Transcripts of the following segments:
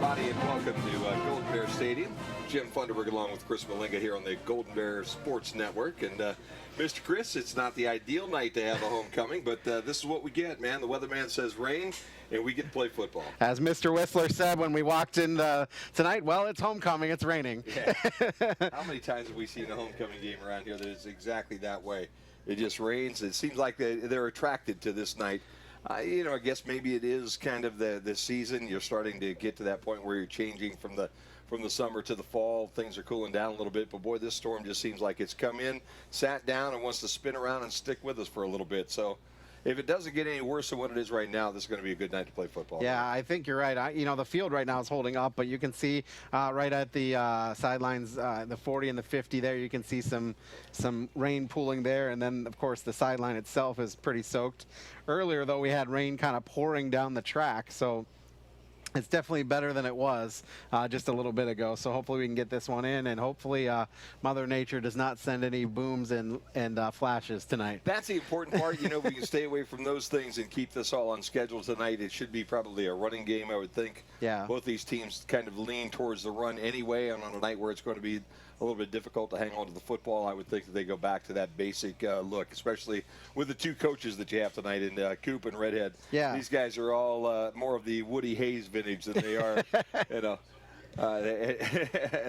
everybody, and welcome to Golden Bear Stadium. Jim Funderburg along with Chris Malinga here on the Golden Bear Sports Network. And Mr. Chris, it's not the ideal night to have a homecoming, but this is what we get, man. The weatherman says rain, and we get to play football. As Mr. Whistler said when we walked in tonight, well, it's homecoming, it's raining. Yeah. How many times have we seen a homecoming game around here that is exactly that way? It just rains. It seems like they're attracted to this night. I guess maybe it is kind of the season. You're starting to get to that point where you're changing from the summer to the fall. Things are cooling down a little bit, but boy, this storm just seems like it's come in, sat down, and wants to spin around and stick with us for a little bit. So if it doesn't get any worse than what it is right now, this is going to be a good night to play football. Yeah, I think you're right. The field right now is holding up, but you can see right at the sidelines, the 40 and the 50 there, you can see some rain pooling there, and then, of course, the sideline itself is pretty soaked. Earlier, though, we had rain kind of pouring down the track, so it's definitely better than it was just a little bit ago. So hopefully we can get this one in, and hopefully Mother Nature does not send any booms and flashes tonight. That's the important part. We can stay away from those things and keep this all on schedule tonight. It should be probably a running game, I would think. Yeah. Both these teams kind of lean towards the run anyway, and on a night where it's going to be a little bit difficult to hang on to the football, I would think that they go back to that basic look, especially with the two coaches that you have tonight in Coop and Redhead. Yeah. These guys are all more of the Woody Hayes vintage than they are,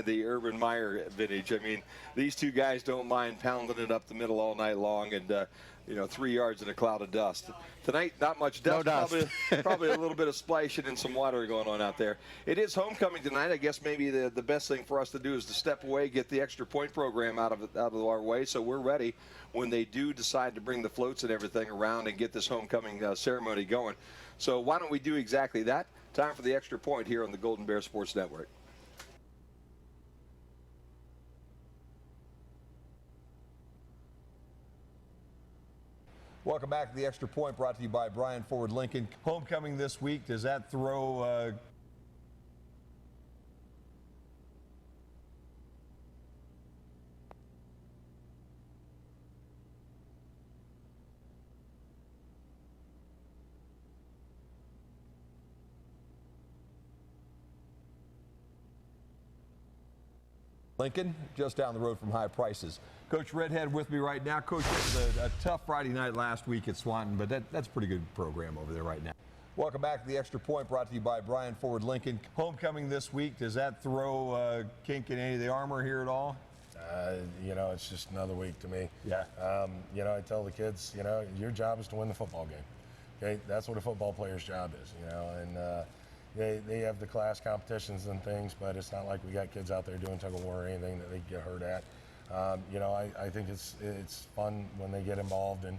the Urban Meyer vintage. I mean, these two guys don't mind pounding it up the middle all night long, and 3 yards in a cloud of dust. Tonight, not much dust. No dust. Probably a little bit of splashing and some water going on out there. It is homecoming tonight. I guess maybe the best thing for us to do is to step away, get the extra point program out of our way, so we're ready when they do decide to bring the floats and everything around and get this homecoming ceremony going. So why don't we do exactly that? Time for the extra point here on the Golden Bear Sports Network. Welcome back to the Extra Point, brought to you by Bryan Ford Lincoln. Homecoming this week, does that throw Lincoln, just down the road from high prices. Coach Redhead with me right now. Coach, it was a tough Friday night last week at Swanton, but that's a pretty good program over there right now. Welcome back to the Extra Point, brought to you by Bryan Ford Lincoln. Homecoming this week, does that throw a kink in any of the armor here at all? It's just another week to me. Yeah. I tell the kids, your job is to win the football game. Okay, that's what a football player's job is, and they have the class competitions and things, but it's not like we got kids out there doing tug of war or anything that they get hurt at. I think it's fun when they get involved and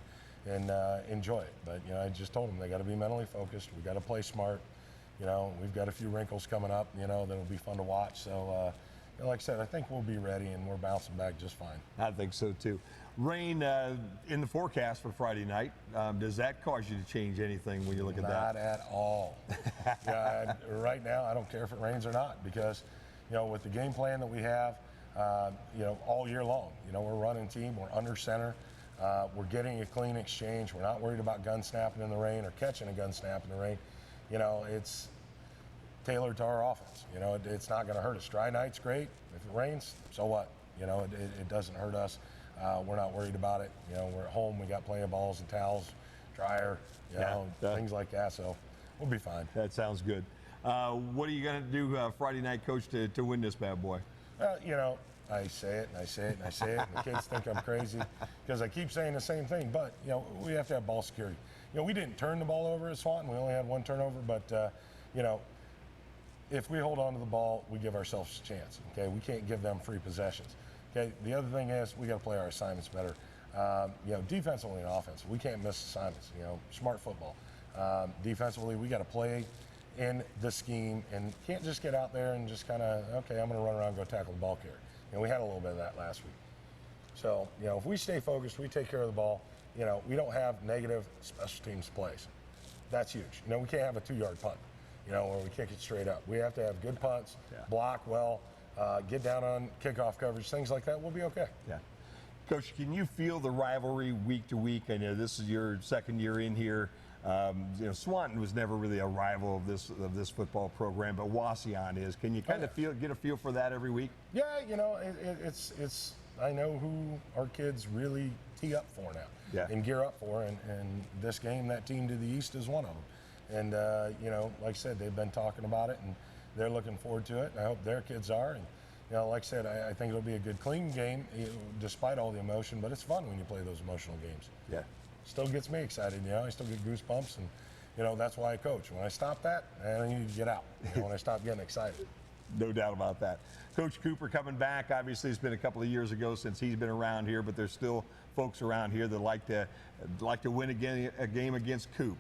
enjoy it. But I just told them they got to be mentally focused. We got to play smart. We've got a few wrinkles coming up. That'll be fun to watch. So, like I said, I think we'll be ready and we're bouncing back just fine. I think so too. Rain in the forecast for Friday night. Does that cause you to change anything when you look at that? Not at all. Right now, I don't care if it rains or not because, with the game plan that we have, all year long, we're running team, we're under center, we're getting a clean exchange, we're not worried about gun snapping in the rain or catching a gun snap in the rain. It's tailored to our offense. It's not going to hurt us. Dry night's great. If it rains, so what? It doesn't hurt us. We're not worried about it. We're at home. We got plenty of balls and towels, dryer, things like that. So we'll be fine. That sounds good. What are you going to do Friday night, Coach, to win this bad boy? I say it and I say it and I say it, and the kids think I'm crazy because I keep saying the same thing. But we have to have ball security. We didn't turn the ball over at Swanton. We only had one turnover, but if we hold on to the ball, we give ourselves a chance. Okay, we can't give them free possessions. Okay, the other thing is we got to play our assignments better. Defensively and offensively, we can't miss assignments. Smart football. Defensively, we got to play in the scheme and can't just get out there and just kind of, okay, I'm going to run around and go tackle the ball carrier. We had a little bit of that last week. So, if we stay focused, we take care of the ball, we don't have negative special teams plays. That's huge. We can't have a 2-yard punt, where we kick it straight up. We have to have good punts, block well, get down on kickoff coverage, things like that. We'll be okay. Yeah. Coach, can you feel the rivalry week to week? I know this is your second year in here. Swanton was never really a rival of this football program, but Wauseon is. Can you kind of get a feel for that every week? Yeah, it's I know who our kids really tee up for now and gear up for, and this game, that team to the east is one of them. And like I said, they've been talking about it, and they're looking forward to it. And I hope their kids are. And like I said, I think it'll be a good, clean game, despite all the emotion. But it's fun when you play those emotional games. Yeah. Still gets me excited, I still get goosebumps, and that's why I coach. When I stop that, I need to get out, when I stop getting excited. No doubt about that. Coach Cooper coming back. Obviously, it's been a couple of years ago since he's been around here, but there's still folks around here that like to win a game against Coop.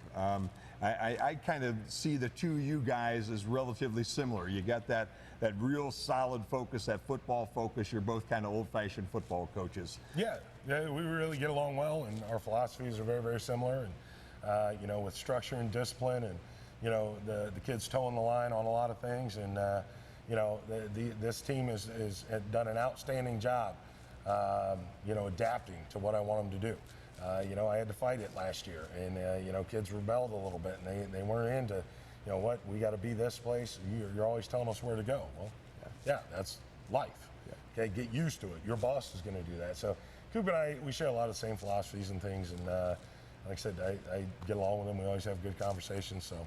I kind of see the two of you guys as relatively similar. You got that real solid focus, that football focus. You're both kind of old-fashioned football coaches. Yeah, we really get along well, and our philosophies are very, very similar. And with structure and discipline, and the kids toeing the line on a lot of things. And this team has done an outstanding job, adapting to what I want them to do. I had to fight it last year, and kids rebelled a little bit, and they weren't into, what, we got to be this place. You're always telling us where to go. Well, yeah, that's life. Yeah. Okay, get used to it. Your boss is going to do that. So Coop and I, we share a lot of the same philosophies and things, and like I said, I get along with him. We always have good conversations. So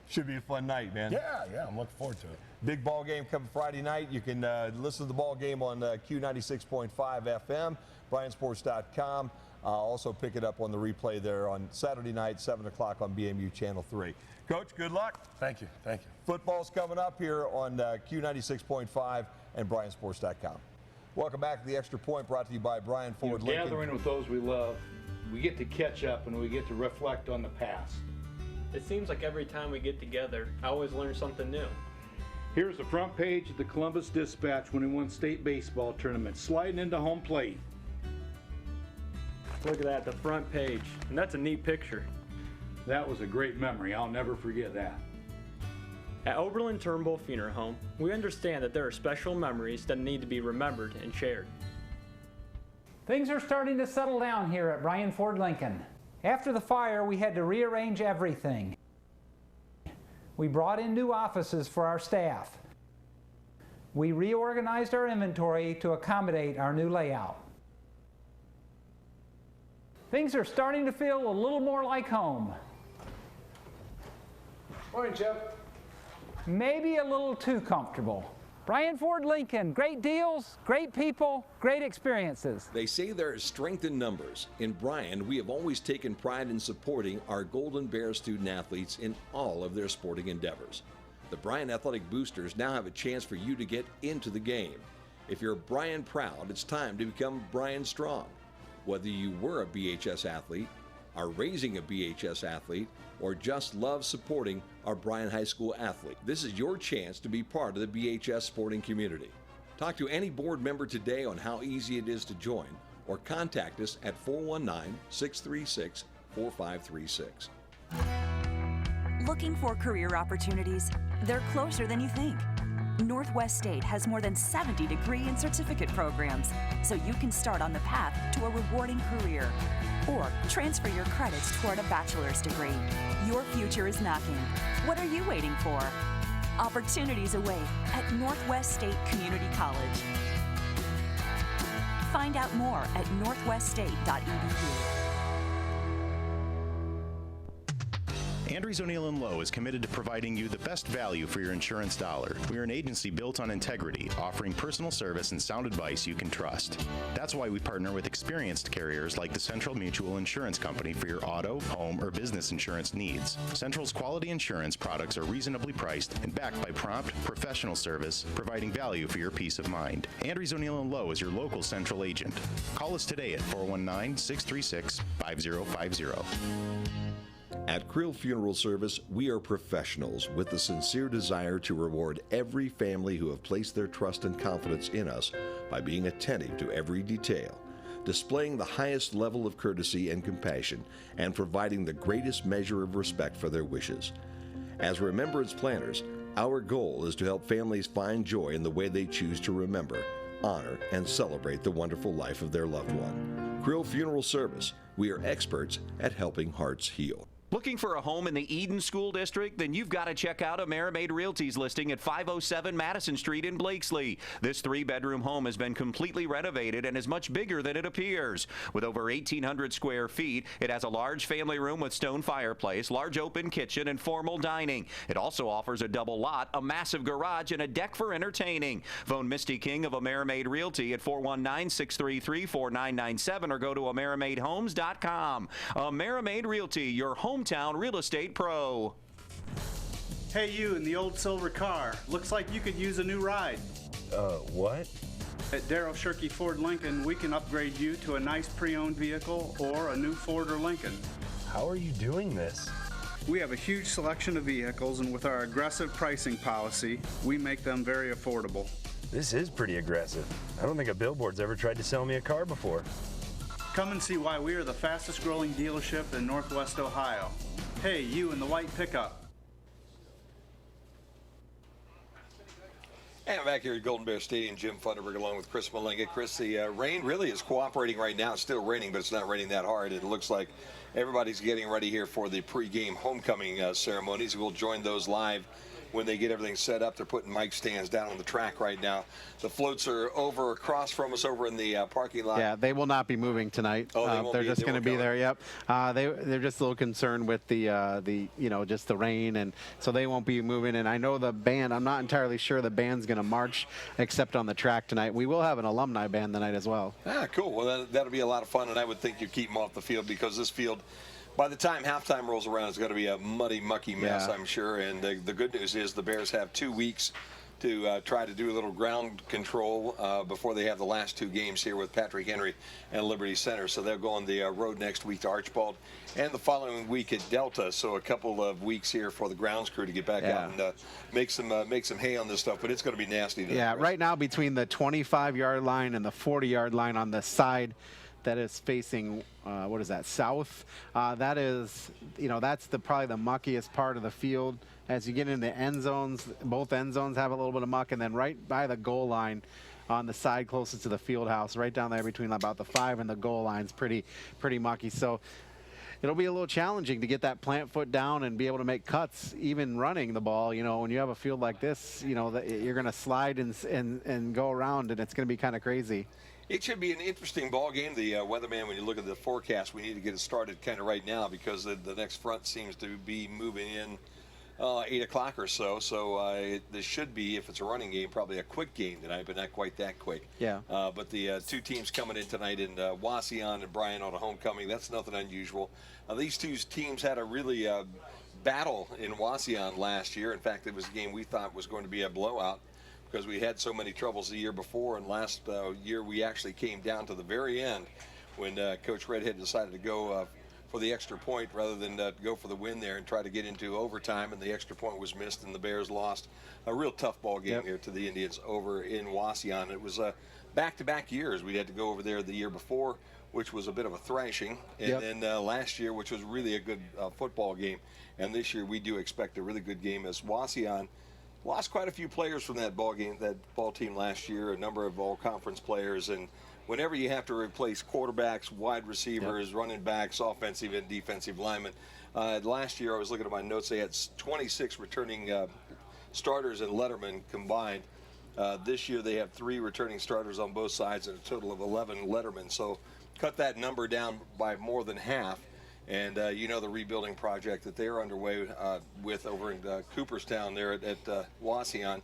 should be a fun night, man. Yeah, I'm looking forward to it. Big ball game coming Friday night. You can listen to the ball game on Q96.5 FM, BryanSports.com. Also pick it up on the replay there on Saturday night, 7 o'clock on BMU Channel 3. Coach, good luck. Thank you. Thank you. Football's coming up here on Q96.5 and BryanSports.com. Welcome back to The Extra Point, brought to you by Bryan Ford Lincoln. Gathering with those we love, we get to catch up and we get to reflect on the past. It seems like every time we get together, I always learn something new. Here's the front page of the Columbus Dispatch when he won state baseball tournament, sliding into home plate. Look at that, the front page. And that's a neat picture. That was a great memory. I'll never forget that. At Oberlin Turnbull Funeral Home, we understand that there are special memories that need to be remembered and shared. Things are starting to settle down here at Bryan Ford Lincoln. After the fire, we had to rearrange everything. We brought in new offices for our staff. We reorganized our inventory to accommodate our new layout. Things are starting to feel a little more like home. Morning, Jeff. Maybe a little too comfortable. Bryan Ford Lincoln, great deals, great people, great experiences. They say there is strength in numbers. In Bryan, we have always taken pride in supporting our Golden Bear student athletes in all of their sporting endeavors. The Bryan Athletic Boosters now have a chance for you to get into the game. If you're Bryan proud, it's time to become Bryan strong. Whether you were a BHS athlete, are raising a BHS athlete, or just love supporting our Bryan High School athlete, this is your chance to be part of the BHS sporting community. Talk to any board member today on how easy it is to join, or contact us at 419-636-4536. Looking for career opportunities? They're closer than you think. Northwest State has more than 70 degree and certificate programs, so you can start on the path to a rewarding career or transfer your credits toward a bachelor's degree. Your future is knocking. What are you waiting for? Opportunities await at Northwest State Community College. Find out more at northweststate.edu. Andrews O'Neill & Lowe is committed to providing you the best value for your insurance dollar. We are an agency built on integrity, offering personal service and sound advice you can trust. That's why we partner with experienced carriers like the Central Mutual Insurance Company for your auto, home, or business insurance needs. Central's quality insurance products are reasonably priced and backed by prompt, professional service, providing value for your peace of mind. Andrews O'Neill & Lowe is your local Central agent. Call us today at 419-636-5050. At Krill Funeral Service, we are professionals with the sincere desire to reward every family who have placed their trust and confidence in us by being attentive to every detail, displaying the highest level of courtesy and compassion, and providing the greatest measure of respect for their wishes. As remembrance planners, our goal is to help families find joy in the way they choose to remember, honor, and celebrate the wonderful life of their loved one. Krill Funeral Service, we are experts at helping hearts heal. Looking for a home in the Eden School District? Then you've got to check out Amerimaid Realty's listing at 507 Madison Street in Blakesley. This 3-bedroom home has been completely renovated and is much bigger than it appears. With over 1,800 square feet, it has a large family room with stone fireplace, large open kitchen, and formal dining. It also offers a double lot, a massive garage, and a deck for entertaining. Phone Misty King of Amerimaid Realty at 419-633-4997 or go to AmeramaidHomes.com. Amerimaid Realty, your hometown real estate pro. Hey, you in the old silver car. Looks like you could use a new ride. What? At Darrow Shirkey Ford Lincoln, we can upgrade you to a nice pre-owned vehicle or a new Ford or Lincoln. How are you doing this? We have a huge selection of vehicles, and with our aggressive pricing policy, we make them very affordable. This is pretty aggressive. I don't think a billboard's ever tried to sell me a car before. Come and see why we are the fastest growing dealership in Northwest Ohio. Hey, you in the white pickup. And back here at Golden Bear Stadium, Jim Funderburg along with Chris Malinga. Chris, the rain really is cooperating right now. It's still raining, but it's not raining that hard. It looks like everybody's getting ready here for the pregame homecoming ceremonies. We'll join those live when they get everything set up. They're putting mic stands down on the track right now. The floats are over across from us over in the parking lot. Yeah, they will not be moving tonight. Oh, they're just going to be there. Yep. They're just a little concerned with the just the rain, and so they won't be moving. And I know the band. I'm not entirely sure the band's going to march except on the track tonight. We will have an alumni band tonight as well. Ah, cool. Well, that'll be a lot of fun, and I would think you keep them off the field because this field, by the time halftime rolls around, it's going to be a muddy, mucky mess, I'm sure. And the good news is the Bears have 2 weeks to try to do a little ground control before they have the last 2 games here with Patrick Henry and Liberty Center. So they'll go on the road next week to Archibald and the following week at Delta. So a couple of weeks here for the grounds crew to get back out and make some hay on this stuff. But it's going to be nasty. Yeah, right now between the 25-yard line and the 40-yard line on the side that is facing, what is that, south? That is, that's probably the muckiest part of the field. As you get into end zones, both end zones have a little bit of muck, and then right by the goal line on the side closest to the field house, right down there between about the 5 and the goal line is pretty mucky. So it'll be a little challenging to get that plant foot down and be able to make cuts, even running the ball. When you have a field like this, you're going to slide and go around, and it's going to be kind of crazy. It should be an interesting ball game. The weatherman, when you look at the forecast, we need to get it started kind of right now because the next front seems to be moving in 8 o'clock or so. So this should be, if it's a running game, probably a quick game tonight, but not quite that quick. Yeah. But the 2 teams coming in tonight in Wauseon and Bryan on a homecoming, that's nothing unusual. These 2 teams had a really battle in Wauseon last year. In fact, it was a game we thought was going to be a blowout, because we had so many troubles the year before, and last year we actually came down to the very end when Coach Redhead decided to go for the extra point rather than go for the win there and try to get into overtime, and the extra point was missed, and the Bears lost. A real tough ball game here to the Indians over in Wauseon. It was back-to-back years. We had to go over there the year before, which was a bit of a thrashing, and then last year, which was really a good football game, and this year we do expect a really good game as Wauseon lost quite a few players from that ball team last year, a number of all-conference players, and whenever you have to replace quarterbacks, wide receivers, running backs, offensive and defensive linemen, last year I was looking at my notes, they had 26 returning starters and lettermen combined. This year they have 3 returning starters on both sides and a total of 11 lettermen, so cut that number down by more than half. And the rebuilding project that they're underway with over in Cooperstown there at Wauseon,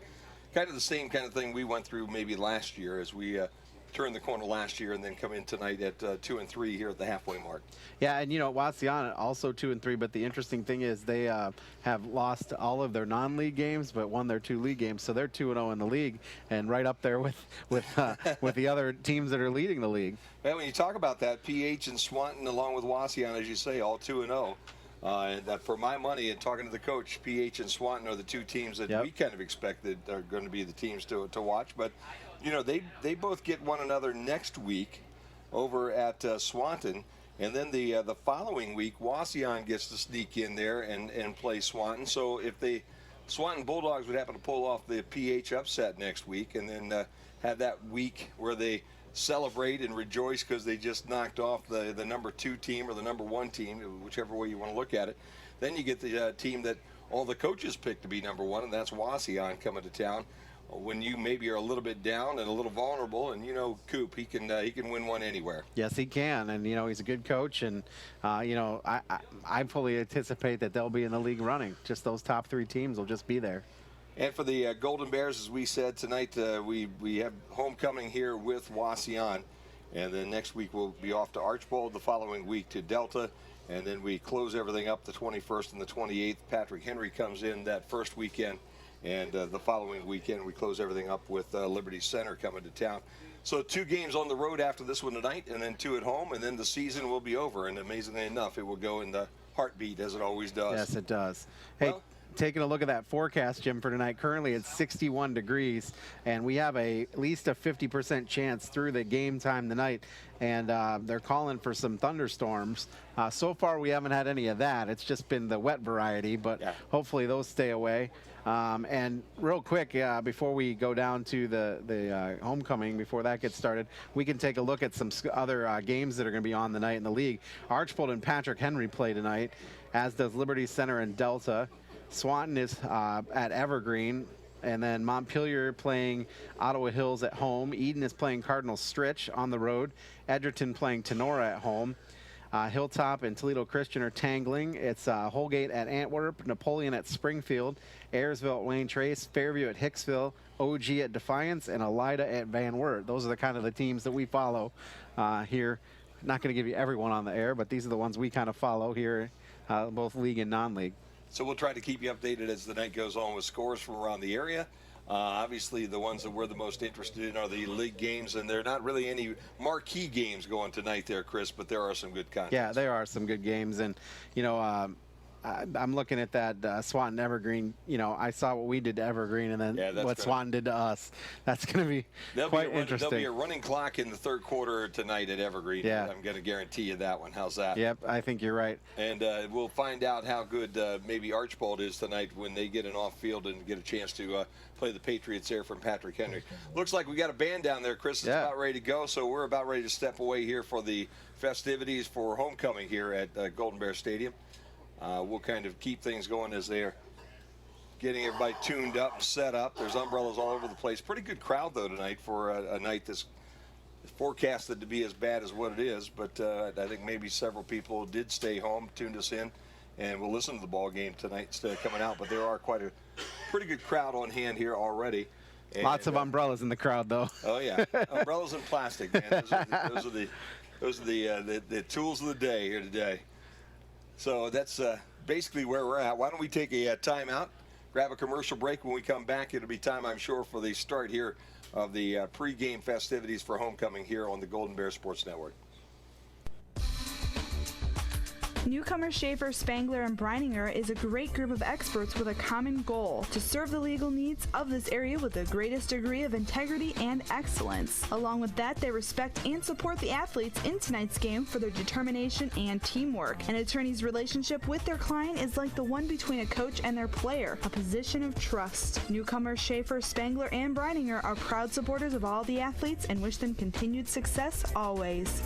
kind of the same kind of thing we went through maybe last year as we turned the corner last year and then come in tonight at 2-3 here at the halfway mark. Yeah, and Wauseon also 2-3, but the interesting thing is they have lost all of their non-league games, but won their 2 league games, so they're 2-0 in the league and right up there with the other teams that are leading the league. Yeah, when you talk about that, PH and Swanton along with Wauseon, as you say, all 2-0. And for my money, and talking to the coach, PH and Swanton are the 2 teams that we kind of expected are going to be the teams to watch. But they both get one another next week over at Swanton, and then the following week, Wauseon gets to sneak in there and play Swanton. So if the Swanton Bulldogs would happen to pull off the PH upset next week, and then have that week where they celebrate and rejoice because they just knocked off the number 2 team or the number 1 team, whichever way you want to look at it. Then you get the team that all the coaches picked to be number 1, and that's Wauseon coming to town. When you maybe are a little bit down and a little vulnerable, and Coop, he can win one anywhere. Yes, he can, and he's a good coach, and I fully anticipate that they'll be in the league running. Just those top 3 teams will just be there. And for the Golden Bears, as we said tonight, we have homecoming here with Wauseon, and then next week we'll be off to Archbold, the following week to Delta, and then we close everything up the 21st and the 28th. Patrick Henry comes in that first weekend. And the following weekend, we close everything up with Liberty Center coming to town. So 2 games on the road after this one tonight, and then 2 at home, and then the season will be over. And amazingly enough, it will go in the heartbeat as it always does. Yes, it does. Hey, taking a look at that forecast, Jim, for tonight, currently it's 61 degrees, and we have at least a 50% chance through the game time tonight. And they're calling for some thunderstorms. So far, we haven't had any of that. It's just been the wet variety, but hopefully those stay away. And real quick, before we go down to the homecoming, before that gets started, we can take a look at some other games that are going to be on the night in the league. Archbold and Patrick Henry play tonight, as does Liberty Center and Delta. Swanton is at Evergreen, and then Montpelier playing Ottawa Hills at home. Eden is playing Cardinal Stritch on the road. Edgerton playing Tenora at home. Hilltop and Toledo Christian are tangling. It's Holgate at Antwerp, Napoleon at Springfield, Ayersville at Wayne Trace, Fairview at Hicksville, OG at Defiance, and Elida at Van Wert. Those are the teams that we follow here. Not going to give you everyone on the air, but these are the ones we kind of follow here, both league and non-league. So we'll try to keep you updated as the night goes on with scores from around the area. Obviously, the ones that we're the most interested in are the league games, and there are not really any marquee games going tonight there, Chris, but there are some good contests. Yeah, there are some good games, and, I'm looking at that Swanton Evergreen. I saw what we did to Evergreen, and then what Swanton did to us. That's going to be quite interesting. There'll be a running clock in the third quarter tonight at Evergreen. Yeah. I'm going to guarantee you that one. How's that? Yep, I think you're right. And we'll find out how good maybe Archbold is tonight when they get an off field and get a chance to play the Patriots there from Patrick Henry. Looks like we got a band down there, Chris. It's about ready to go, so we're about ready to step away here for the festivities for homecoming here at Golden Bear Stadium. We'll kind of keep things going as they're getting everybody tuned up, set up. There's umbrellas all over the place. Pretty good crowd, though, tonight for a night that's forecasted to be as bad as what it is. But I think maybe several people did stay home, tuned us in, and will listen to the ball game tonight instead of coming out. But there are quite a pretty good crowd on hand here already. And, lots of umbrellas in the crowd, though. Oh, yeah. Umbrellas and plastic, man. Those are the tools of the day here today. So that's basically where we're at. Why don't we take a timeout, grab a commercial break. When we come back, it'll be time, I'm sure, for the start here of the pregame festivities for homecoming here on the Golden Bear Sports Network. Newcomer Schaefer, Spangler, and Breininger is a great group of experts with a common goal: to serve the legal needs of this area with the greatest degree of integrity and excellence. Along with that, they respect and support the athletes in tonight's game for their determination and teamwork. An attorney's relationship with their client is like the one between a coach and their player, a position of trust. Newcomer Schaefer, Spangler, and Breininger are proud supporters of all the athletes and wish them continued success always.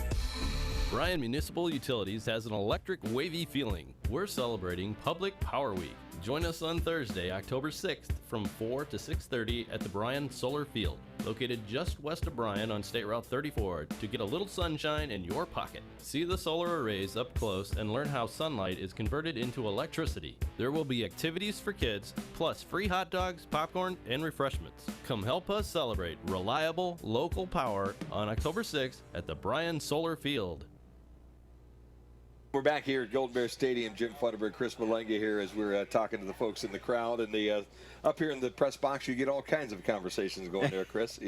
Bryan Municipal Utilities has an electric wavy feeling. We're celebrating Public Power Week. Join us on Thursday, October 6th from 4 to 6:30 at the Bryan Solar Field, located just west of Bryan on State Route 34, to get a little sunshine in your pocket. See the solar arrays up close and learn how sunlight is converted into electricity. There will be activities for kids, plus free hot dogs, popcorn, and refreshments. Come help us celebrate reliable, local power on October 6th at the Bryan Solar Field. We're back here at Golden Bear Stadium. Jim Futterberg, Chris Malenga here as we're talking to the folks in the crowd. And up here in the press box, you get all kinds of conversations going there, Chris.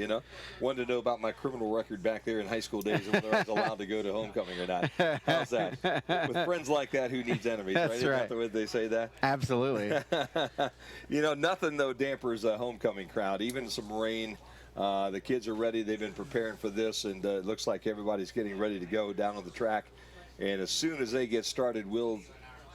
Wanted to know about my criminal record back there in high school days and whether I was allowed to go to homecoming or not. How's that? With friends like that, who needs enemies, right? That's right. Isn't that the way they say that? Absolutely. Nothing, though, dampers a homecoming crowd. Even some rain. The kids are ready. They've been preparing for this, and it looks like everybody's getting ready to go down on the track. And as soon as they get started, we'll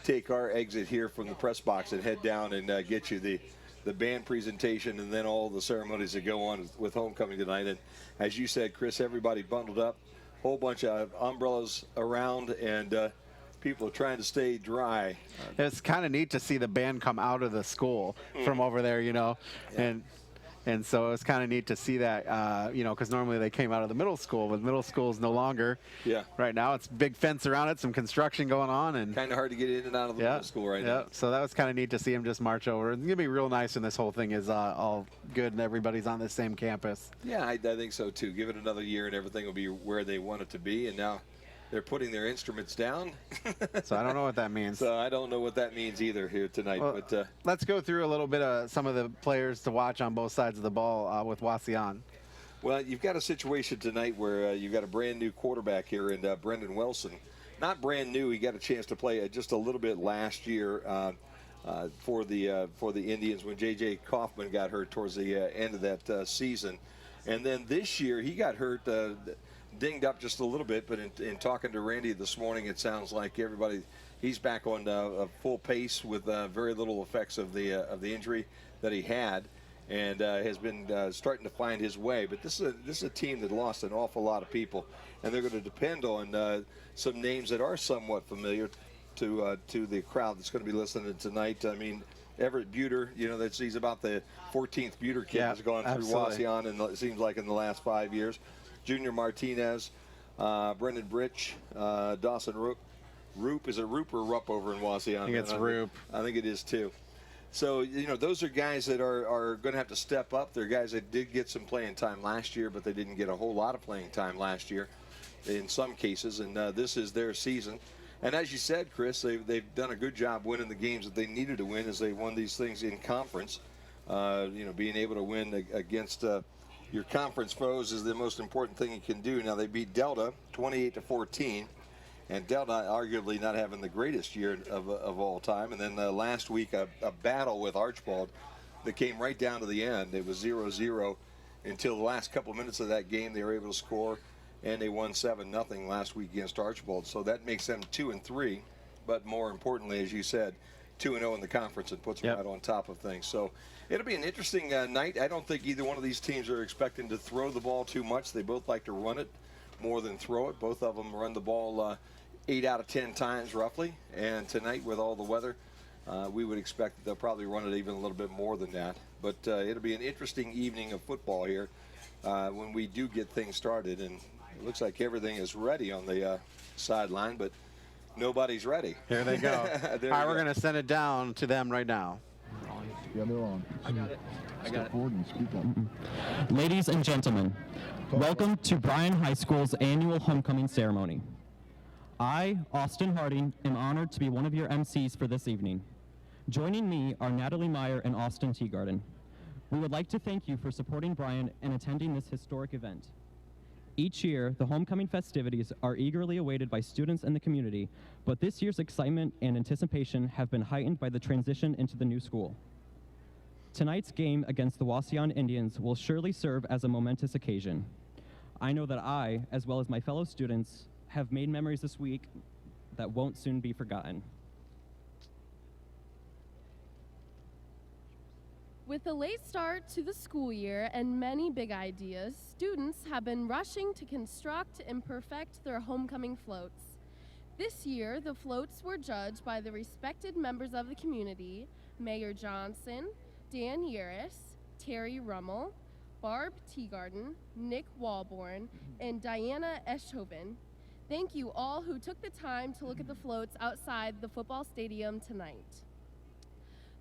take our exit here from the press box and head down and get you the the band presentation, and then all the ceremonies that go on with homecoming tonight. And as you said, Chris, everybody bundled up, whole bunch of umbrellas around, and people are trying to stay dry. It's kind of neat to see the band come out of the school from over there, you know, and so it's kind of neat to see that, you know, because normally they came out of the middle school, but middle school is no longer. Yeah. Right now, it's big fence around it, some construction going on, and kind of hard to get in and out of the middle school right now. So that was kind of neat to see them just march over. It's gonna be real nice when this whole thing is all good and everybody's on the same campus. Yeah, I think so too. Give it another year and everything will be where they want it to be. And now they're putting their instruments down. So I don't know what that means. So I don't know what that means either here tonight. Well, but let's go through a little bit of some of the players to watch on both sides of the ball with Wauseon. Well, you've got a situation tonight where you've got a brand new quarterback here in Brendan Wilson. Not brand new. He got a chance to play just a little bit last year for the Indians when J.J. Kaufman got hurt towards the end of that season. And then this year he got hurt, dinged up just a little bit, but in talking to Randy this morning, it sounds like he's back on a full pace with very little effects of the injury that he had, and has been starting to find his way. But this is a team that lost an awful lot of people, and they're going to depend on some names that are somewhat familiar to the crowd that's going to be listening tonight. I mean, Everett Buter, you know, he's about the 14th Buter kid that's gone through Wauseon, and it seems like in the last 5 years. Junior Martinez, Brendan Britch, Dawson Roop. Is it Roop or Rupp over in Wauseon? I think it's Roop. I think it is too. So, you know, those are guys that are going to have to step up. They're guys that did get some playing time last year, but they didn't get a whole lot of playing time last year in some cases, and this is their season. And as you said, Chris, they've done a good job winning the games that they needed to win as they won these things in conference. You know, being able to win against your conference foes is the most important thing you can do. Now, they beat Delta 28-14, and Delta arguably not having the greatest year of all time. And then last week, a battle with Archibald that came right down to the end. It was 0-0 until the last couple of minutes of that game. They were able to score, and they won 7-0 last week against Archibald. So that makes them 2-3, but more importantly, as you said, 2-0 in the conference and puts them right on top of things. So it'll be an interesting night. I don't think either one of these teams are expecting to throw the ball too much. They both like to run it more than throw it. Both of them run the ball 8 out of 10 times roughly. And tonight with all the weather, we would expect that they'll probably run it even a little bit more than that. But it'll be an interesting evening of football here when we do get things started. And it looks like everything is ready on the sideline, but nobody's ready. Here they go. All right, we're going to send it down to them right now. Yeah, they're on. I got it. Step forward and speak up. Ladies and gentlemen, welcome to Bryan High School's annual homecoming ceremony. I, Austin Harding, am honored to be one of your MCs for this evening. Joining me are Natalie Meyer and Austin Teagarden. We would like to thank you for supporting Bryan and attending this historic event. Each year, the homecoming festivities are eagerly awaited by students and the community, but this year's excitement and anticipation have been heightened by the transition into the new school. Tonight's game against the Wauseon Indians will surely serve as a momentous occasion. I know that I, as well as my fellow students, have made memories this week that won't soon be forgotten. With a late start to the school year and many big ideas, students have been rushing to construct and perfect their homecoming floats. This year, the floats were judged by the respected members of the community, Mayor Johnson, Dan Yaris, Terry Rummel, Barb Teagarden, Nick Walborn, and Diana Eschhoven. Thank you all who took the time to look at the floats outside the football stadium tonight.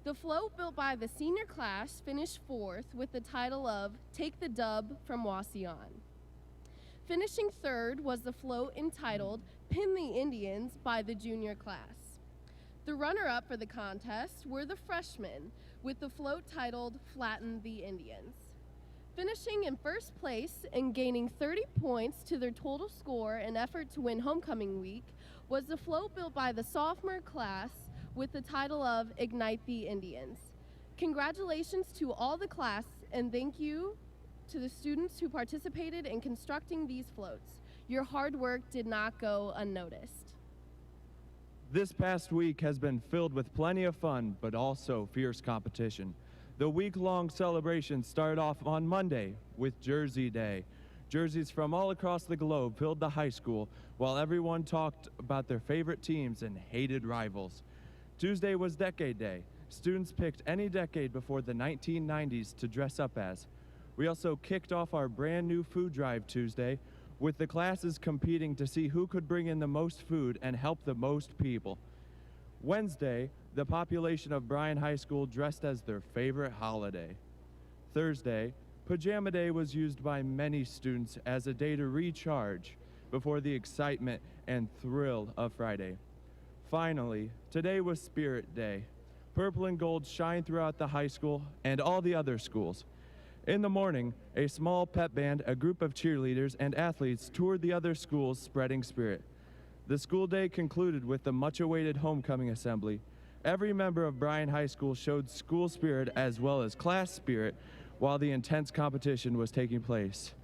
The float built by the senior class finished 4th with the title of Take the Dub from Wauseon. Finishing 3rd was the float entitled Pin the Indians by the junior class. The runner-up for the contest were the freshmen with the float titled Flatten the Indians. Finishing in 1st place and gaining 30 points to their total score in effort to win homecoming week was the float built by the sophomore class with the title of Ignite the Indians. Congratulations to all the class, and thank you to the students who participated in constructing these floats. Your hard work did not go unnoticed. This past week has been filled with plenty of fun, but also fierce competition. The week-long celebrations started off on Monday with Jersey Day. Jerseys from all across the globe filled the high school while everyone talked about their favorite teams and hated rivals. Tuesday was Decade Day. Students picked any decade before the 1990s to dress up as. We also kicked off our brand new food drive Tuesday with the classes competing to see who could bring in the most food and help the most people. Wednesday, the population of Bryan High School dressed as their favorite holiday. Thursday, Pajama Day was used by many students as a day to recharge before the excitement and thrill of Friday. Finally, today was Spirit Day. Purple and gold shine throughout the high school and all the other schools. In the morning, a small pep band, a group of cheerleaders, and athletes toured the other schools spreading spirit. The school day concluded with the much-awaited homecoming assembly. Every member of Bryan High School showed school spirit as well as class spirit while the intense competition was taking place.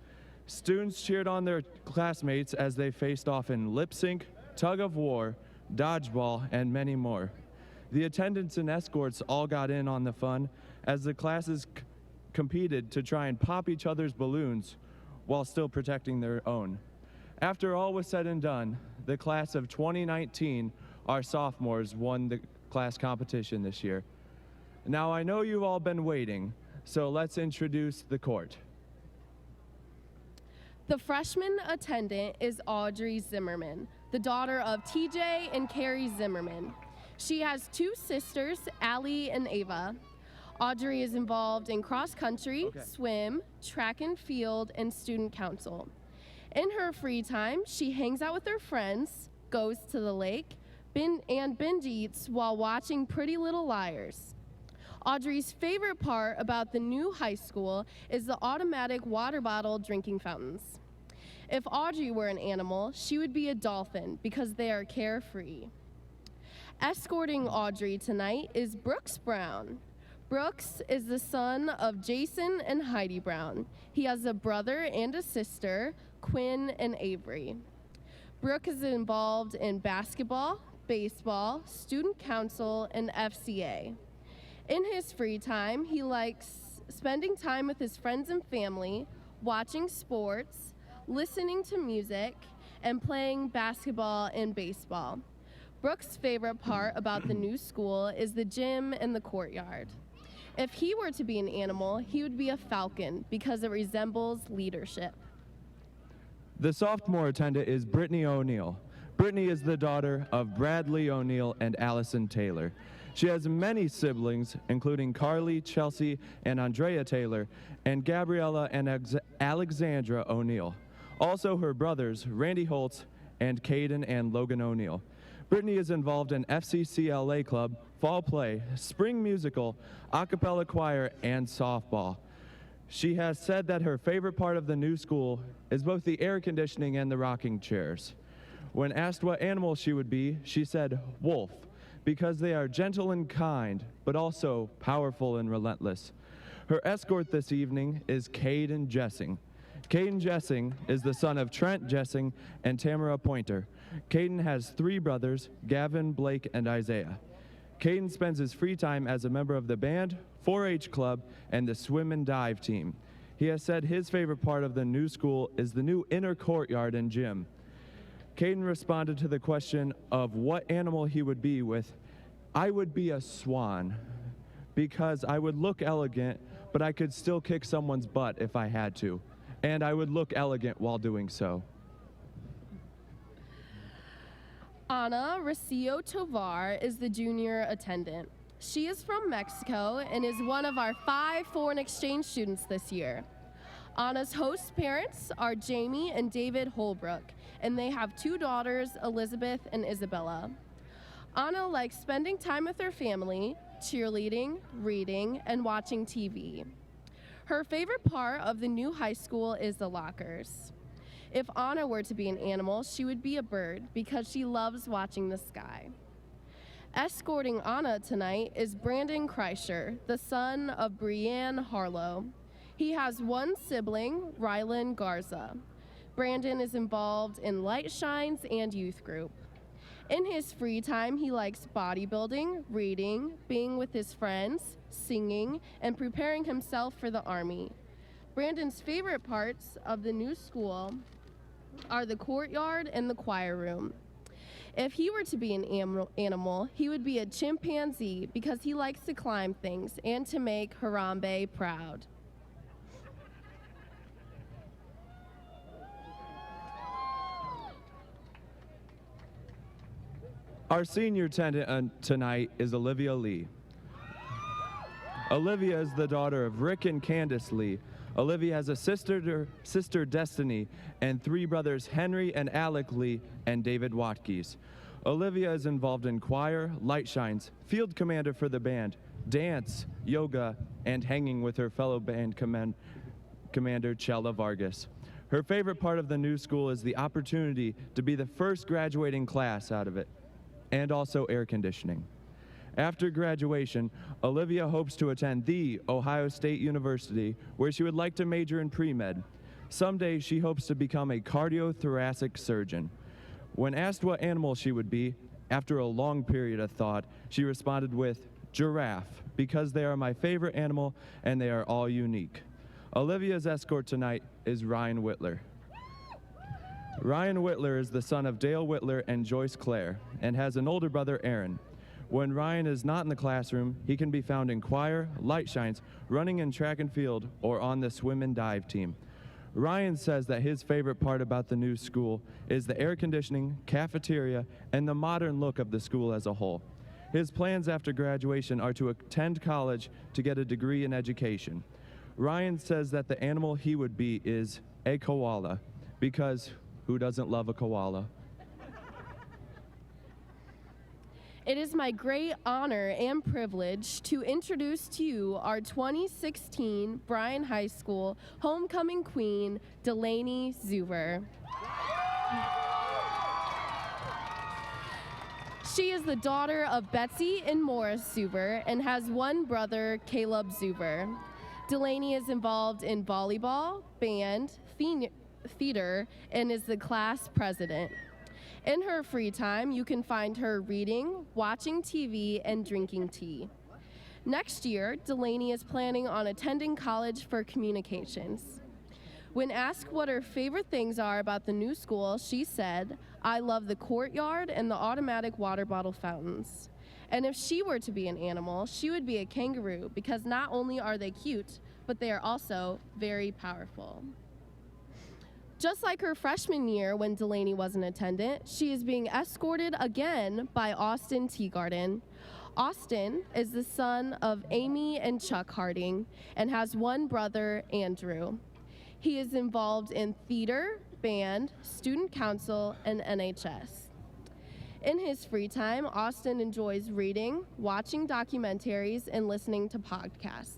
Students cheered on their classmates as they faced off in lip sync, tug of war, dodgeball, and many more. The attendants and escorts all got in on the fun as the classes competed to try and pop each other's balloons while still protecting their own. After all was said and done, the class of 2019, our sophomores, won the class competition this year. Now I know you've all been waiting, so let's introduce the court. The freshman attendant is Audrey Zimmerman, the daughter of TJ and Carrie Zimmerman. She has two sisters, Allie and Ava. Audrey is involved in cross country, swim, track and field, and student council. In her free time, she hangs out with her friends, goes to the lake, and binge eats while watching Pretty Little Liars. Audrey's favorite part about the new high school is the automatic water bottle drinking fountains. If Audrey were an animal, she would be a dolphin because they are carefree. Escorting Audrey tonight is Brooks Brown. Brooks is the son of Jason and Heidi Brown. He has a brother and a sister, Quinn and Avery. Brooke is involved in basketball, baseball, student council, and FCA. In his free time, he likes spending time with his friends and family, watching sports, listening to music, and playing basketball and baseball. Brooke's favorite part about the new school is the gym and the courtyard. If he were to be an animal, he would be a falcon because it resembles leadership. The sophomore attendant is Brittany O'Neill. Brittany is the daughter of Bradley O'Neill and Allison Taylor. She has many siblings, including Carly, Chelsea, and Andrea Taylor, and Gabriella and Alexandra O'Neill. Also her brothers, Randy Holtz and Caden and Logan O'Neill. Brittany is involved in FCCLA Club, Fall Play, Spring Musical, a cappella choir, and softball. She has said that her favorite part of the new school is both the air conditioning and the rocking chairs. When asked what animal she would be, she said wolf, because they are gentle and kind, but also powerful and relentless. Her escort this evening is Caden Jessing. Caden Jessing is the son of Trent Jessing and Tamara Pointer. Caden has three brothers, Gavin, Blake, and Isaiah. Caden spends his free time as a member of the band, 4-H club, and the swim and dive team. He has said his favorite part of the new school is the new inner courtyard and gym. Caden responded to the question of what animal he would be with, "I would be a swan, because I would look elegant, but I could still kick someone's butt if I had to. And I would look elegant while doing so." Ana Recio Tovar is the junior attendant. She is from Mexico and is one of our 5 foreign exchange students this year. Ana's host parents are Jamie and David Holbrook, and they have 2 daughters, Elizabeth and Isabella. Ana likes spending time with her family, cheerleading, reading, and watching TV. Her favorite part of the new high school is the lockers. If Ana were to be an animal, she would be a bird because she loves watching the sky. Escorting Ana tonight is Brandon Kreischer, the son of Bryan Harlow. He has 1 sibling, Rylan Garza. Brandon is involved in Light Shines and youth group. In his free time, he likes bodybuilding, reading, being with his friends, singing, and preparing himself for the Army. Brandon's favorite parts of the new school are the courtyard and the choir room. If he were to be an animal, he would be a chimpanzee because he likes to climb things and to make Harambe proud. Our senior attendant tonight is Olivia Lee. Olivia is the daughter of Rick and Candace Lee. Olivia has a sister Destiny, and 3 brothers Henry and Alec Lee, and David Watkes. Olivia is involved in choir, light shines, field commander for the band, dance, yoga, and hanging with her fellow band commander Chella Vargas. Her favorite part of the new school is the opportunity to be the first graduating class out of it, and also air conditioning. After graduation, Olivia hopes to attend The Ohio State University, where she would like to major in pre-med. Someday, she hopes to become a cardiothoracic surgeon. When asked what animal she would be, after a long period of thought, she responded with giraffe, because they are my favorite animal and they are all unique. Olivia's escort tonight is Ryan Whitler. Ryan Whitler is the son of Dale Whitler and Joyce Clare, and has an older brother, Aaron. When Ryan is not in the classroom, he can be found in choir, light shines, running in track and field, or on the swim and dive team. Ryan says that his favorite part about the new school is the air conditioning, cafeteria, and the modern look of the school as a whole. His plans after graduation are to attend college to get a degree in education. Ryan says that the animal he would be is a koala, because who doesn't love a koala? It is my great honor and privilege to introduce to you our 2016 Bryan High School homecoming queen, Delaney Zuber. She is the daughter of Betsy and Morris Zuber and has one brother, Caleb Zuber. Delaney is involved in volleyball, band, theater, and is the class president. In her free time, you can find her reading, watching TV, and drinking tea. Next year, Delaney is planning on attending college for communications. When asked what her favorite things are about the new school, she said, "I love the courtyard and the automatic water bottle fountains." And if she were to be an animal, she would be a kangaroo, because not only are they cute, but they are also very powerful. Just like her freshman year when Delaney was an attendant, she is being escorted again by Austin Teagarden. Austin is the son of Amy and Chuck Harding and has one brother, Andrew. He is involved in theater, band, student council, and NHS. In his free time, Austin enjoys reading, watching documentaries, and listening to podcasts.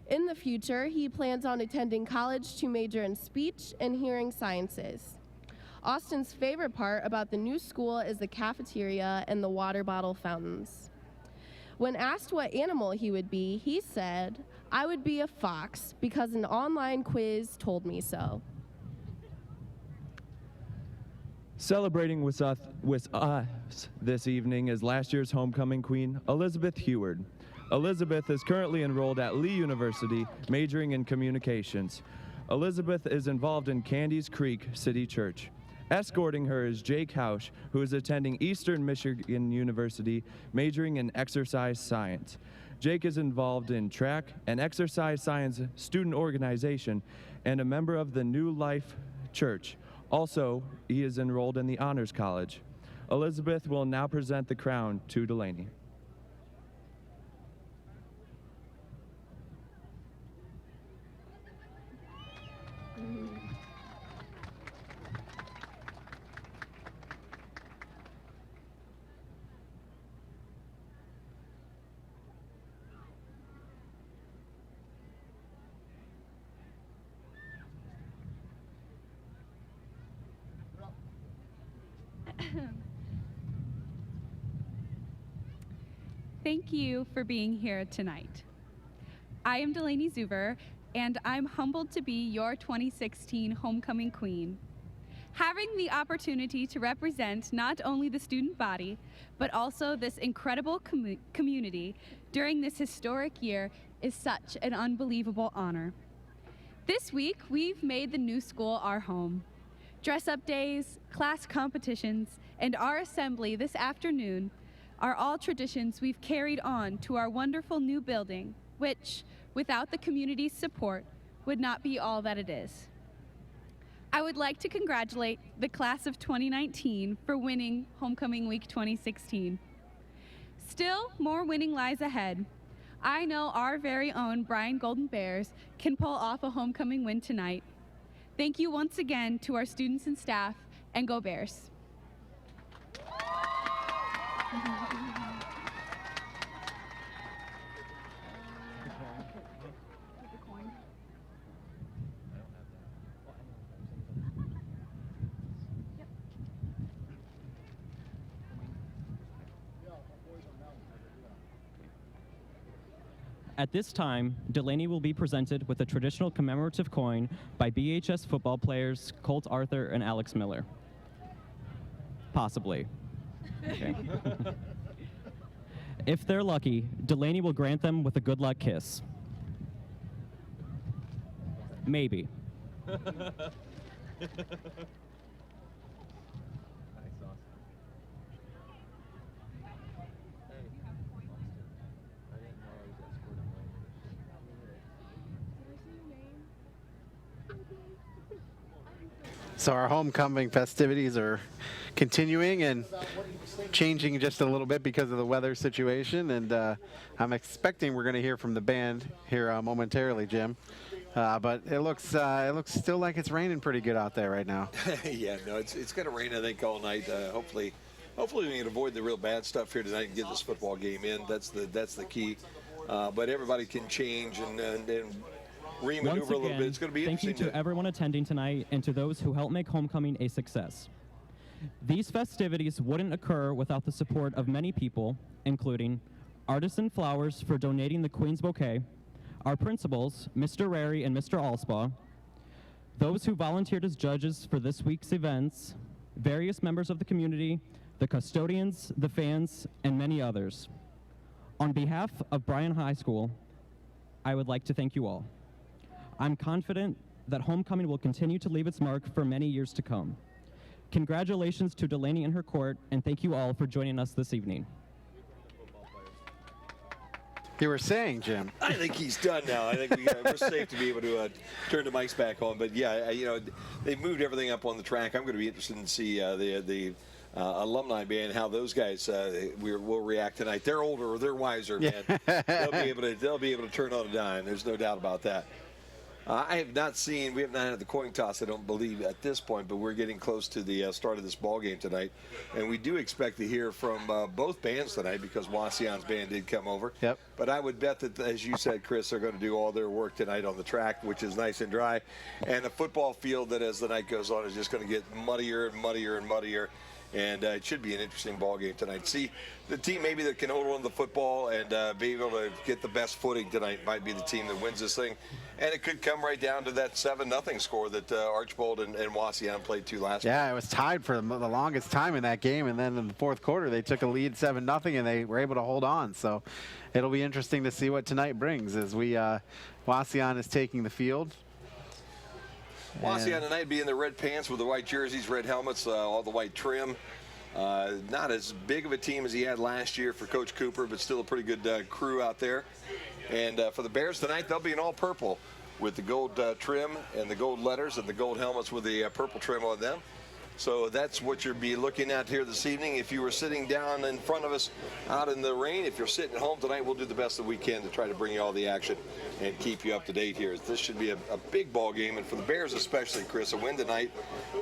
In the future, he plans on attending college to major in speech and hearing sciences. Austin's favorite part about the new school is the cafeteria and the water bottle fountains. When asked what animal he would be, he said, "I would be a fox because an online quiz told me so." Celebrating with us this evening is last year's homecoming queen, Elizabeth Heward. Elizabeth is currently enrolled at Lee University, majoring in communications. Elizabeth is involved in Candies Creek City Church. Escorting her is Jake Hausch, who is attending Eastern Michigan University, majoring in exercise science. Jake is involved in track and exercise science student organization and a member of the New Life Church. Also, he is enrolled in the Honors College. Elizabeth will now present the crown to Delaney. Thank you for being here tonight. I am Delaney Zuber, and I'm humbled to be your 2016 homecoming queen. Having the opportunity to represent not only the student body, but also this incredible community during this historic year is such an unbelievable honor. This week, we've made the new school our home. Dress-up days, class competitions, and our assembly this afternoon are all traditions we've carried on to our wonderful new building, which, without the community's support, would not be all that it is. I would like to congratulate the class of 2019 for winning Homecoming Week 2016. Still, more winning lies ahead. I know our very own Bryan Golden Bears can pull off a homecoming win tonight. Thank you once again to our students and staff, and go Bears. At this time, Delaney will be presented with a traditional commemorative coin by BHS football players Colt Arthur and Alex Miller. Possibly. Okay. If they're lucky, Delaney will grant them with a good luck kiss. Maybe. So our homecoming festivities are continuing and changing just a little bit because of the weather situation, and I'm expecting we're going to hear from the band here momentarily, Jim. But it looks still like it's raining pretty good out there right now. Yeah, no, it's going to rain, I think, all night. Hopefully we can avoid the real bad stuff here tonight and get this football game in. That's the key. But everybody can change and remaneuver a little bit. It's going to be thank interesting. you to everyone attending tonight and to those who helped make homecoming a success. These festivities wouldn't occur without the support of many people, including Artisan Flowers for donating the Queen's Bouquet, our principals, Mr. Rary and Mr. Allspaw, those who volunteered as judges for this week's events, various members of the community, the custodians, the fans, and many others. On behalf of Bryan High School, I would like to thank you all. I'm confident that homecoming will continue to leave its mark for many years to come. Congratulations to Delaney and her court, and thank you all for joining us this evening. You were saying, Jim. I think he's done now. I think we're safe to be able to turn the mics back on. But yeah, they've moved everything up on the track. I'm going to be interested to see the alumni band, how those guys will react tonight. They're older, they're wiser, man. They'll be able to turn on a dime. There's no doubt about that. We have not had the coin toss, I don't believe, at this point, but we're getting close to the start of this ball game tonight. And we do expect to hear from both bands tonight because Wauseon's band did come over. Yep. But I would bet that, as you said, Chris, they're going to do all their work tonight on the track, which is nice and dry. And a football field that, as the night goes on, is just going to get muddier and muddier and muddier. And it should be an interesting ball game tonight. See, the team maybe that can hold on to the football and be able to get the best footing tonight might be the team that wins this thing. And it could come right down to that 7-0 score that Archbold and Wauseon played to last week. Yeah, it was tied for the longest time in that game, and then in the fourth quarter they took a lead 7-0, and they were able to hold on. So it'll be interesting to see what tonight brings as Wauseon is taking the field. Wauseon tonight be in the red pants with the white jerseys, red helmets, all the white trim. Not as big of a team as he had last year for Coach Cooper, but still a pretty good crew out there. And for the Bears tonight, they'll be in all purple with the gold trim and the gold letters and the gold helmets with the purple trim on them. So that's what you'll be looking at here this evening. If you were sitting down in front of us out in the rain, if you're sitting at home tonight, we'll do the best that we can to try to bring you all the action and keep you up to date here. This should be a big ball game, and for the Bears especially, Chris, a win tonight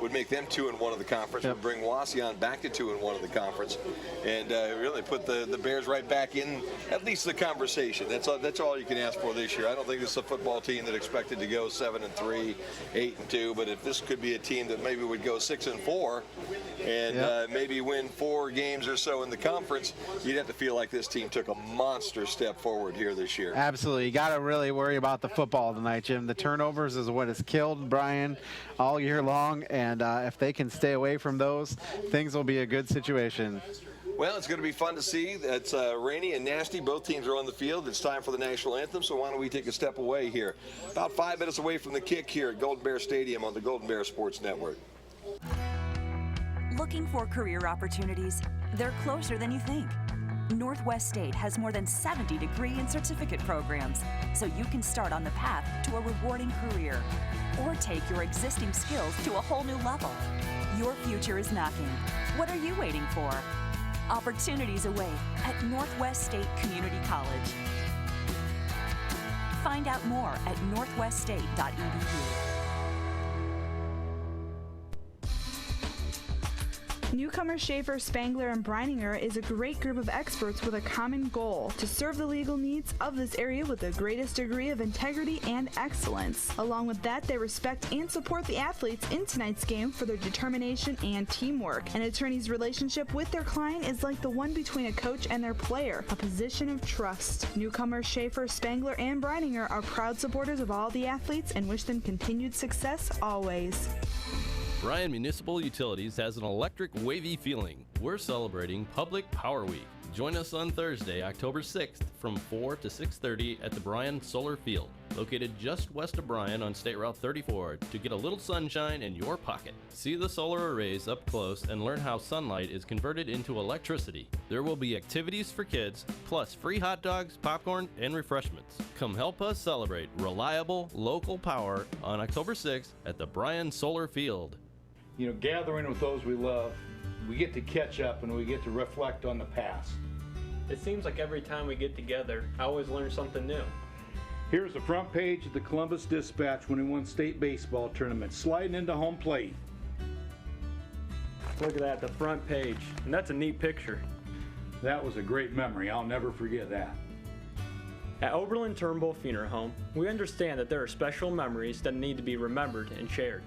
would make them 2-1 of the conference, would bring Wauseon back to 2-1 of the conference, and really put the Bears right back in at least the conversation. That's all you can ask for this year. I don't think this is a football team that expected to go 7-3, 8-2, but if this could be a team that maybe would go 6-4, 4 and maybe win 4 games or so in the conference, you'd have to feel like this team took a monster step forward here this year. Absolutely. You got to really worry about the football tonight, Jim. The turnovers is what has killed Bryan all year long, and if they can stay away from those, things will be a good situation. Well, it's going to be fun to see. It's rainy and nasty. Both teams are on the field. It's time for the national anthem, so why don't we take a step away here. About 5 minutes away from the kick here at Golden Bear Stadium on the Golden Bear Sports Network. Looking for career opportunities? They're closer than you think. Northwest State has more than 70 degree and certificate programs, so you can start on the path to a rewarding career or take your existing skills to a whole new level. Your future is knocking. What are you waiting for? Opportunities await at Northwest State Community College. Find out more at northweststate.edu. Newcomer Schaefer, Spangler, and Breininger is a great group of experts with a common goal: to serve the legal needs of this area with the greatest degree of integrity and excellence. Along with that, they respect and support the athletes in tonight's game for their determination and teamwork. An attorney's relationship with their client is like the one between a coach and their player, a position of trust. Newcomers Schaefer, Spangler, and Breininger are proud supporters of all the athletes and wish them continued success always. Bryan Municipal Utilities has an electric wavy feeling. We're celebrating Public Power Week. Join us on Thursday, October 6th from 4 to 6:30 at the Bryan Solar Field, located just west of Bryan on State Route 34, to get a little sunshine in your pocket. See the solar arrays up close and learn how sunlight is converted into electricity. There will be activities for kids, plus free hot dogs, popcorn, and refreshments. Come help us celebrate reliable, local power on October 6th at the Bryan Solar Field. You know, gathering with those we love, we get to catch up and we get to reflect on the past. It seems like every time we get together, I always learn something new. Here's the front page of the Columbus Dispatch when we won state baseball tournament, sliding into home plate. Look at that, the front page, and that's a neat picture. That was a great memory. I'll never forget that. At Oberlin Turnbull Funeral Home, we understand that there are special memories that need to be remembered and shared.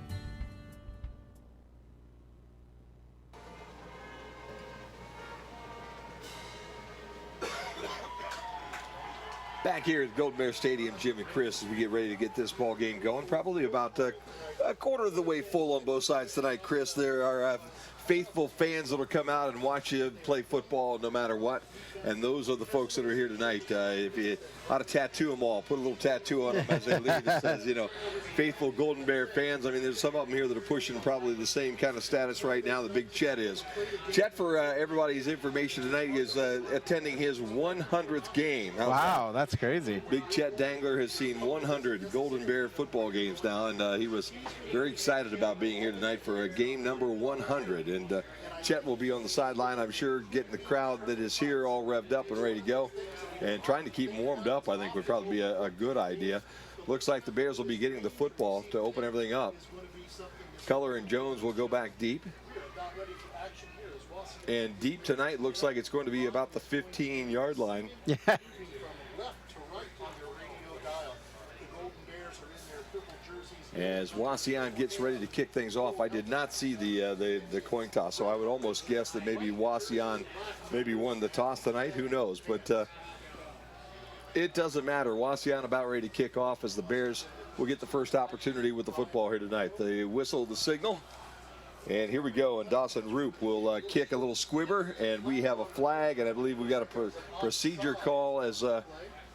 Back here at Golden Bear Stadium, Jim and Chris, as we get ready to get this ball game going. Probably about a quarter of the way full on both sides tonight, Chris. There are faithful fans that will come out and watch you play football no matter what. And those are the folks that are here tonight. If you ought to tattoo them all, put a little tattoo on them as they leave that says, you know, faithful Golden Bear fans. I mean, there's some of them here that are pushing probably the same kind of status right now that Big Chet is. Chet, for everybody's information tonight, is attending his 100th game. Wow, that's crazy. Big Chet Dangler has seen 100 Golden Bear football games now, and he was very excited about being here tonight for game number 100. And Chet will be on the sideline, I'm sure, getting the crowd that is here all revved up and ready to go. And trying to keep them warmed up, I think, would probably be a good idea. Looks like the Bears will be getting the football to open everything up. Culler and Jones will go back deep. And deep tonight looks like it's going to be about the 15-yard line. Yeah. As Wauseon gets ready to kick things off, I did not see the coin toss, so I would almost guess that maybe Wauseon maybe won the toss tonight. Who knows? But it doesn't matter. Wauseon about ready to kick off as the Bears will get the first opportunity with the football here tonight. They whistle the signal, and here we go. And Dawson Roop will kick a little squibber, and we have a flag, and I believe we got a procedure call as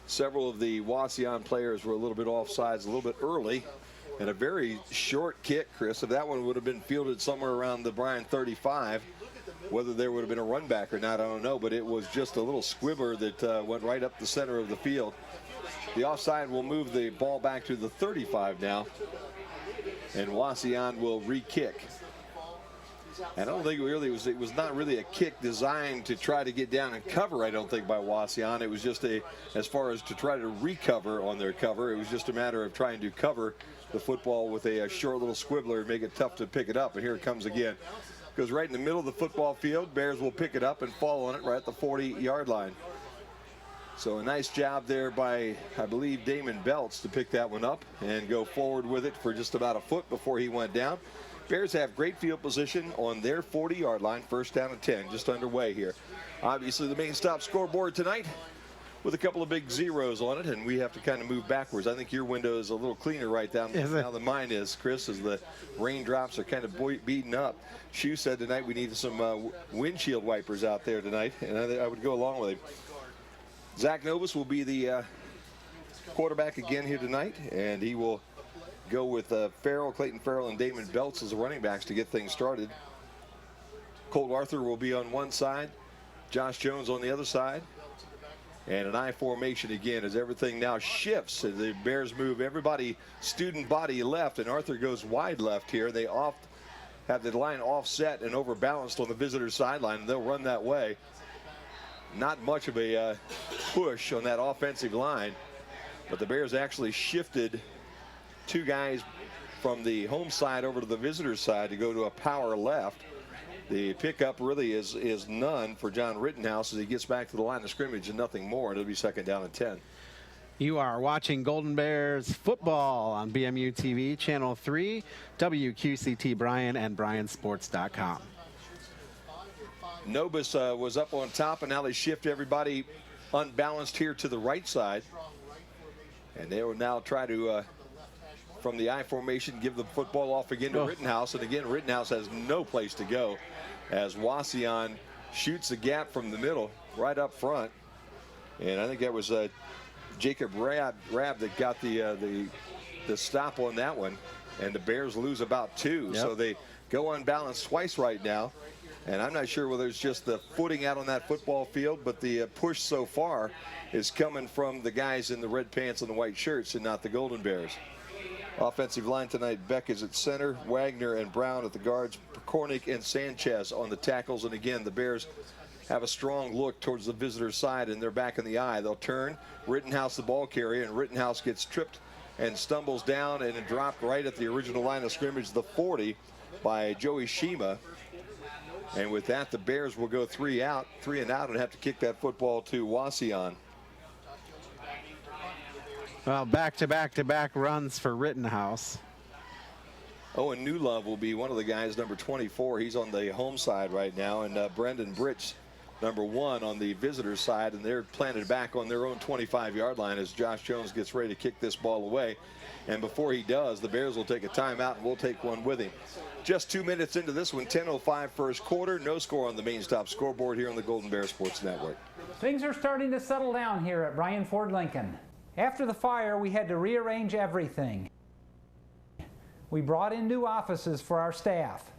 several of the Wauseon players were a little bit offsides a little bit early. And a very short kick, Chris. If that one would have been fielded somewhere around the Bryan 35, whether there would have been a run back or not, I don't know. But it was just a little squibber that went right up the center of the field. The offside will move the ball back to the 35 now. And Wauseon will re-kick. And I don't think it was not really a kick designed to try to get down and cover, I don't think, by Wauseon. It was just as far as to try to recover on their cover, it was just a matter of trying to cover the football with a short little squibbler and make it tough to pick it up. And here it comes again. Goes right in the middle of the football field. Bears will pick it up and fall on it right at the 40-yard line. So a nice job there by, I believe, Damon Belts to pick that one up and go forward with it for just about a foot before he went down. Bears have great field position on their 40-yard line, first down and 10, just underway here. Obviously, the main stop scoreboard tonight with a couple of big zeros on it, and we have to kind of move backwards. I think your window is a little cleaner right down now than mine is, Chris, as the raindrops are kind of beating up. Shu said tonight we needed some windshield wipers out there tonight, and I would go along with him. Zach Novus will be the quarterback again here tonight, and he will go with Clayton Farrell, and Damon Belts as the running backs to get things started. Colt Arthur will be on one side, Josh Jones on the other side, and an I formation again as everything now shifts as the Bears move everybody student body left, and Arthur goes wide left here. They have the line offset and overbalanced on the visitor sideline, and they'll run that way. Not much of a push on that offensive line, but the Bears actually shifted two guys from the home side over to the visitor side to go to a power left. The pickup really is none for John Rittenhouse as he gets back to the line of scrimmage and nothing more, and it'll be second down and 10. You are watching Golden Bears football on BMU TV, Channel 3, WQCT Bryan, and BryanSports.com. Novus was up on top, and now they shift everybody unbalanced here to the right side. And they will now try to, from the I formation, give the football off again to Rittenhouse. And again, Rittenhouse has no place to go as Wauseon shoots the gap from the middle right up front. And I think that was Jacob Rabb that got the stop on that one. And the Bears lose about 2. Yep. So they go unbalanced twice right now. And I'm not sure whether it's just the footing out on that football field, but the push so far is coming from the guys in the red pants and the white shirts and not the Golden Bears. Offensive line tonight, Beck is at center, Wagner and Brown at the guards, Kornick and Sanchez on the tackles. And again, the Bears have a strong look towards the visitor side, and they're back in the eye. They'll turn, Rittenhouse the ball carrier, and Rittenhouse gets tripped and stumbles down and dropped right at the original line of scrimmage, the 40, by Joey Shima. And with that, the Bears will go 3 and out, and have to kick that football to Wauseon. Well, back-to-back runs for Rittenhouse. Oh, and Newlove will be one of the guys, number 24. He's on the home side right now, and Brendan Britch, number 1, on the visitor side, and they're planted back on their own 25-yard line as Josh Jones gets ready to kick this ball away. And before he does, the Bears will take a timeout, and we'll take one with him. Just 2 minutes into this one, 10:05 first quarter. No score on the main stop scoreboard here on the Golden Bear Sports Network. Things are starting to settle down here at Bryan Ford Lincoln. After the fire, we had to rearrange everything. We brought in new offices for our staff.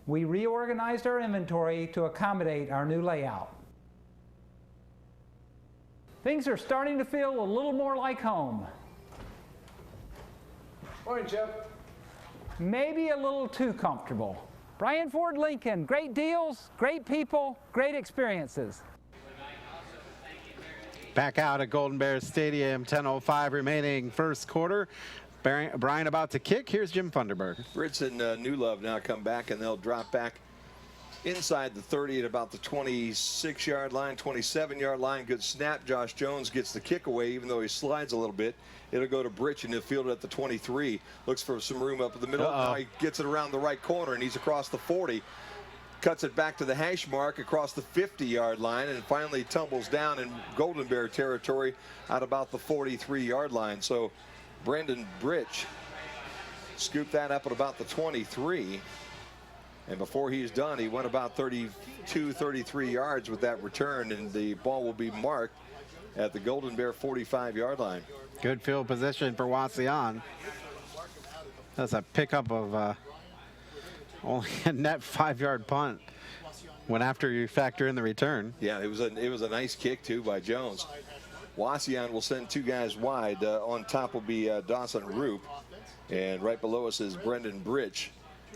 We reorganized our inventory to accommodate our new layout. Things are starting to feel a little more like home. Morning, Chip. Maybe a little too comfortable. Bryan Ford Lincoln, great deals, great people, great experiences. Back out at Golden Bears Stadium, 10:05 remaining first quarter. Bryan about to kick. Here's Jim Funderburg. Fritz and Newlove now come back, and they'll drop back inside the 30 at about the 26-yard line, 27-yard line. Good snap. Josh Jones gets the kick away, even though he slides a little bit. It'll go to Britch, and he'll field it at the 23. Looks for some room up in the middle. Now he gets it around the right corner, and he's across the 40. Cuts it back to the hash mark across the 50-yard line, and finally tumbles down in Golden Bear territory at about the 43-yard line. So Brendan Britch scooped that up at about the 23. And before he's done, he went about 32, 33 yards with that return, and the ball will be marked at the Golden Bear 45-yard line. Good field position for Wauseon. That's a pickup of only a net 5-yard punt when after you factor in the return. Yeah, it was a nice kick too by Jones. Wauseon will send 2 guys wide. On top will be Dawson Roop, and right below us is Brendan Britch.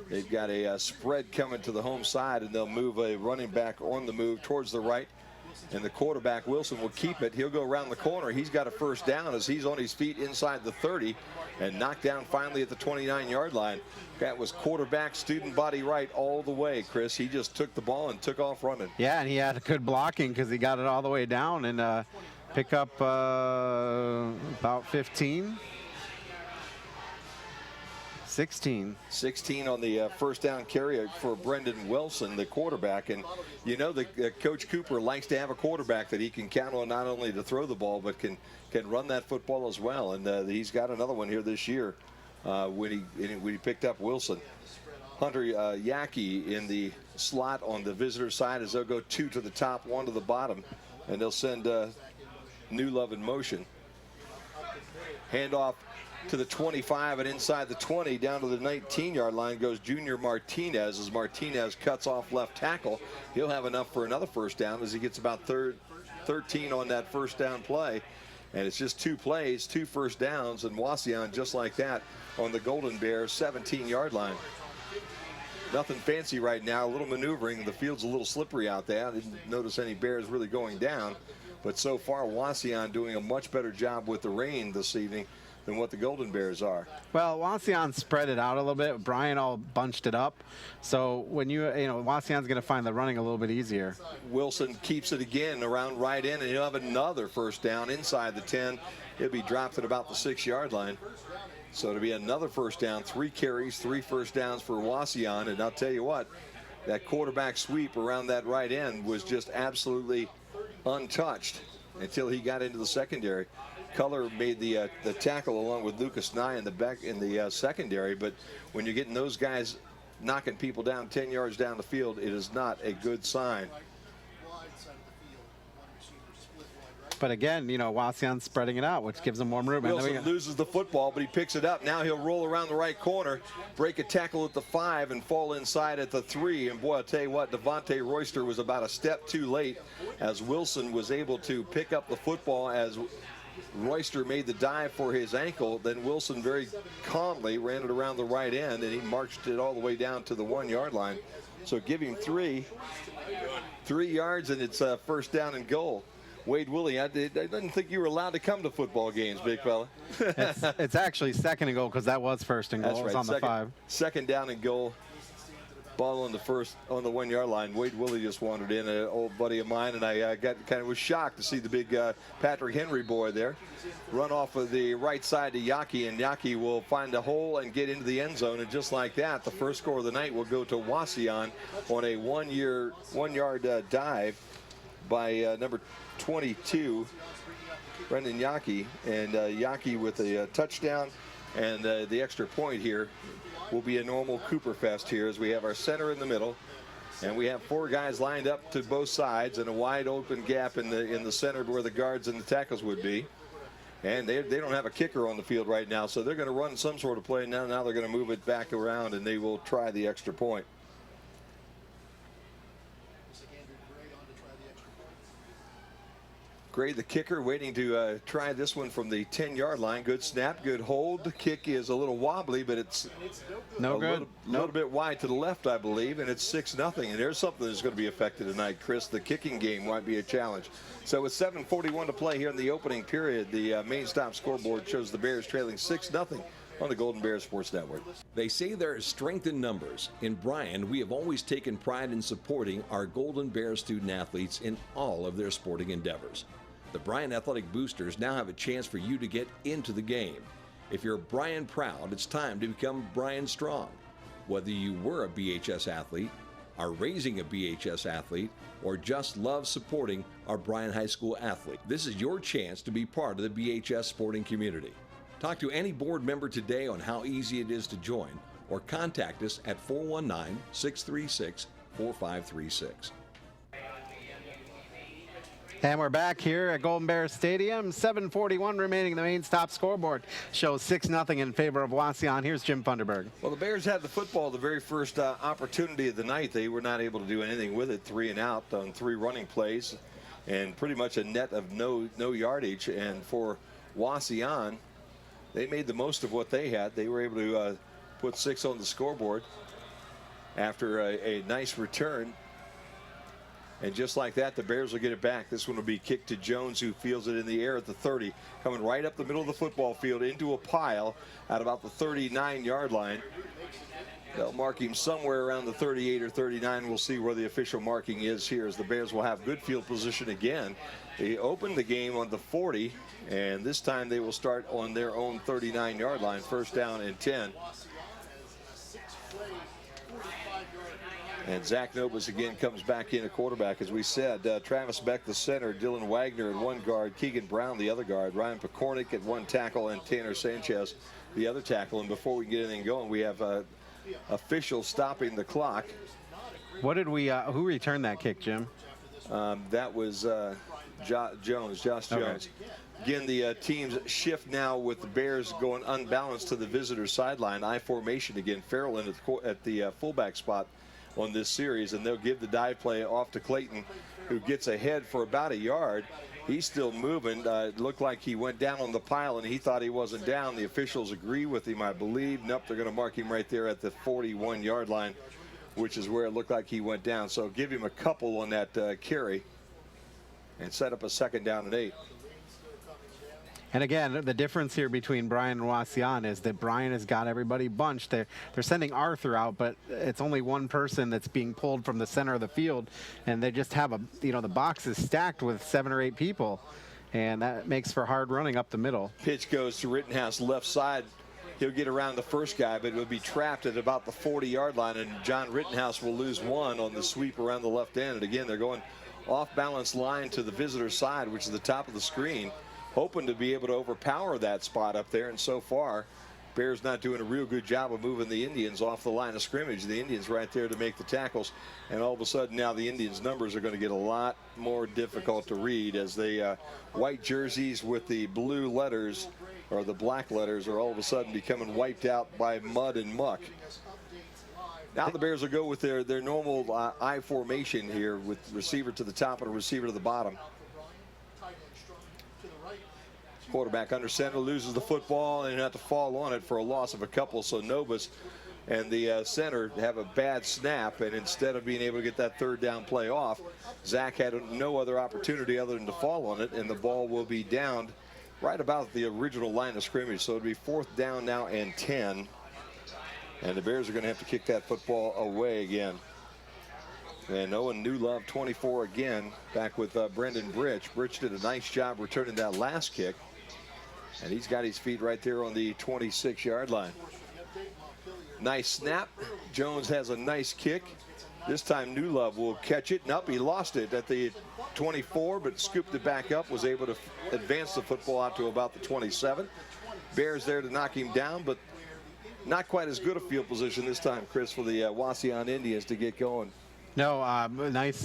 They've got a spread coming to the home side, and they'll move a running back on the move towards the right and the quarterback, Wilson, will keep it. He'll go around the corner. He's got a first down as he's on his feet inside the 30 and knocked down finally at the 29-yard line. That was quarterback, student body right all the way, Chris. He just took the ball and took off running. Yeah, and he had good blocking because he got it all the way down and pick up about 15. 16 on the first down carry for Brendan Wilson, the quarterback. And you know, Coach Cooper likes to have a quarterback that he can count on not only to throw the ball but can run that football as well. And he's got another one here this year when he picked up Wilson. Hunter Yaki in the slot on the visitor side as they'll go 2 to the top, 1 to the bottom, and they'll send New Love in motion. Handoff to the 25 and inside the 20 down to the 19-yard line goes Junior Martinez as Martinez cuts off left tackle. He'll have enough for another first down as he gets about 13 on that first down play. And it's just 2 plays, 2 first downs, and Wauseon just like that on the Golden Bears 17-yard line. Nothing fancy right now, a little maneuvering. The field's a little slippery out there. I didn't notice any Bears really going down. But so far, Wauseon doing a much better job with the rain this evening than what the Golden Bears are. Well, Wauseon spread it out a little bit. Bryan all bunched it up. So when you know, Wauseon's going to find the running a little bit easier. Wilson keeps it again around right in, and he'll have another first down inside the 10. He'll be dropped at about the 6-yard line. So it'll be another first down, 3 carries, 3 first downs for Wauseon. And I'll tell you what, that quarterback sweep around that right end was just absolutely untouched until he got into the secondary. Color made the tackle along with Lucas Nye in the secondary, but when you're getting those guys knocking people down 10 yards down the field, it is not a good sign. But again, you know, Wauseon's spreading it out, which gives them more room. Wilson loses the football, but he picks it up. Now he'll roll around the right corner, break a tackle at the 5, and fall inside at the 3. And boy, I'll tell you what, Devontae Royster was about a step too late as Wilson was able to pick up the football as Royster made the dive for his ankle. Then Wilson very calmly ran it around the right end, and he marched it all the way down to the 1-yard line. So give him 3 yards, and it's first down and goal. Wade Willie, I didn't think you were allowed to come to football games, big fella. It's actually second and goal because that was first and goal. That's right. It was on the 5. Second down and goal. Ball on the 1-yard line. Wade Willie just wandered in, an old buddy of mine, and I was shocked to see the big Patrick Henry boy there run off of the right side to Yaki, and Yaki will find a hole and get into the end zone. And just like that, the first score of the night will go to Wauseon on a 1-yard dive by number 22, Brendan Yaki, and Yaki with a touchdown, and the extra point here will be a normal Cooper Fest here as we have our center in the middle, and we have 4 guys lined up to both sides and a wide open gap in the center where the guards and the tackles would be. And they don't have a kicker on the field right now, so they're going to run some sort of play now. Now they're going to move it back around, and they will try the extra point. Gray, the kicker, waiting to try this one from the 10-yard line. Good snap, good hold. The kick is a little wobbly, but it's no good. Little bit wide to the left, I believe, and it's 6-0. And there's something that's going to be affected tonight, Chris. The kicking game might be a challenge. So with 7:41 to play here in the opening period, the main stop scoreboard shows the Bears trailing 6-0 on the Golden Bears Sports Network. They say there is strength in numbers. In Bryan, we have always taken pride in supporting our Golden Bears student athletes in all of their sporting endeavors. The Bryan Athletic Boosters now have a chance for you to get into the game. If you're Bryan proud, it's time to become Bryan strong. Whether you were a BHS athlete, are raising a BHS athlete, or just love supporting our Bryan High School athlete, this is your chance to be part of the BHS sporting community. Talk to any board member today on how easy it is to join, or contact us at 419-636-4536. And we're back here at Golden Bears Stadium. 7:41 remaining. The main stop scoreboard shows 6-0 in favor of Wauseon. Here's Jim Funderburg. Well, the Bears had the football the very first opportunity of the night. They were not able to do anything with it. 3 and out on 3 running plays, and pretty much a net of no yardage. And for Wauseon, they made the most of what they had. They were able to put 6 on the scoreboard after a nice return. And just like that, the Bears will get it back. This one will be kicked to Jones, who fields it in the air at the 30, coming right up the middle of the football field into a pile at about the 39-yard line. They'll mark him somewhere around the 38 or 39. We'll see where the official marking is here, as the Bears will have good field position again. They opened the game on the 40, and this time they will start on their own 39-yard line, first down and 10. And Zach Nobis again comes back in a quarterback. As we said, Travis Beck, the center, Dylan Wagner at one guard, Keegan Brown, the other guard, Ryan Pekornik at one tackle, and Tanner Sanchez, the other tackle. And before we get anything going, we have officials stopping the clock. What did we, who returned that kick, Jim? That was Josh Jones. Okay. Again, the teams shift now with the Bears going unbalanced to the visitor sideline. I formation again. Farrell in at the fullback spot on this series, and they'll give the dive play off to Clayton, who gets ahead for about a yard. He's still moving. It looked like he went down on the pile, and he thought he wasn't down. The officials agree with him, I believe. Nope, they're going to mark him right there at the 41-yard line, which is where it looked like he went down. So give him a couple on that carry and set up a second down and 8. And again, the difference here between Bryan and Wauseon is that Bryan has got everybody bunched. They're sending Arthur out, but it's only one person that's being pulled from the center of the field, and they just have the box is stacked with 7 or 8 people, and that makes for hard running up the middle. Pitch goes to Rittenhouse left side. He'll get around the first guy, but will be trapped at about the 40-yard line, and John Rittenhouse will lose 1 on the sweep around the left end. And again, they're going off-balance line to the visitor side, which is the top of the screen, hoping to be able to overpower that spot up there. And so far, Bears not doing a real good job of moving the Indians off the line of scrimmage. The Indians right there to make the tackles, and all of a sudden now the Indians' numbers are going to get a lot more difficult to read, as the white jerseys with the blue letters, or the black letters, are all of a sudden becoming wiped out by mud and muck. Now the Bears will go with their normal I formation here, with receiver to the top and a receiver to the bottom. Quarterback under center loses the football and have to fall on it for a loss of a couple. So Nobis and the center have a bad snap, and instead of being able to get that third down play off, Zach had no other opportunity other than to fall on it, and the ball will be downed right about the original line of scrimmage. So it'll be 4th down now and 10, and the Bears are going to have to kick that football away again. And Owen Newlove, 24 again, back with Brendan Britch. Britch did a nice job returning that last kick, and he's got his feet right there on the 26-yard line. Nice snap. Jones has a nice kick. This time Newlove will catch it. Nope, he lost it at the 24, but scooped it back up, was able to advance the football out to about the 27. Bears there to knock him down, but not quite as good a field position this time, Chris, for the Wauseon Indians to get going. No, nice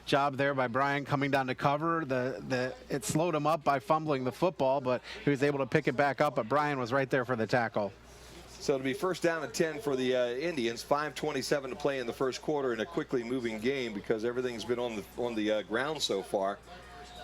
job there by Bryan coming down to cover. It slowed him up by fumbling the football, but he was able to pick it back up, but Bryan was right there for the tackle. So it'll be 1st down and 10 for the Indians. 5:27 to play in the first quarter in a quickly moving game, because everything's been on the ground so far.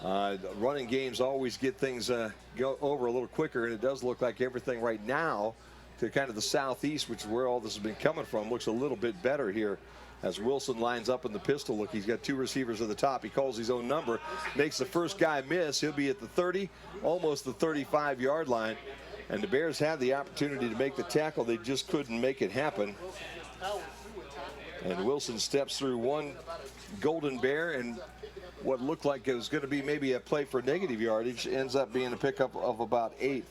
Running games always get things go over a little quicker, and it does look like everything right now to kind of the southeast, which is where all this has been coming from, looks a little bit better here. As Wilson lines up in the pistol look, he's got 2 receivers at the top. He calls his own number, makes the first guy miss. He'll be at the 30, almost the 35-yard line. And the Bears had the opportunity to make the tackle. They just couldn't make it happen. And Wilson steps through one Golden Bear, and what looked like it was going to be maybe a play for negative yardage ends up being a pickup of about 8.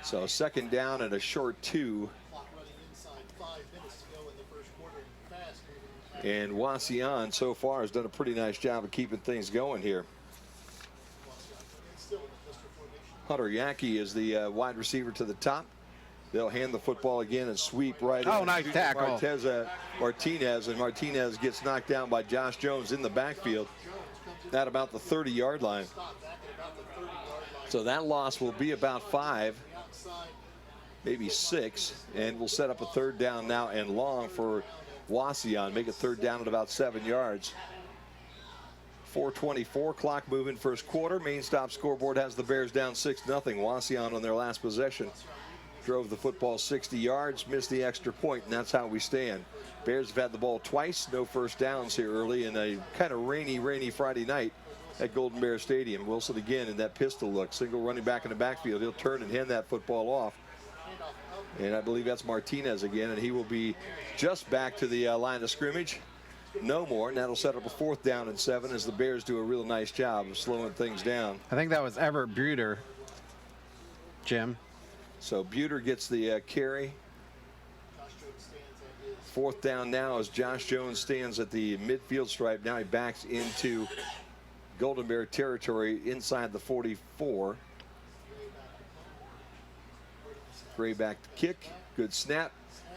So 2nd down and a short 2. And Wauseon so far has done a pretty nice job of keeping things going here. Hunter Yankee is the wide receiver to the top. They'll hand the football again and sweep right in. Oh, nice tackle. Martinez, and Martinez gets knocked down by Josh Jones in the backfield at about the 30-yard line. So that loss will be about 5, maybe 6, and we'll set up a 3rd down now and long for Wauseon. Make it 3rd down at about 7 yards. 4:24, clock moving first quarter. Main Stop scoreboard has the Bears down 6-0. Wauseon on their last possession drove the football 60 yards, missed the extra point, and that's how we stand. Bears have had the ball twice, no first downs here early in a kind of rainy Friday night at Golden Bear Stadium. Wilson again in that pistol look, single running back in the backfield. He'll turn and hand that football off. And I believe that's Martinez again, and he will be just back to the line of scrimmage. No more, and that'll set up a 4th down and 7 as the Bears do a real nice job of slowing things down. I think that was Everett Buter, Jim. So Buter gets the carry. 4th down now as Josh Jones stands at the midfield stripe. Now he backs into Golden Bear territory inside the 44. Gray back to kick. Good snap.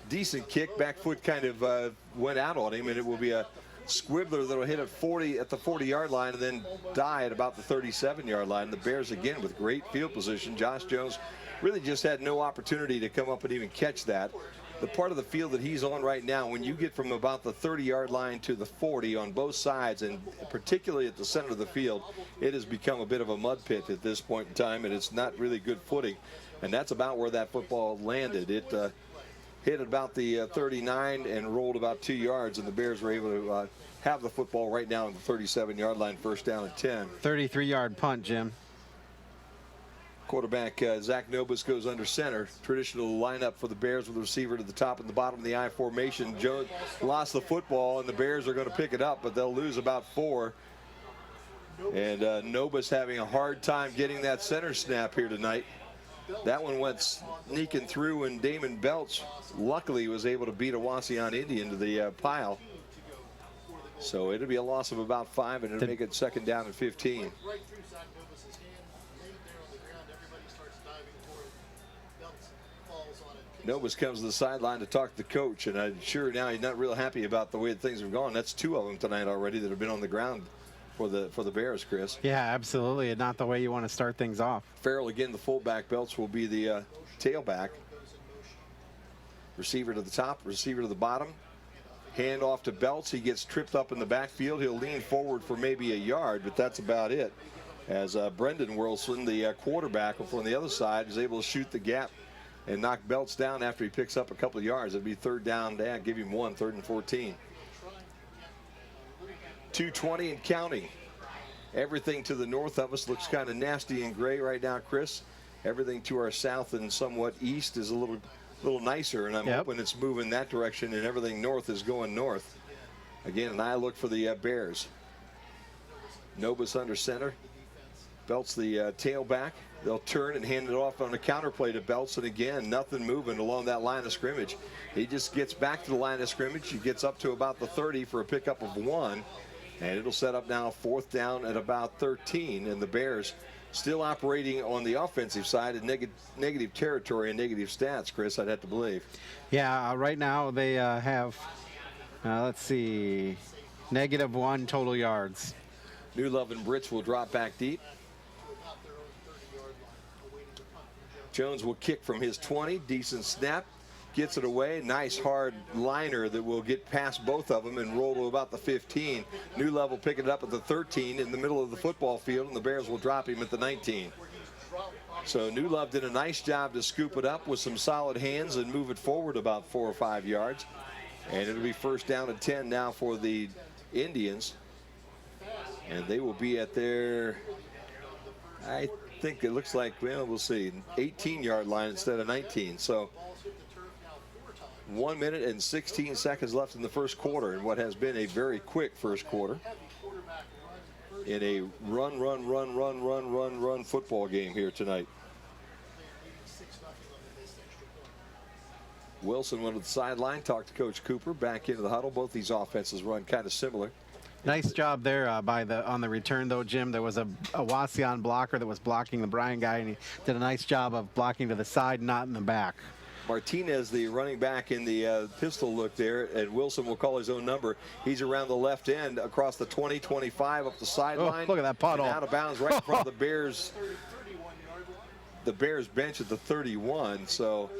Decent kick. Back foot kind of went out on him, and it will be a squibbler that'll hit at the 40-yard line and then die at about the 37-yard line. The Bears again with great field position. Josh Jones really just had no opportunity to come up and even catch that. The part of the field that he's on right now, when you get from about the 30-yard line to the 40 on both sides, and particularly at the center of the field, it has become a bit of a mud pit at this point in time, and it's not really good footing. And that's about where that football landed. It hit about the 39 and rolled about 2 yards, and the Bears were able to have the football right now on the 37-yard line, 1st down and 10. 33-yard punt, Jim. Quarterback Zach Nobis goes under center. Traditional lineup for the Bears with the receiver to the top and the bottom of the I formation. Jones lost the football, and the Bears are going to pick it up, but they'll lose about 4. And Nobis having a hard time getting that center snap here tonight. That one went sneaking through, and Damon Belch luckily was able to beat a Wauseon Indian to the pile. So it'll be a loss of about 5, and it'll make it 2nd down and 15. Nobis comes to the sideline to talk to the coach, and I'm sure now he's not real happy about the way things have gone. That's 2 of them tonight already that have been on the ground for the Bears, Chris. Yeah, absolutely, and not the way you want to start things off. Farrell again, the fullback. Belch will be the tailback. Receiver to the top, receiver to the bottom. Hand off to Belch. He gets tripped up in the backfield. He'll lean forward for maybe a yard, but that's about it. As Brendan Wilson, the quarterback from the other side, is able to shoot the gap and knock Belch down after he picks up a couple of yards. It'd be 3rd down. Give him 1, 3rd and 14. 2:20 and counting. Everything to the north of us looks kind of nasty and gray right now, Chris. Everything to our south and somewhat east is a little nicer, and I'm hoping it's moving that direction, and everything north is going north. Again, and I look for the Bears. Nobis under center. Belts the tailback. They'll turn and hand it off on a counterplay to Belts, and again, nothing moving along that line of scrimmage. He just gets back to the line of scrimmage. He gets up to about the 30 for a pickup of 1, and it'll set up now 4th down at about 13, and the Bears still operating on the offensive side in negative territory and negative stats, Chris, I'd have to believe. Yeah, right now they have, let's see, -1 total yards. New Love and Brits will drop back deep. Jones will kick from his 20. Decent snap. Gets it away. Nice hard liner that will get past both of them and roll to about the 15. New Love will pick it up at the 13 in the middle of the football field, and the Bears will drop him at the 19. So New Love did a nice job to scoop it up with some solid hands and move it forward about 4 or 5 yards. And it'll be 1st down and 10 now for the Indians. And they will be at their, I think it looks like, well, we'll see, 18-yard line instead of 19. So 1 minute and 16 seconds left in the first quarter in what has been a very quick first quarter in a run football game here tonight. Wilson went to the sideline, talked to Coach Cooper, back into the huddle. Both these offenses run kind of similar. Nice job there on the return, though, Jim. There was a Wauseon blocker that was blocking the Bryan guy, and he did a nice job of blocking to the side, not in the back. Martinez, the running back in the pistol look there, and Wilson will call his own number. He's around the left end across the 20, 25 up the sideline. Oh, look at that puddle. Out of bounds right in front of the Bears. The Bears bench at the 31, so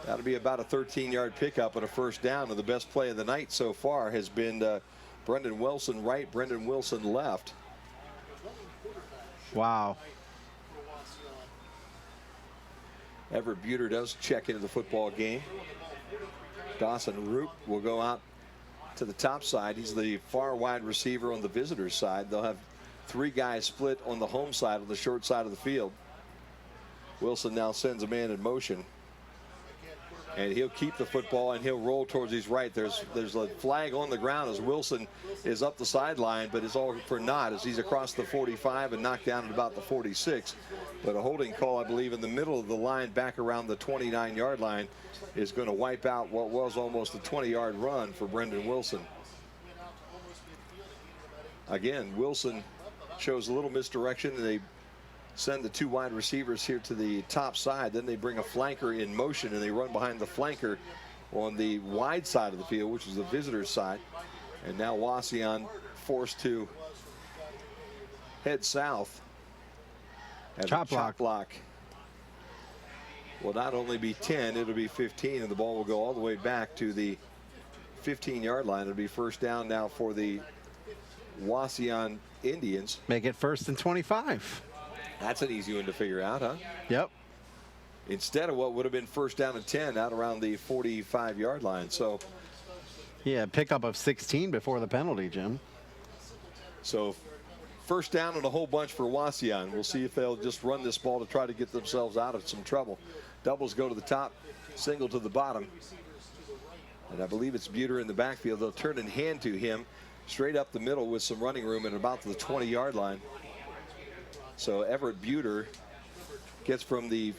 that'll be about a 13-yard pickup and a 1st down. And the best play of the night so far has been Brendan Wilson right, Brendan Wilson left. Wow. Everett Buter does check into the football game. Dawson Roop will go out to the top side. He's the far wide receiver on the visitors side. They'll have 3 guys split on the home side, on the short side of the field. Wilson now sends a man in motion. And he'll keep the football and he'll roll towards his right. There's a flag on the ground as Wilson is up the sideline, but it's all for naught as he's across the 45 and knocked down at about the 46. But a holding call, I believe, in the middle of the line back around the 29-yard line is going to wipe out what was almost a 20-yard run for Brendan Wilson. Again, Wilson shows a little misdirection, and they send the 2 wide receivers here to the top side. Then they bring a flanker in motion, and they run behind the flanker on the wide side of the field, which is the visitors' side. And now Wauseon forced to head south. Chop block will not only be 10, it'll be 15, and the ball will go all the way back to the 15-yard line. It'll be first down now for the Wauseon Indians. Make it 1st and 25. That's an easy one to figure out, huh? Yep. Instead of what would have been first down and 10 out around the 45-yard line. So, yeah, pickup of 16 before the penalty, Jim. So first down and a whole bunch for Wauseon. We'll see if they'll just run this ball to try to get themselves out of some trouble. Doubles go to the top, single to the bottom. And I believe it's Buter in the backfield. They'll turn and hand to him straight up the middle with some running room at about the 20-yard line. So Everett Buter gets from the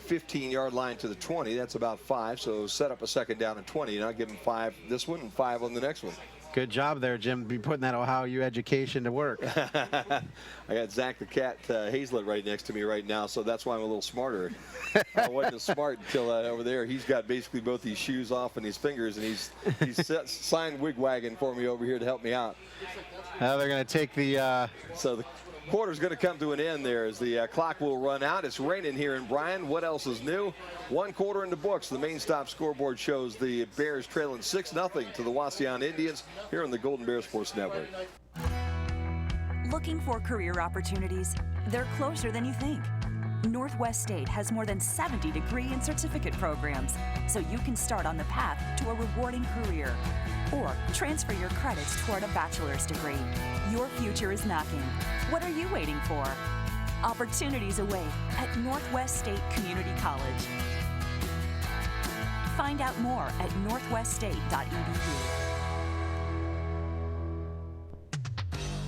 15-yard line to the 20. That's about 5. So set up a second down and 20. And I'll give him 5 this one and 5 on the next one. Good job there, Jim. Be putting that Ohio U education to work. I got Zach the Cat Hazlett right next to me right now, so that's why I'm a little smarter. I wasn't as smart until over there. He's got basically both his shoes off and his fingers, and he's signed wigwagging for me over here to help me out. Now they're going to take the so the quarter's going to come to an end there as the clock will run out. It's raining here in Bryan. What else is new? 1 quarter in the books. The main stop scoreboard shows the Bears trailing 6-0 to the Wauseon Indians here on the Golden Bear Sports Network. Looking for career opportunities? They're closer than you think. Northwest State has more than 70 degree and certificate programs, so you can start on the path to a rewarding career. Or transfer your credits toward a bachelor's degree. Your future is knocking. What are you waiting for? Opportunities await at Northwest State Community College. Find out more at northweststate.edu.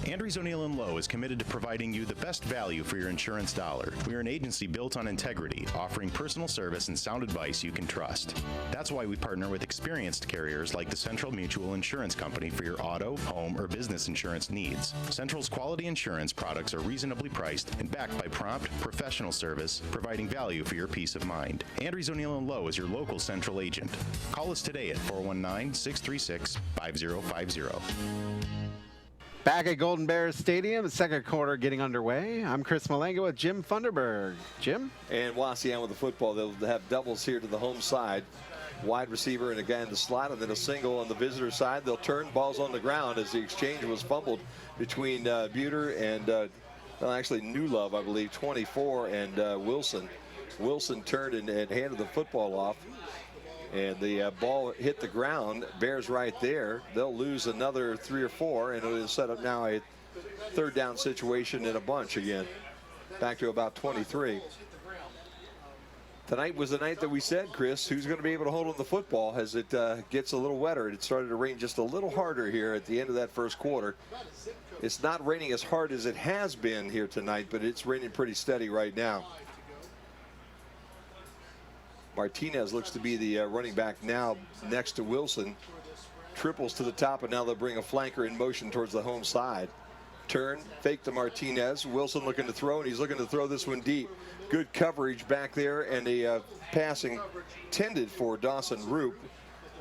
Andrews O'Neill & Lowe is committed to providing you the best value for your insurance dollar. We are an agency built on integrity, offering personal service and sound advice you can trust. That's why we partner with experienced carriers like the Central Mutual Insurance Company for your auto, home, or business insurance needs. Central's quality insurance products are reasonably priced and backed by prompt, professional service, providing value for your peace of mind. Andrews O'Neill & Lowe is your local Central agent. Call us today at 419-636-5050. Back at Golden Bears Stadium, the second quarter getting underway. I'm Chris Malenga with Jim Funderburg. Jim? And Wauseon with the football. They'll have doubles here to the home side. Wide receiver and a guy in the slot, and then a single on the visitor side. They'll turn, balls on the ground as the exchange was fumbled between Buter and, well, actually New Love, I believe, 24, and Wilson. Wilson turned and handed the football off. And the ball hit the ground. Bears right there. They'll lose another 3 or 4, and it'll set up now a third down situation in a bunch again. Back to about 23. Tonight was the night that we said, Chris, who's going to be able to hold on the football as it gets a little wetter. It started to rain just a little harder here at the end of that first quarter. It's not raining as hard as it has been here tonight, but it's raining pretty steady right now. Martinez looks to be the running back now next to Wilson. Triples to the top, and now they'll bring a flanker in motion towards the home side. Turn, fake to Martinez. Wilson looking to throw, and he's looking to throw this one deep. Good coverage back there, and a passing tended for Dawson Roop.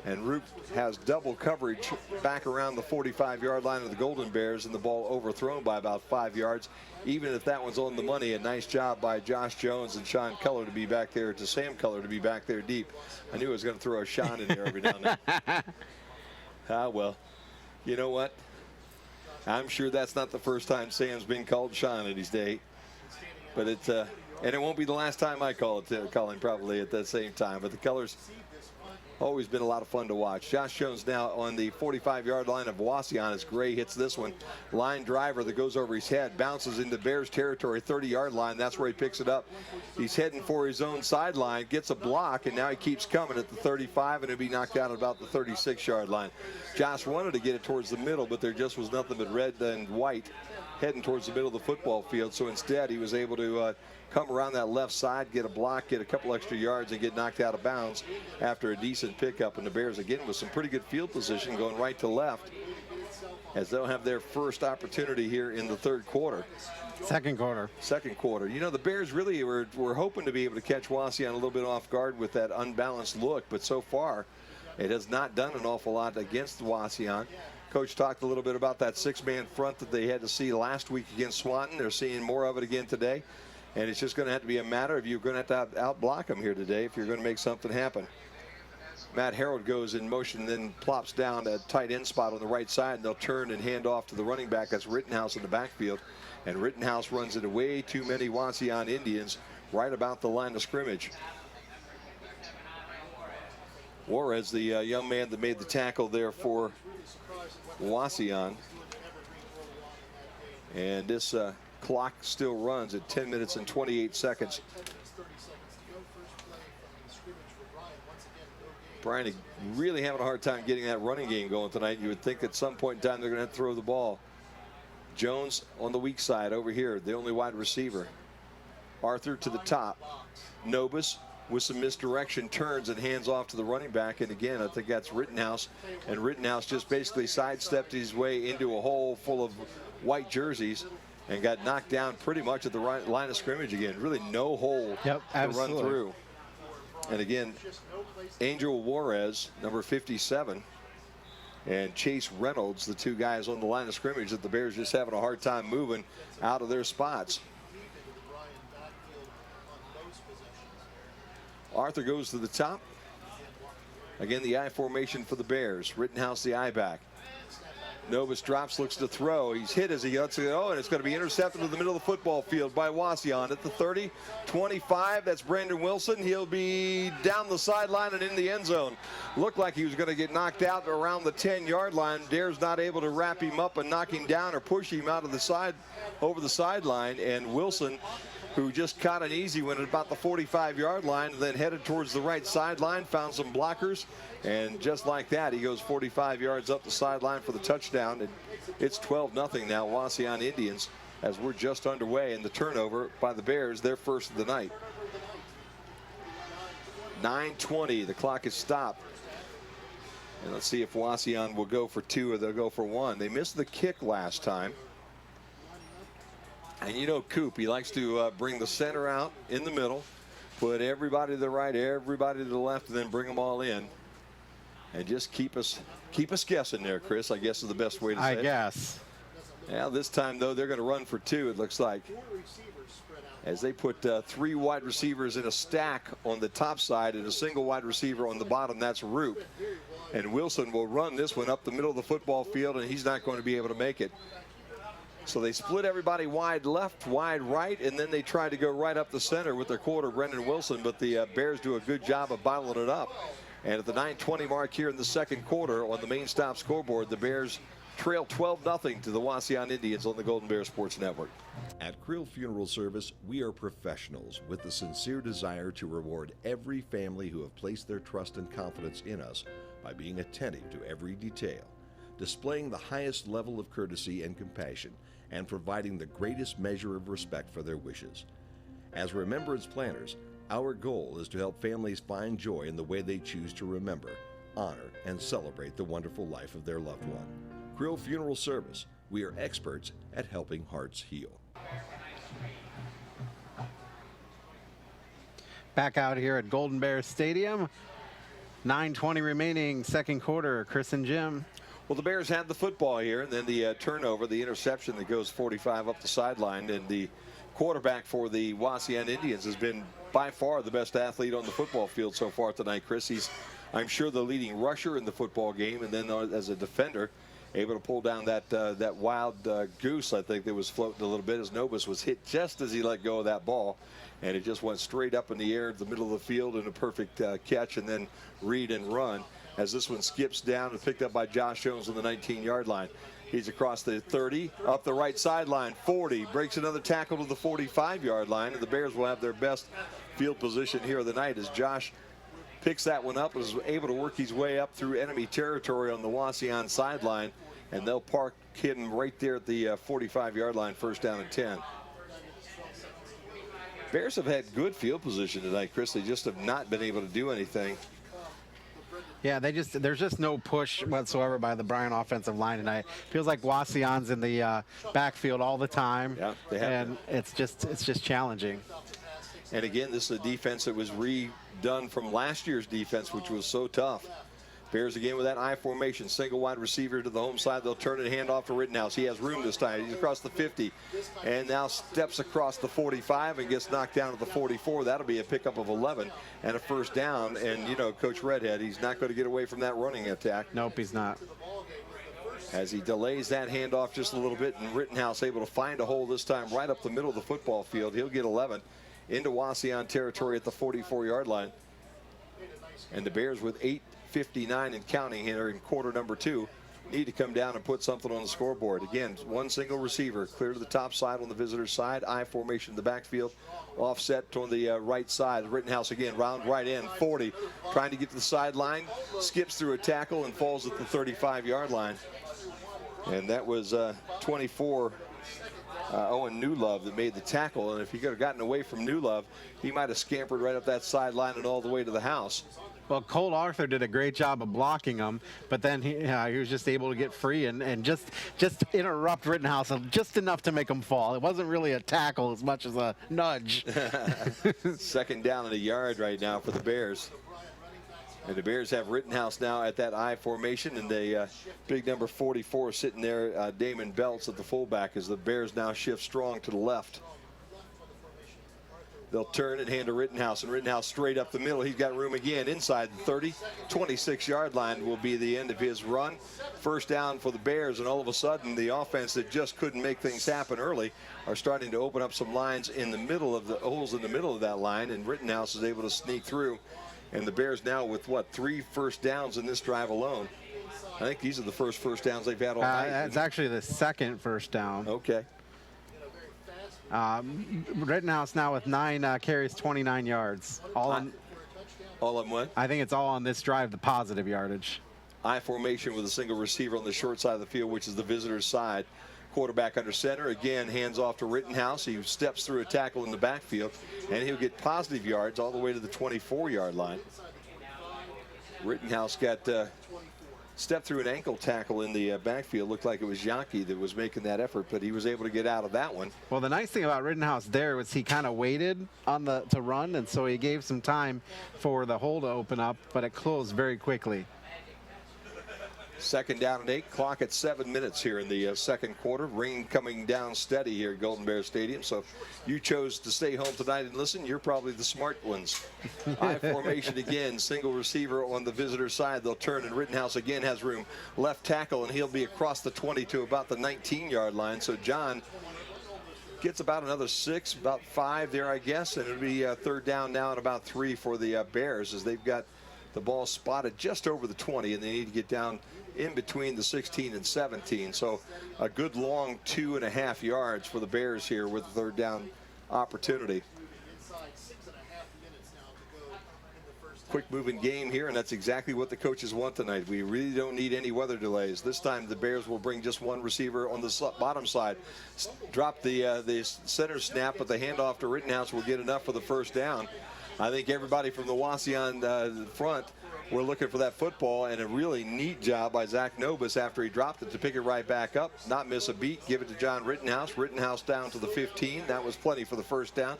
And Roop has double coverage back around the 45-yard line of the Golden Bears, and the ball overthrown by about 5 yards. Even if that one's on the money, a nice job by Josh Jones and Sean Culler to be back there, to Sam Culler to be back there deep. I knew I was going to throw a Sean in there every now and then. Well, you know what? I'm sure that's not the first time Sam's been called Sean in his day. But it's And it won't be the last time I call it, Colin, probably at that same time. But the colors always been a lot of fun to watch. Josh Jones now on the 45-yard line of Wauseon as Gray hits this one. Line driver that goes over his head, bounces into Bears territory, 30-yard line. That's where he picks it up. He's heading for his own sideline, gets a block, and now he keeps coming at the 35, and he'll be knocked out at about the 36-yard line. Josh wanted to get it towards the middle, but there just was nothing but red and white heading towards the middle of the football field. So instead, he was able to come around that left side, get a block, get a couple extra yards, and get knocked out of bounds after a decent pickup. And the Bears, again, with some pretty good field position going right to left, as they'll have their first opportunity here in the third quarter. Second quarter. Second quarter. You know, the Bears really were hoping to be able to catch Wauseon a little bit off guard with that unbalanced look, but so far it has not done an awful lot against Wauseon. Coach talked a little bit about that six-man front that they had to see last week against Swanton. They're seeing more of it again today. And it's just going to have to be a matter of you're going to have to out-block them here today if you're going to make something happen. Matt Harold goes in motion, then plops down at tight end spot on the right side, and they'll turn and hand off to the running back. That's Rittenhouse in the backfield. And Rittenhouse runs into way too many Wauseon Indians right about the line of scrimmage. Juarez, the young man that made the tackle there for Wauseon. And this clock still runs at 10 minutes and 28 seconds. Bryan really having a hard time getting that running game going tonight. You would think at some point in time they're going to have to throw the ball. Jones on the weak side over here, the only wide receiver. Arthur to the top. Nobis with some misdirection turns and hands off to the running back. And again, I think that's Rittenhouse. And Rittenhouse just basically sidestepped his way into a hole full of white jerseys and got knocked down pretty much at the right line of scrimmage again. Really no hole to run through. And again, Angel Juarez, number 57, and Chase Reynolds, the two guys on the line of scrimmage that the Bears just having a hard time moving out of their spots. Arthur goes to the top. Again, the I formation for the Bears. Rittenhouse, the I back. Novus drops, looks to throw. He's hit as he gets to go, and it's going to be intercepted in the middle of the football field by Wauseon at the 30, 25. That's Brandon Wilson. He'll be down the sideline and in the end zone. Looked like he was going to get knocked out around the 10-yard line. Dare's not able to wrap him up and knock him down or push him out of the side, over the sideline. And Wilson, who just caught an easy one at about the 45-yard line, and then headed towards the right sideline, found some blockers, and just like that, he goes 45 yards up the sideline for the touchdown. And it's 12-0 now, Wauseon Indians, as we're just underway, and the turnover by the Bears, their first of the night. 9:20, the clock is stopped. And let's see if Wauseon will go for two or they'll go for one. They missed the kick last time. And you know Coop, he likes to bring the center out in the middle, put everybody to the right, everybody to the left, and then bring them all in. And just keep us guessing there, Chris, I guess is the best way to say it. I guess. Yeah, this time, though, they're going to run for two, it looks like. As they put three wide receivers in a stack on the top side and a single wide receiver on the bottom, that's Roop. And Wilson will run this one up the middle of the football field, and he's not going to be able to make it. So they split everybody wide left, wide right, and then they try to go right up the center with their quarter, Brendan Wilson, but the Bears do a good job of bottling it up. And at the 9:20 mark here in the second quarter on the main stop scoreboard, the Bears trail 12-0 to the Wauseon Indians on the Golden Bear Sports Network. At Krill Funeral Service, we are professionals with the sincere desire to reward every family who have placed their trust and confidence in us by being attentive to every detail, displaying the highest level of courtesy and compassion, and providing the greatest measure of respect for their wishes. As remembrance planners, our goal is to help families find joy in the way they choose to remember, honor, and celebrate the wonderful life of their loved one. Krill Funeral Service, we are experts at helping hearts heal. Back out here at Golden Bear Stadium. 9:20 remaining, second quarter. Chris and Jim. Well, the Bears had the football here, and then the turnover, the interception that goes 45 up the sideline, and the quarterback for the Wauseon Indians has been by far the best athlete on the football field so far tonight, Chris. He's, I'm sure, the leading rusher in the football game, and then as a defender, able to pull down that wild goose, I think, that was floating a little bit as Novus was hit just as he let go of that ball. and it just went straight up in the air at the middle of the field in a perfect catch, and then read and run as this one skips down and picked up by Josh Jones on the 19-yard line. He's across the 30, up the right sideline, 40, breaks another tackle to the 45-yard line, and the Bears will have their best field position here of the night as Josh picks that one up and is able to work his way up through enemy territory on the Wauseon sideline, and they'll park him right there at the 45-yard line, first down and 10. Bears have had good field position tonight, Chris. They just have not been able to do anything. Yeah, there's just no push whatsoever by the Bryan offensive line tonight. Feels like Wauseon's in the backfield all the time. Yeah, they have. And it's just challenging. And again, this is a defense that was redone from last year's defense, which was so tough. Bears again with that I formation, single wide receiver to the home side. They'll turn it, hand off to Rittenhouse. He has room this time. He's across the 50 and now steps across the 45 and gets knocked down to the 44. That'll be a pickup of 11 and a first down. And, you know, Coach Redhead, he's not going to get away from that running attack. Nope, he's not. As he delays that handoff just a little bit, and Rittenhouse able to find a hole this time right up the middle of the football field. He'll get 11 into Wauseon territory at the 44-yard line. And the Bears with 8:59 and counting here in quarter number 2 need to come down and put something on the scoreboard. Again, one single receiver clear to the top side on the visitor's side. I formation in the backfield, offset on the right side. Rittenhouse again, round right in, 40, trying to get to the sideline, skips through a tackle and falls at the 35-yard line. And that was 24 Owen Newlove that made the tackle, and if he could have gotten away from Newlove, he might have scampered right up that sideline and all the way to the house. Well, Cole Arthur did a great job of blocking him, but then he was just able to get free and just interrupt Rittenhouse just enough to make him fall. It wasn't really a tackle as much as a nudge. Second down and a yard right now for the Bears. And the Bears have Rittenhouse now at that I formation, and the big number 44 sitting there, Damon Belts at the fullback, as the Bears now shift strong to the left. They'll turn and hand to Rittenhouse, and Rittenhouse straight up the middle. He's got room again inside the 30. 26-yard line will be the end of his run. First down for the Bears, and all of a sudden the offense that just couldn't make things happen early are starting to open up some lines in the middle of the holes in the middle of that line, and Rittenhouse is able to sneak through. And the Bears now with, what, 3 first downs in this drive alone. I think these are the first downs they've had all night. That's actually the second first down. Okay. Rittenhouse now with 9 carries, 29 yards. All on what? I think it's all on this drive, the positive yardage. I formation with a single receiver on the short side of the field, which is the visitor's side. Quarterback under center, again, hands off to Rittenhouse. He steps through a tackle in the backfield, and he'll get positive yards all the way to the 24-yard line. Rittenhouse got stepped through an ankle tackle in the backfield. Looked like it was Yankee that was making that effort, but he was able to get out of that one. Well, the nice thing about Rittenhouse there was he kind of waited on to run, and so he gave some time for the hole to open up, but it closed very quickly. Second down and 8, clock at 7 minutes here in the second quarter. Rain coming down steady here at Golden Bear Stadium. So you chose to stay home tonight and listen. You're probably the smart ones. I formation again, single receiver on the visitor side. They'll turn, and Rittenhouse again has room. Left tackle, and he'll be across the 20 to about the 19-yard line. So John gets about another 6, about 5 there, I guess. And it'll be third down now and about 3 for the Bears, as they've got the ball spotted just over the 20, and they need to get down in between the 16 and 17. So a good long 2.5 yards for the Bears here with the third down opportunity. Quick moving game here, and that's exactly what the coaches want tonight. We really don't need any weather delays. This time the Bears will bring just one receiver on the bottom side. Drop the center snap, but the handoff to Rittenhouse will get enough for the first down. I think everybody from the Wauseon front, we're looking for that football, and a really neat job by Zach Nobis after he dropped it to pick it right back up, not miss a beat, give it to John Rittenhouse. Rittenhouse down to the 15. That was plenty for the first down,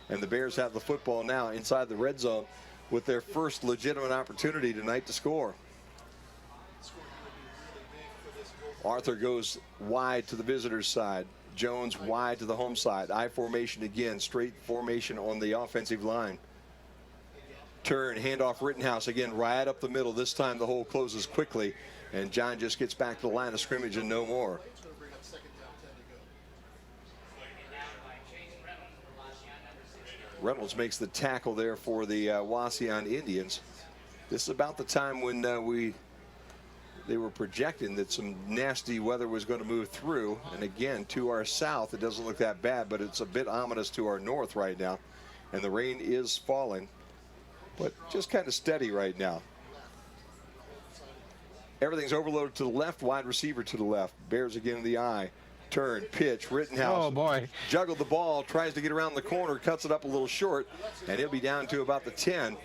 and the Bears have the football now inside the red zone with their first legitimate opportunity tonight to score. Arthur goes wide to the visitor's side. Jones wide to the home side. I formation again, straight formation on the offensive line. Turn, handoff Rittenhouse again, right up the middle. This time the hole closes quickly, and John just gets back to the line of scrimmage and no more. Reynolds makes the tackle there for the Wauseon Indians. This is about the time when they were projecting that some nasty weather was going to move through. And again, to our south, it doesn't look that bad, but it's a bit ominous to our north right now. And the rain is falling, but just kind of steady right now. Everything's overloaded to the left, wide receiver to the left. Bears again in the eye. Turn, pitch, Rittenhouse. Oh, boy. Juggled the ball, tries to get around the corner, cuts it up a little short, and he'll be down to about the 10.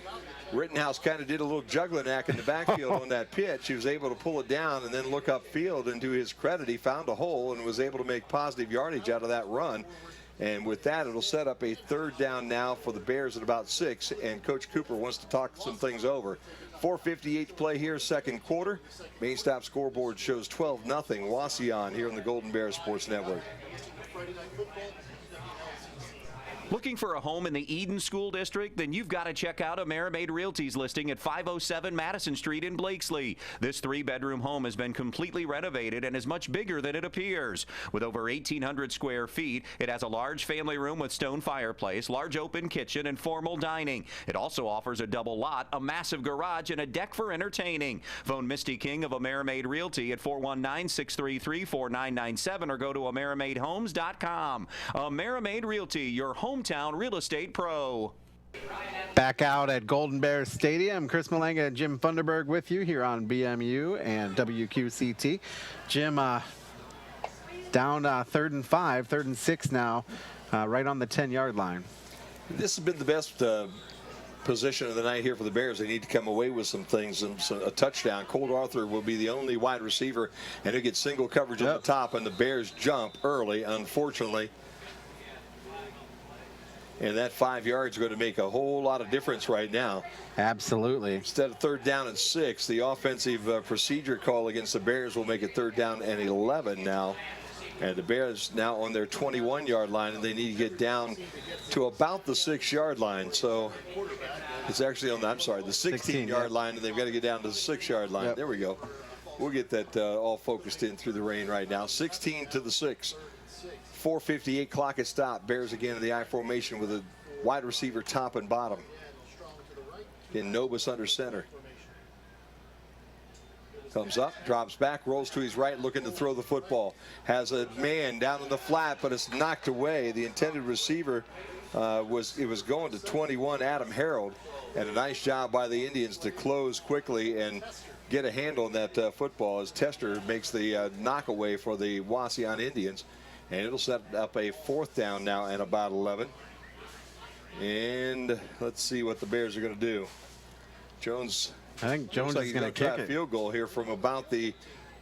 Rittenhouse kind of did a little juggling act in the backfield on that pitch. He was able to pull it down and then look upfield, and to his credit, he found a hole and was able to make positive yardage out of that run. And with that, it'll set up a 3rd down now for the Bears at about 6, and Coach Cooper wants to talk some things over. 4:58 to play here, 2nd quarter. Main stop scoreboard shows 12-0 Wauseon here on the Golden Bear Sports Network. Looking for a home in the Eden School District? Then you've got to check out Amerimaid Realty's listing at 507 Madison Street in Blakesley. This 3-bedroom home has been completely renovated and is much bigger than it appears. With over 1,800 square feet, it has a large family room with stone fireplace, large open kitchen, and formal dining. It also offers a double lot, a massive garage, and a deck for entertaining. Phone Misty King of Amerimaid Realty at 419-633-4997 or go to AmeramaidHomes.com. Amerimaid Realty, your hometown real estate pro. Back out at Golden Bear Stadium, Chris Malenga and Jim Funderburg with you here on BMU and WQCT. Jim, down 3rd and 5, 3rd and 6 now, right on the 10-yard line. This has been the best position of the night here for the Bears. They need to come away with some things, a touchdown. Colt Arthur will be the only wide receiver, and he'll get single coverage on the top, and the Bears jump early, unfortunately. And that 5 yards is going to make a whole lot of difference right now. Absolutely. Instead of 3rd down and 6, the offensive procedure call against the Bears will make it 3rd down and 11 now. And the Bears now on their 21-yard line, and they need to get down to about the 6-yard line. So it's actually on the, I'm sorry, the 16-yard line, and they've got to get down to the 6-yard line. There we go. We'll get that all focused in through the rain right now. 16 to the 6. 4:58 clock at stop. Bears again in the I formation with a wide receiver top and bottom. In Novus under center. Comes up, drops back, rolls to his right, looking to throw the football. Has a man down in the flat, but it's knocked away. The intended receiver was going to 21, Adam Harold, and a nice job by the Indians to close quickly and get a handle on that football as Tester makes the knockaway for the Wauseon Indians. And it'll set up a 4th down now and about 11. And let's see what the Bears are going to do. Jones. I think Jones is going to kick a field goal here from about the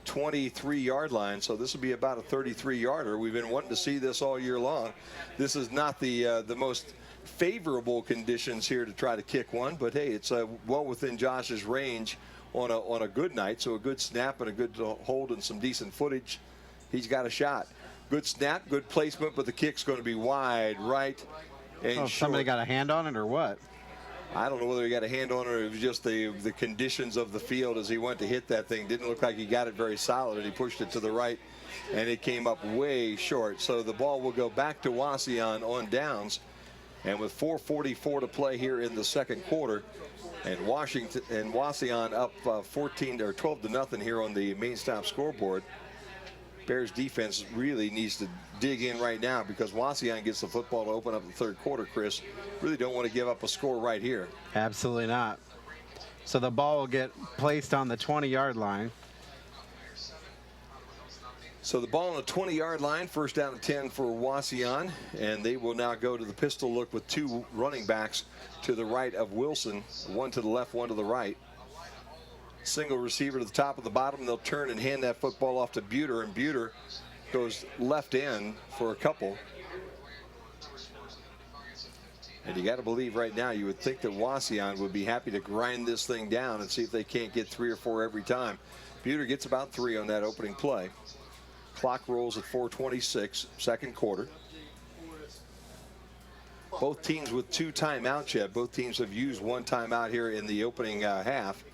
23-yard line. So this will be about a 33-yarder. We've been wanting to see this all year long. This is not the most favorable conditions here to try to kick one, but hey, it's well within Josh's range on a good night. So a good snap and a good hold and some decent footage. He's got a shot. Good snap, good placement, but the kick's going to be wide right and short. Somebody got a hand on it or what? I don't know whether he got a hand on it or it was just the conditions of the field as he went to hit that thing. Didn't look like he got it very solid, and he pushed it to the right, and it came up way short. So the ball will go back to Wauseon on downs, and with 4:44 to play here in the 2nd quarter, and Wauseon up 14 or 12-0 here on the main stop scoreboard. Bears defense really needs to dig in right now because Wauseon gets the football to open up the 3rd quarter, Chris. Really don't want to give up a score right here. Absolutely not. So the ball will get placed on the 20-yard line. So the ball on the 20-yard line, 1st down and 10 for Wauseon, and they will now go to the pistol look with 2 running backs to the right of Wilson, one to the left, one to the right. Single receiver to the top of the bottom. They'll turn and hand that football off to Buter, and Buter goes left end for a couple. And you got to believe right now, you would think that Wauseon would be happy to grind this thing down and see if they can't get 3 or 4 every time. Buter gets about 3 on that opening play. Clock rolls at 4:26, 2nd quarter. Both teams with 2 timeouts yet. Both teams have used 1 timeout here in the opening half.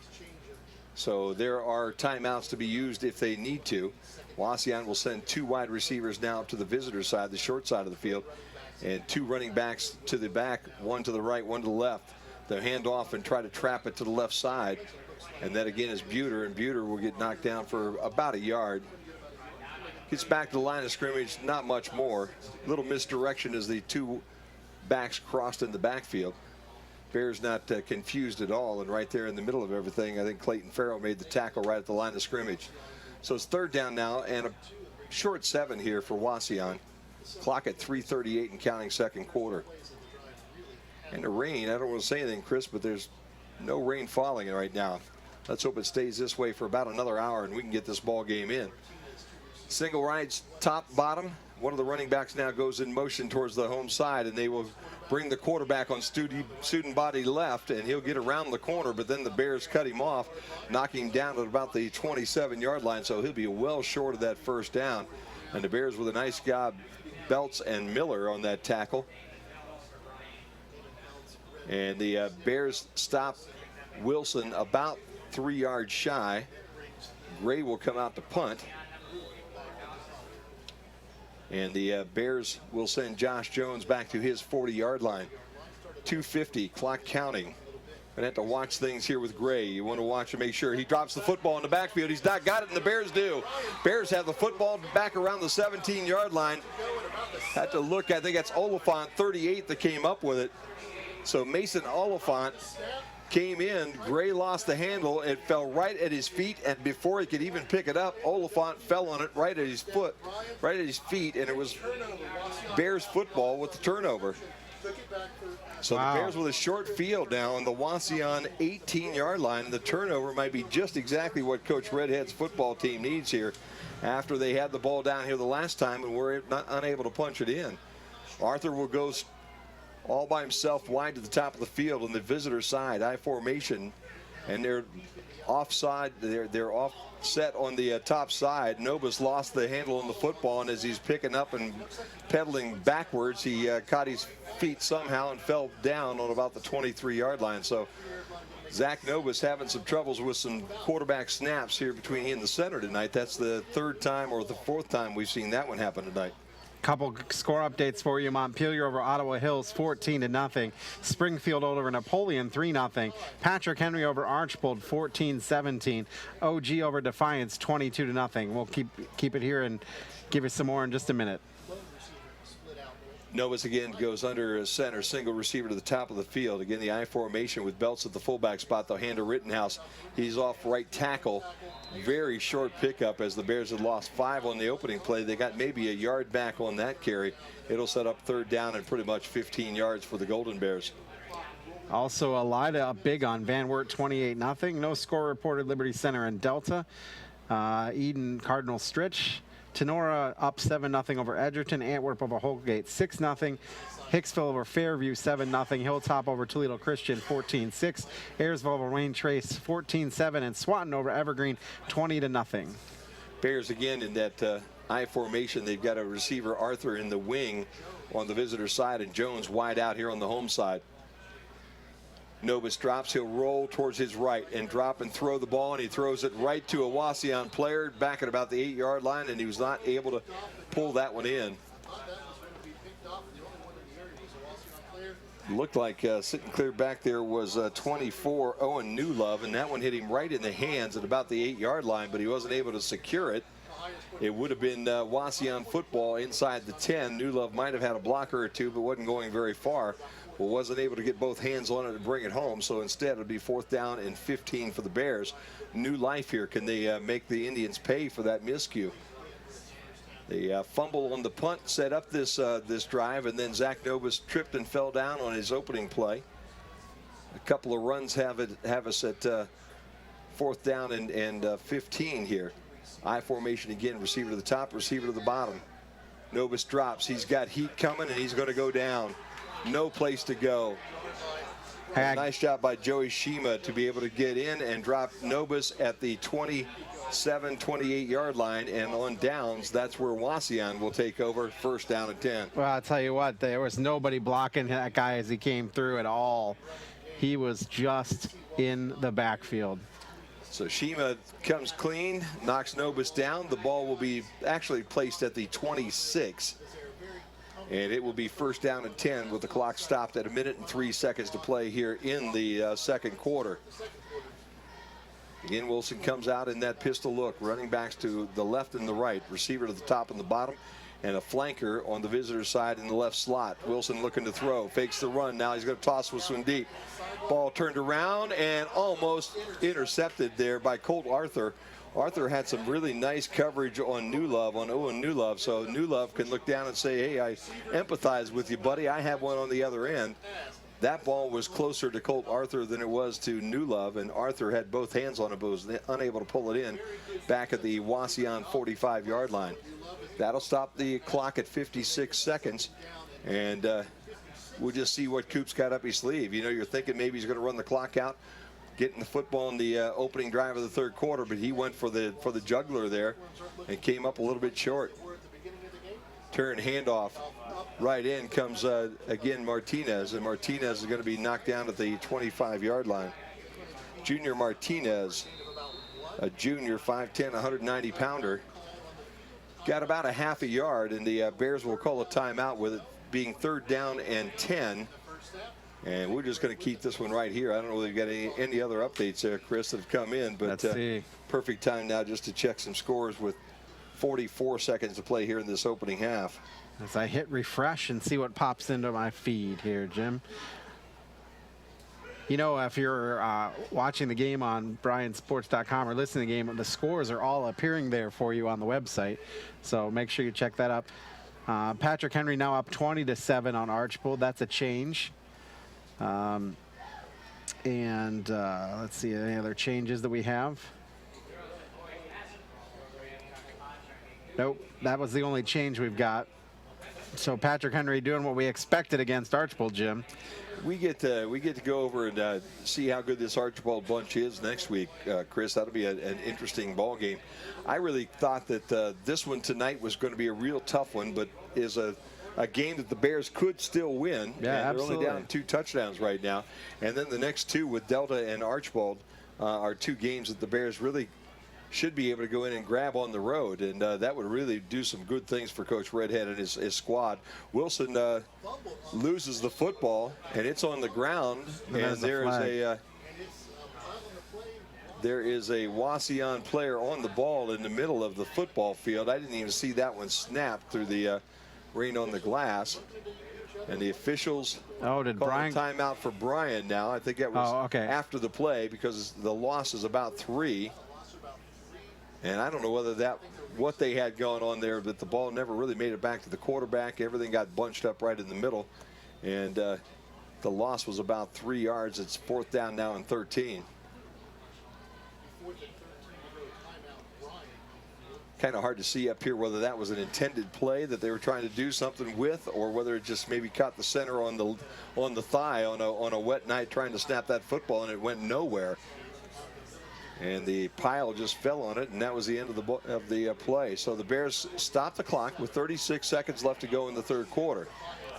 So there are timeouts to be used if they need to. Wauseon will send 2 wide receivers now up to the visitor side, the short side of the field. And 2 running backs to the back, 1 to the right, 1 to the left. They'll hand off and try to trap it to the left side. And that again is Buter, and Buter will get knocked down for about a yard. Gets back to the line of scrimmage, not much more. Little misdirection as the 2 backs crossed in the backfield. Bears not confused at all, and right there in the middle of everything, I think Clayton Farrell made the tackle right at the line of scrimmage. So it's 3rd down now, and a short 7 here for Wauseon. Clock at 3:38 and counting, second quarter. And the rain, I don't want to say anything, Chris, but there's no rain falling right now. Let's hope it stays this way for about another hour and we can get this ball game in. Single rides top, bottom. One of the running backs now goes in motion towards the home side, and they will bring the quarterback on student body left, and he'll get around the corner, but then the Bears cut him off, knocking him down at about the 27-yard line, so he'll be well short of that first down. And the Bears with a nice job, Belts and Miller on that tackle. And the Bears stop Wilson about 3 yards shy. Gray will come out to punt. And the Bears will send Josh Jones back to his 40-yard line. 2:50, clock counting. Gonna have to watch things here with Gray. You want to watch and make sure he drops the football in the backfield. He's not got it, and the Bears do. Bears have the football back around the 17-yard line. Had to look, I think that's Oliphant, 38, that came up with it. So Mason Oliphant came in. Gray lost the handle. It fell right at his feet, and before he could even pick it up, Oliphant fell on it right at his foot, right at his feet, and it was Bears football with the turnover. So the Bears with a short field now on the Wauseon 18-yard line. The turnover might be just exactly what Coach Redhead's football team needs here after they had the ball down here the last time and were unable to punch it in. Arthur will go all by himself wide to the top of the field on the visitor side, I formation, and they're offside. They're offset on the top side. Nobis lost the handle on the football, and as he's picking up and pedaling backwards, he caught his feet somehow and fell down on about the 23-yard line. So Zach Nobis having some troubles with some quarterback snaps here between he and the center tonight. That's the 3rd time or the 4th time we've seen that one happen tonight. Couple score updates for you. Montpelier over Ottawa Hills 14-0. Springfield over Napoleon 3-0. Patrick Henry over Archbold 14-17. OG over Defiance 22-0. We'll keep it here and give you some more in just a minute. Novus again goes under center, single receiver to the top of the field. Again, the I formation with Belts at the fullback spot. They'll hand to Rittenhouse. He's off right tackle. Very short pickup as the Bears had lost 5 on the opening play. They got maybe a yard back on that carry. It'll set up 3rd down and pretty much 15 yards for the Golden Bears. Also, Elida up big on Van Wert 28-0. No score reported. Liberty Center and Delta. Eden Cardinal Stritch. Tenora up 7-0 over Edgerton. Antwerp over Holgate 6-0. Hicksville over Fairview 7-0. Hilltop over Toledo Christian 14-6. Ayersville over Wayne Trace 14-7. And Swanton over Evergreen 20-0. Bears again in that I formation. They've got a receiver, Arthur, in the wing on the visitor side, and Jones wide out here on the home side. Nobis drops. He'll roll towards his right and drop and throw the ball, and he throws it right to a Wauseon player back at about the 8-yard line, and he was not able to pull that one in. Looked like sitting clear back there was 24, Owen Newlove, and that one hit him right in the hands at about the 8-yard line, but he wasn't able to secure it. It would have been Wauseon football inside the 10. Newlove might have had a blocker or two, but wasn't going very far. Well, wasn't able to get both hands on it and bring it home, so instead it'll be 4th down and 15 for the Bears. New life here. Can they make the Indians pay for that miscue? They fumble on the punt, set up this drive, and then Zach Nobis tripped and fell down on his opening play. A couple of runs have us at 4th down and 15 here. I formation again, receiver to the top, receiver to the bottom. Nobis drops. He's got heat coming, and he's going to go down. No place to go. Nice job by Joey Shima to be able to get in and drop Nobis at the 27, 28-yard line, and on downs, that's where Wauseon will take over, 1st down and 10. Well, I'll tell you what, there was nobody blocking that guy as he came through at all. He was just in the backfield. So Shima comes clean, knocks Nobis down. The ball will be actually placed at the 26. And it will be first down and 10 with the clock stopped at 1 minute and 3 seconds to play here in the second quarter. Again, Wilson comes out in that pistol look. Running backs to the left and the right. Receiver to the top and the bottom. And a flanker on the visitor side in the left slot. Wilson looking to throw. Fakes the run. Now he's going to toss this one deep. Ball turned around and almost intercepted there by Colt Arthur. Arthur had some really nice coverage on Newlove, on Owen Newlove. So Newlove can look down and say, hey, I empathize with you, buddy. I have one on the other end. That ball was closer to Colt Arthur than it was to Newlove, and Arthur had both hands on it, but was unable to pull it in back at the Wauseon 45-yard line. That'll stop the clock at 56 seconds, and we'll just see what Coop's got up his sleeve. You know, you're thinking maybe he's going to run the clock out, getting the football in the opening drive of the third quarter, but he went for the juggler there and came up a little bit short. Turn handoff. Right in comes, again, Martinez, and Martinez is going to be knocked down at the 25-yard line. Junior Martinez, a junior, 5'10", 190-pounder, got about a half a yard, and the Bears will call a timeout with it being third down and 10. And we're just going to keep this one right here. I don't know whether you've got any other updates there, Chris, that have come in, but perfect time now just to check some scores with 44 seconds to play here in this opening half. As I hit refresh and see what pops into my feed here, Jim. You know, if you're watching the game on BryanSports.com or listening to the game, the scores are all appearing there for you on the website. So make sure you check that up. Patrick Henry now up 20-7 on Archbold. That's a change. Let's see any other changes that we have. Nope, that was the only change we've got. So Patrick Henry doing what we expected against Archbold, Jim. We get to go over and see how good this Archbold bunch is next week, Chris. That'll be an interesting ball game. I really thought that this one tonight was going to be a real tough one, but is a game that the Bears could still win. Yeah, and they're only down 2 touchdowns right now. And then the next two with Delta and Archbold are 2 games that the Bears really should be able to go in and grab on the road, and that would really do some good things for Coach Redhead and his squad. Wilson loses the football, and it's on the ground, and there is a Wauseon player on the ball in the middle of the football field. I didn't even see that one snap through the rain on the glass. And the officials called a timeout for Bryan now. I think that was after the play because the loss is about 3. And I don't know whether what they had going on there, but the ball never really made it back to the quarterback. Everything got bunched up right in the middle. And the loss was about 3 yards. It's fourth down now and 13. Kind of hard to see up here whether that was an intended play that they were trying to do something with, or whether it just maybe caught the center on the thigh on a wet night trying to snap that football, and it went nowhere. And the pile just fell on it, and that was the end of the play. So the Bears stopped the clock with 36 seconds left to go in the third quarter.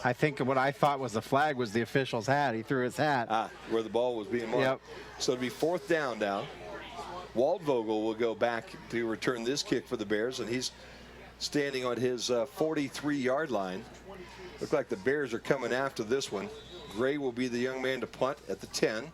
I think what I thought was the flag was the official's hat. He threw his hat. Where the ball was being marked. Yep. So it'll be fourth down now. Waldvogel will go back to return this kick for the Bears, and he's standing on his 43-yard line. Look like the Bears are coming after this one. Gray will be the young man to punt at the 10.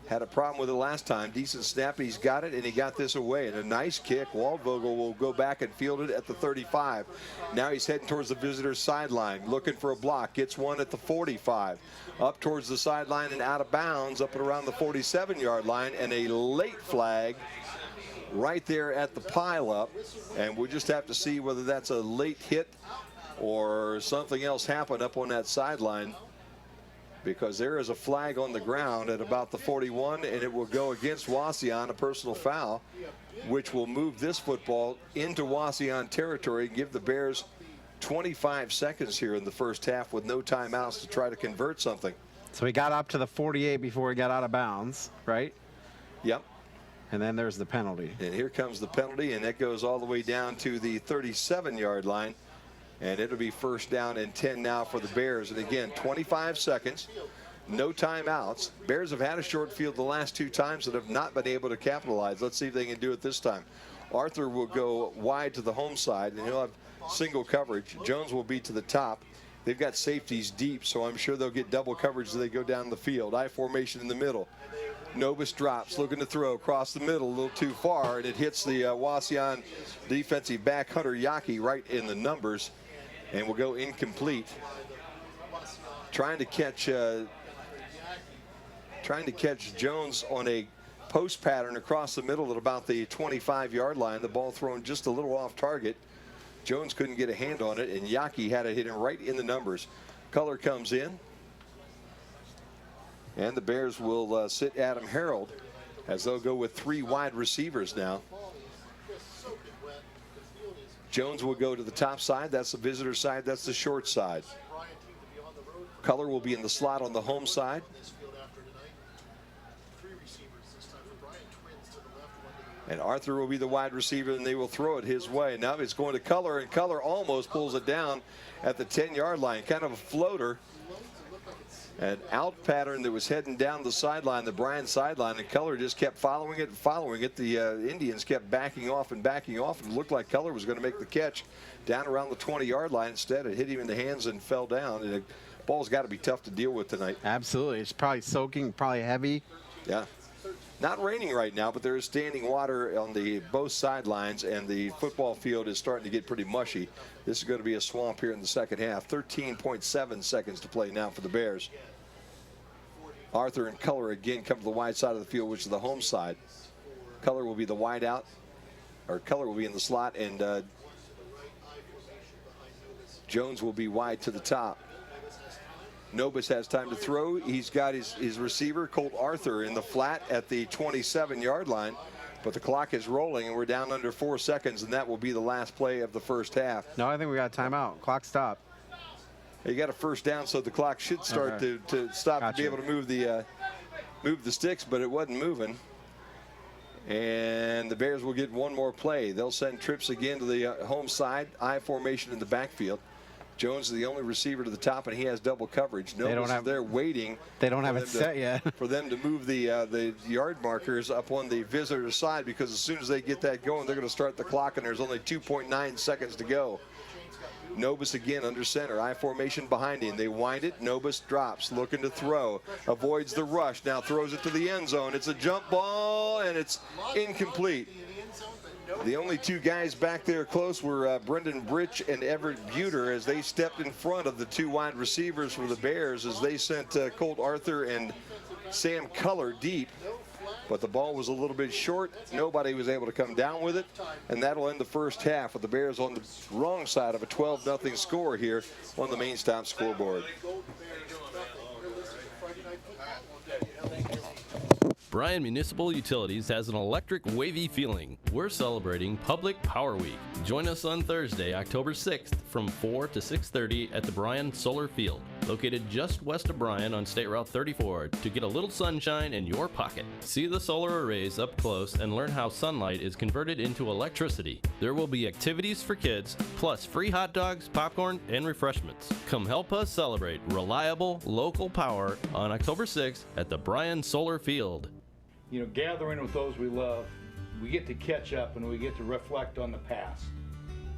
Had a problem with it last time. Decent snap, he's got it, and he got this away. And a nice kick. Waldvogel will go back and field it at the 35. Now he's heading towards the visitor's sideline, looking for a block. Gets one at the 45. Up towards the sideline and out of bounds, up and around the 47-yard line, and a late flag right there at the pile-up. And we'll just have to see whether that's a late hit or something else happened up on that sideline, because there is a flag on the ground at about the 41, and it will go against Wauseon, a personal foul, which will move this football into Wauseon territory, give the Bears 25 seconds here in the first half with no timeouts to try to convert something. So he got up to the 48 before he got out of bounds, right? Yep. And then there's the penalty. And here comes the penalty, and that goes all the way down to the 37-yard line. And it'll be first down and 10 now for the Bears. And again, 25 seconds, no timeouts. Bears have had a short field the last 2 times that have not been able to capitalize. Let's see if they can do it this time. Arthur will go wide to the home side, and he'll have single coverage. Jones will be to the top. They've got safeties deep, so I'm sure they'll get double coverage as they go down the field. I formation in the middle. Novus drops, looking to throw across the middle a little too far, and it hits the Wauseon defensive back, Hunter Yaki, right in the numbers, and will go incomplete. Trying to catch Jones on a post pattern across the middle at about the 25-yard line. The ball thrown just a little off target. Jones couldn't get a hand on it, and Yaki had it hit him right in the numbers. Color comes in, and the Bears will sit Adam Harold as they'll go with 3 wide receivers now. Jones will go to the top side. That's the visitor side. That's the short side. Color will be in the slot on the home side. And Arthur will be the wide receiver, and they will throw it his way. Now it's going to Color, and Color almost pulls it down at the 10-yard line. Kind of a floater. An out pattern that was heading down the sideline, the Bryan sideline, and Color just kept following it and following it. The Indians kept backing off and backing off, and it looked like Color was going to make the catch down around the 20-yard line. Instead, it hit him in the hands and fell down. And the ball's got to be tough to deal with tonight. Absolutely. It's probably soaking, probably heavy. Yeah. Not raining right now, but there is standing water on the both sidelines, and the football field is starting to get pretty mushy. This is going to be a swamp here in the second half. 13.7 seconds to play now for the Bears. Arthur and Color again come to the wide side of the field, which is the home side. Color will be the wide out, or Color will be in the slot, and Jones will be wide to the top. Novus has time to throw. He's got his receiver, Colt Arthur, in the flat at the 27-yard line. But the clock is rolling, and we're down under 4 seconds, and that will be the last play of the first half. No, I think we got a timeout. Clock stopped. You got a first down, so the clock should start to stop to be able to move the sticks, but it wasn't moving. And the Bears will get one more play. They'll send trips again to the home side, I formation in the backfield. Jones is the only receiver to the top, and he has double coverage. They're waiting. They don't have it set yet. For them to move the yard markers up on the visitor side, because as soon as they get that going, they're going to start the clock, and there's only 2.9 seconds to go. Novus again under center. I formation behind him. They wind it. Novus drops, looking to throw. Avoids the rush. Now throws it to the end zone. It's a jump ball, and it's incomplete. The only 2 guys back there close were Brendan Britch and Everett Buter, as they stepped in front of the 2 wide receivers for the Bears as they sent Colt Arthur and Sam Color deep. But the ball was a little bit short. Nobody was able to come down with it, and that'll end the first half with the Bears on the wrong side of a 12-0 score here on the main stop scoreboard. Bryan Municipal Utilities has an electric wavy feeling. We're celebrating Public Power Week. Join us on Thursday, October 6th from 4 to 6:30 at the Bryan Solar Field, located just west of Bryan on State Route 34, to get a little sunshine in your pocket. See the solar arrays up close and learn how sunlight is converted into electricity. There will be activities for kids, plus free hot dogs, popcorn, and refreshments. Come help us celebrate reliable, local power on October 6th at the Bryan Solar Field. You know, gathering with those we love, we get to catch up and we get to reflect on the past.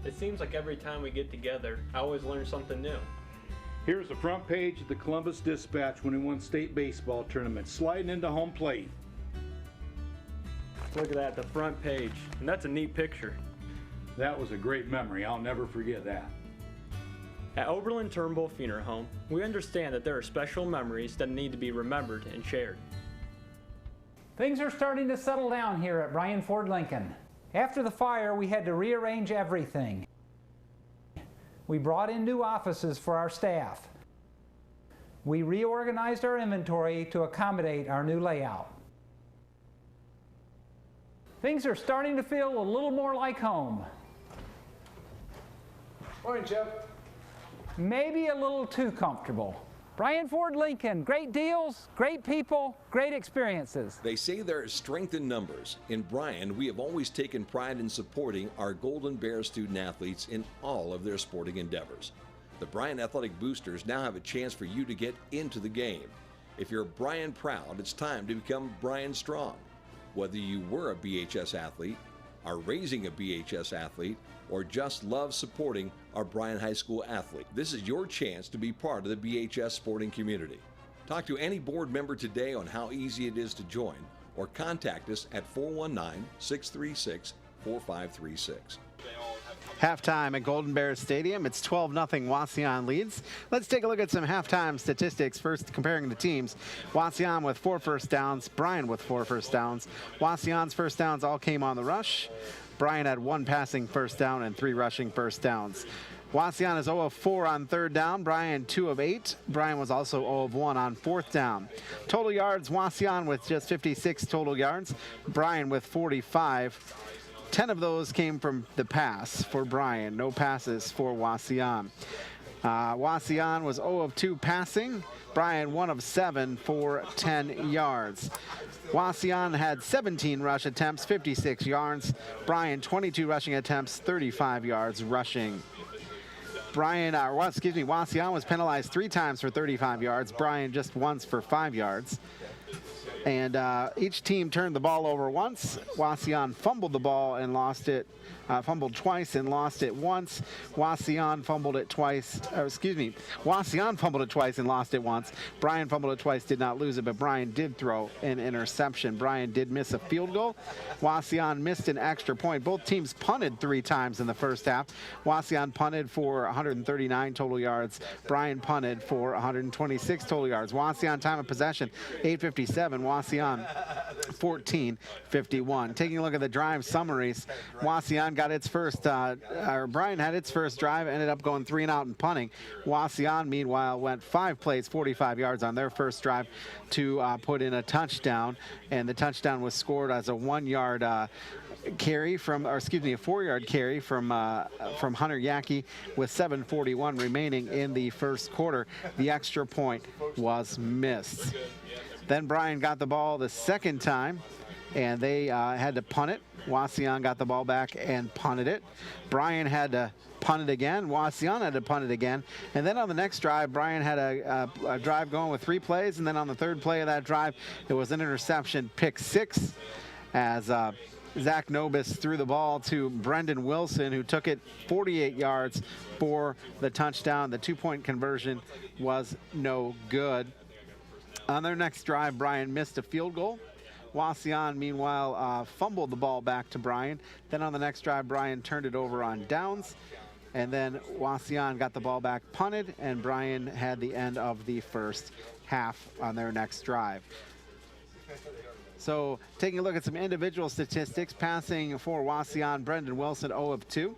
It seems like every time we get together, I always learn something new. Here's the front page of the Columbus Dispatch when he won state baseball tournament, sliding into home plate. Look at that, the front page. And that's a neat picture. That was a great memory. I'll never forget that. At Oberlin Turnbull Funeral Home, we understand that there are special memories that need to be remembered and shared. Things are starting to settle down here at Bryan Ford Lincoln. After the fire, we had to rearrange everything. We brought in new offices for our staff. We reorganized our inventory to accommodate our new layout. Things are starting to feel a little more like home. Morning, Jeff. Maybe a little too comfortable. Bryan Ford Lincoln, great deals, great people, great experiences. They say there is strength in numbers. In Bryan, we have always taken pride in supporting our Golden Bear student athletes in all of their sporting endeavors. The Bryan Athletic Boosters now have a chance for you to get into the game. If you're Bryan proud, it's time to become Bryan strong. Whether you were a BHS athlete, are raising a BHS athlete, or just love supporting our Bryan High School athlete, this is your chance to be part of the BHS sporting community. Talk to any board member today on how easy it is to join, or contact us at 419-636-4536. Halftime at Golden Bears Stadium. It's 12-0 Wauseon leads. Let's take a look at some halftime statistics. First, comparing the teams. Wauseon with 4 first downs. Bryan with 4 first downs. Wauseon's first downs all came on the rush. Bryan had 1 passing first down and 3 rushing first downs. Wauseon is 0 of 4 on 3rd down. Bryan 2 of 8. Bryan was also 0 of 1 on 4th down. Total yards, Wauseon with just 56 total yards. Bryan with 45. 10 of those came from the pass for Bryan. No passes for Wauseon. Wauseon was 0 of 2 passing. Bryan 1 of 7 for 10 yards. Wauseon had 17 rush attempts, 56 yards. Bryan 22 rushing attempts, 35 yards rushing. Wauseon was penalized 3 times for 35 yards. Bryan just once for 5 yards. And each team turned the ball over once. Wauseon fumbled the ball and lost it. Fumbled twice and lost it once. Wauseon fumbled it twice. Wauseon fumbled it twice and lost it once. Bryan fumbled it twice, did not lose it, but Bryan did throw an interception. Bryan did miss a field goal. Wauseon missed an extra point. Both teams punted 3 times in the first half. Wauseon punted for 139 total yards. Bryan punted for 126 total yards. Wauseon time of possession, 8:57. Wauseon 14:51. Taking a look at the drive summaries, Wauseon got its first, Bryan had its first drive, ended up going 3 and out and punting. Wauseon, meanwhile, went 5 plays, 45 yards on their first drive to put in a touchdown, and the touchdown was scored as a 1-yard carry from, a 4-yard carry from Hunter Yackey with 7:41 remaining in the first quarter. The extra point was missed. Then Bryan got the ball the second time, and they had to punt it. Wauseon got the ball back and punted it. Bryan had to punt it again. Wauseon had to punt it again. And then on the next drive, Bryan had a drive going with 3 plays. And then on the 3rd play of that drive, it was an interception, pick 6, as Zach Nobis threw the ball to Brendan Wilson, who took it 48 yards for the touchdown. The 2-point conversion was no good. On their next drive, Bryan missed a field goal. Wauseon, meanwhile, fumbled the ball back to Bryan. Then on the next drive, Bryan turned it over on downs. And then Wauseon got the ball back, punted, and Bryan had the end of the first half on their next drive. So taking a look at some individual statistics, passing for Wauseon, Brendan Wilson 0 of 2.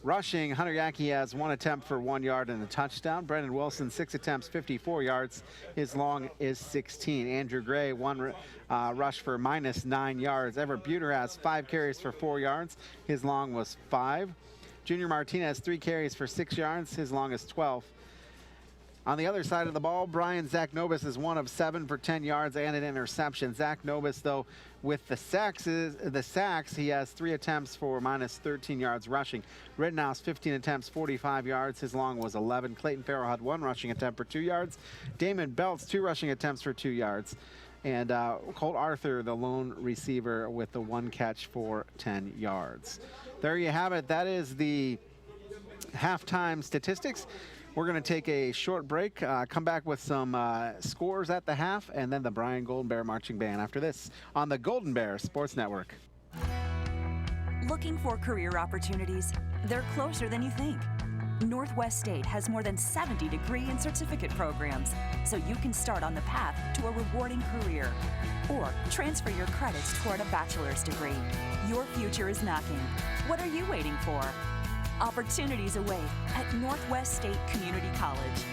Rushing, Hunter Yackey has 1 attempt for 1 yard and a touchdown. Brendan Wilson, 6 attempts, 54 yards. His long is 16. Andrew Gray, 1 rush for -9 yards. Everett Buter has 5 carries for 4 yards. His long was 5. Junior Martinez, 3 carries for 6 yards. His long is 12. On the other side of the ball, Zach Nobis is 1 of 7 for 10 yards and an interception. Zach Nobis, though, with the sacks, he has 3 attempts for -13 yards rushing. Rittenhouse, 15 attempts, 45 yards. His long was 11. Clayton Farrell had 1 rushing attempt for 2 yards. Damon Belts, 2 rushing attempts for 2 yards. And Colt Arthur, the lone receiver, with the 1 catch for 10 yards. There you have it. That is the halftime statistics. We're going to take a short break, come back with some scores at the half, and then the Bryan Golden Bear Marching Band after this on the Golden Bear Sports Network. Looking for career opportunities? They're closer than you think. Northwest State has more than 70 degree and certificate programs, so you can start on the path to a rewarding career or transfer your credits toward a bachelor's degree. Your future is knocking. What are you waiting for? Opportunities await at Northwest State Community College.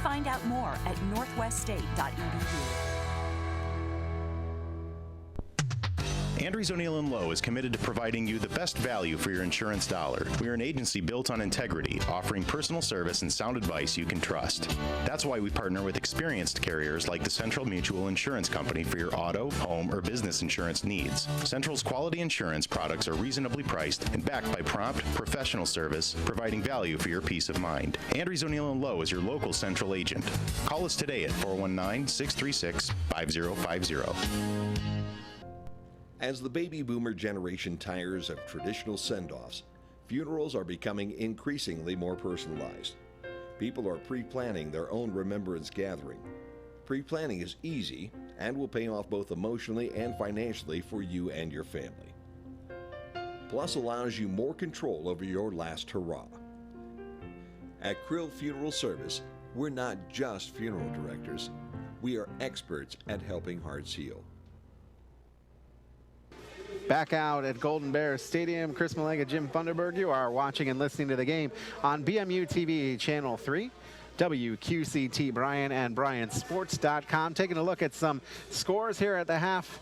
Find out more at northweststate.edu. Andrews O'Neill & Lowe is committed to providing you the best value for your insurance dollar. We are an agency built on integrity, offering personal service and sound advice you can trust. That's why we partner with experienced carriers like the Central Mutual Insurance Company for your auto, home, or business insurance needs. Central's quality insurance products are reasonably priced and backed by prompt, professional service, providing value for your peace of mind. Andrews O'Neill & Lowe is your local Central agent. Call us today at 419-636-5050. As the baby boomer generation tires of traditional send-offs, funerals are becoming increasingly more personalized. People are pre-planning their own remembrance gathering. Pre-planning is easy and will pay off both emotionally and financially for you and your family. Plus allows you more control over your last hurrah. At Krill Funeral Service, we're not just funeral directors. We are experts at helping hearts heal. Back out at Golden Bears Stadium, Chris Malega, Jim Funderburg. You are watching and listening to the game on BMU TV Channel 3, WQCT Bryan, and BryanSports.com. Taking a look at some scores here at the half.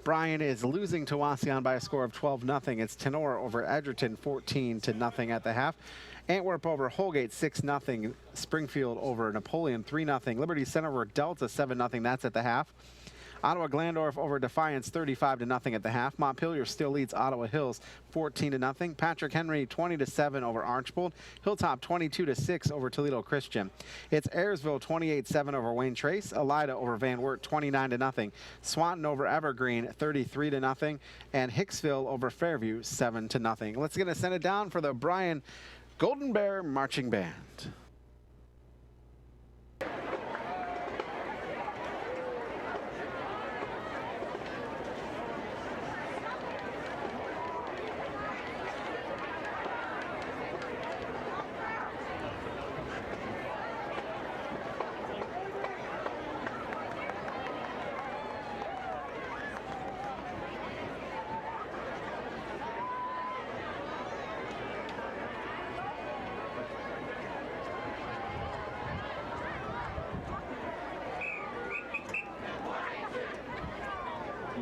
Bryan is losing to Wauseon by a score of 12-0. It's Tenor over Edgerton 14-0 at the half. Antwerp over Holgate 6-0. Springfield over Napoleon 3-0. Liberty Center over Delta 7-0. That's at the half. Ottawa Glandorf over Defiance 35-0 at the half. Montpelier still leads Ottawa Hills 14-0. Patrick Henry 20-7 over Archbold. Hilltop 22-6 over Toledo Christian. It's Ayersville 28-7 over Wayne Trace. Elida over Van Wert 29-0. Swanton over Evergreen 33-0. And Hicksville over Fairview 7-0. Let's get to send it down for the Bryan Golden Bear Marching Band.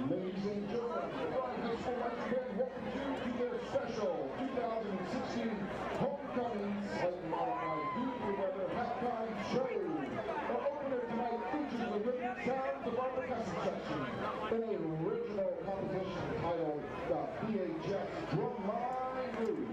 Ladies and gentlemen, the Bryan High School Marching Band welcomes you to their special 2016 Homecoming Slightly Modified Beautiful Weather Halftime Show. Our opener tonight features the rhythmic sounds of our percussion section, an original composition titled the BHS Drumline Blues.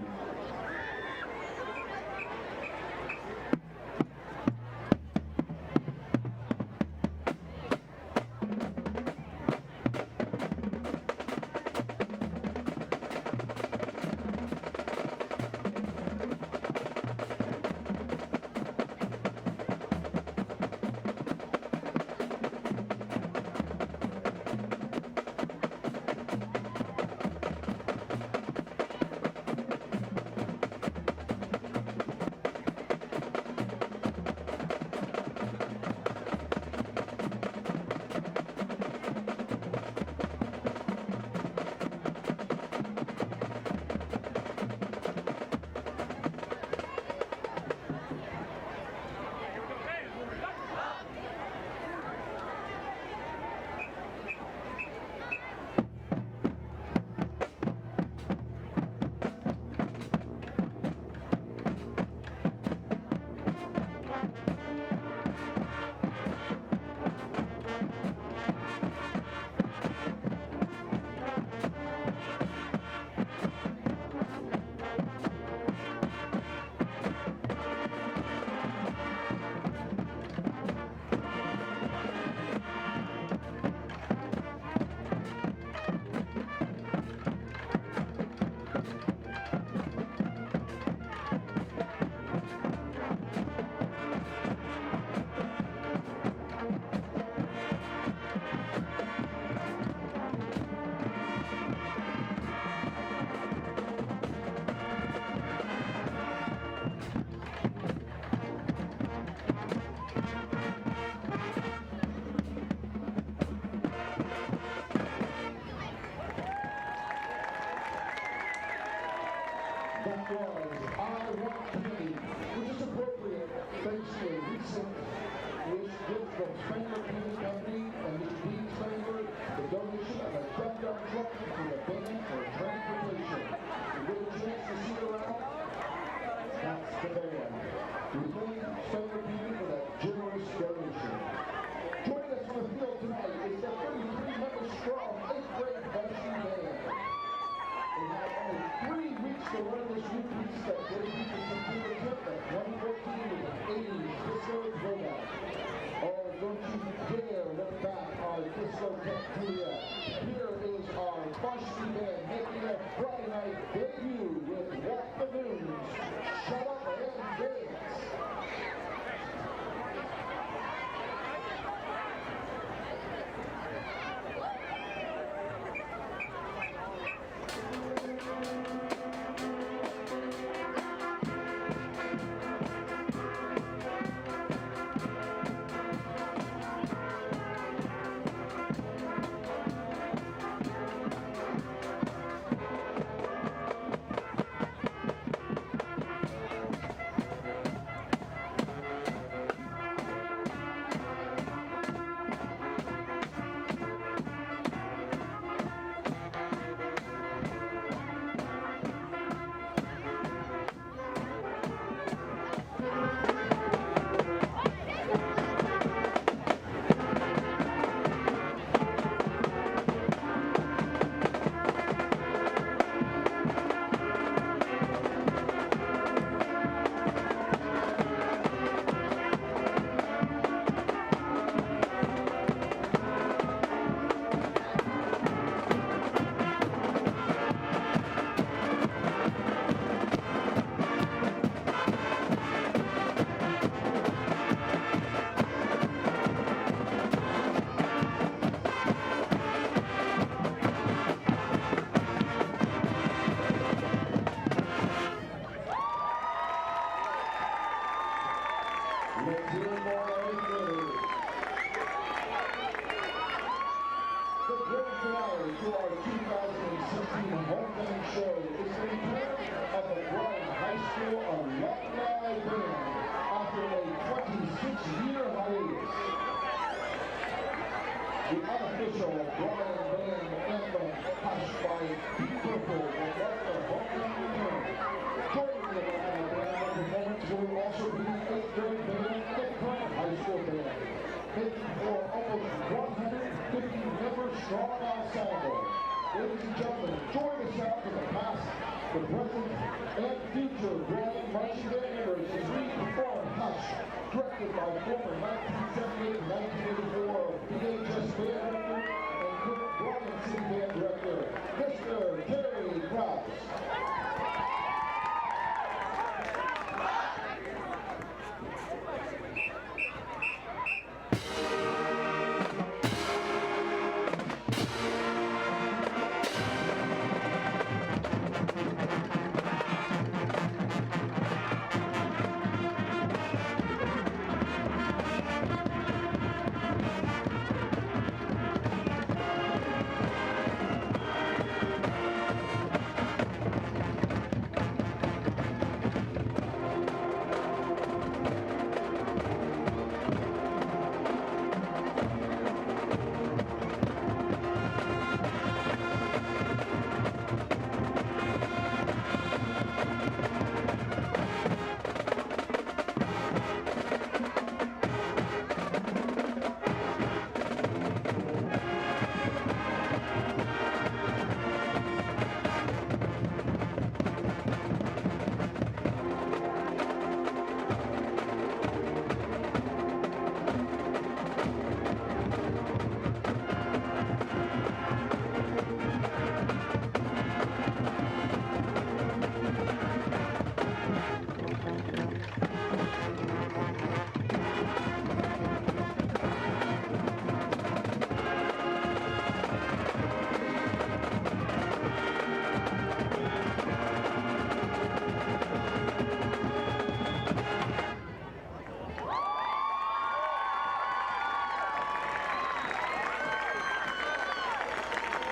That was I Want to Be, which is appropriate thanks to a recent gift from Spangler Painting Company and Mr. Dean Spangler, the donation of a dump truck for the band for transportation. You get a chance to see it around? That's the band. We thank Spangler Painting for that generous donation. Joining us on the field tonight is the 33-member strong 8th grade varsity band. They have only 3 weeks to learn this new piece that debuted in September 10th at 2014 with an 80s disco throwback. Oh, don't you dare look back on disco Juliet. Here is Shut up and dance. The unofficial Bryan Band anthem, Hush by Deep Purple, will mark the homecoming return. Joining the Bryan Band performance will also be the 8th grade band and the Bryan High School band, making for almost 150 members strong ensemble. Ladies and gentlemen, join us out for the past, the present, and future Bryan marching band members as we perform Hush, directed by former 1978-1984 BHS band director and current Bryan City band director, Mr. Terry Krause.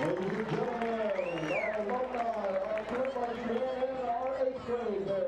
Ladies and gentlemen, our alumni, our current marching band, and our 8th grade band.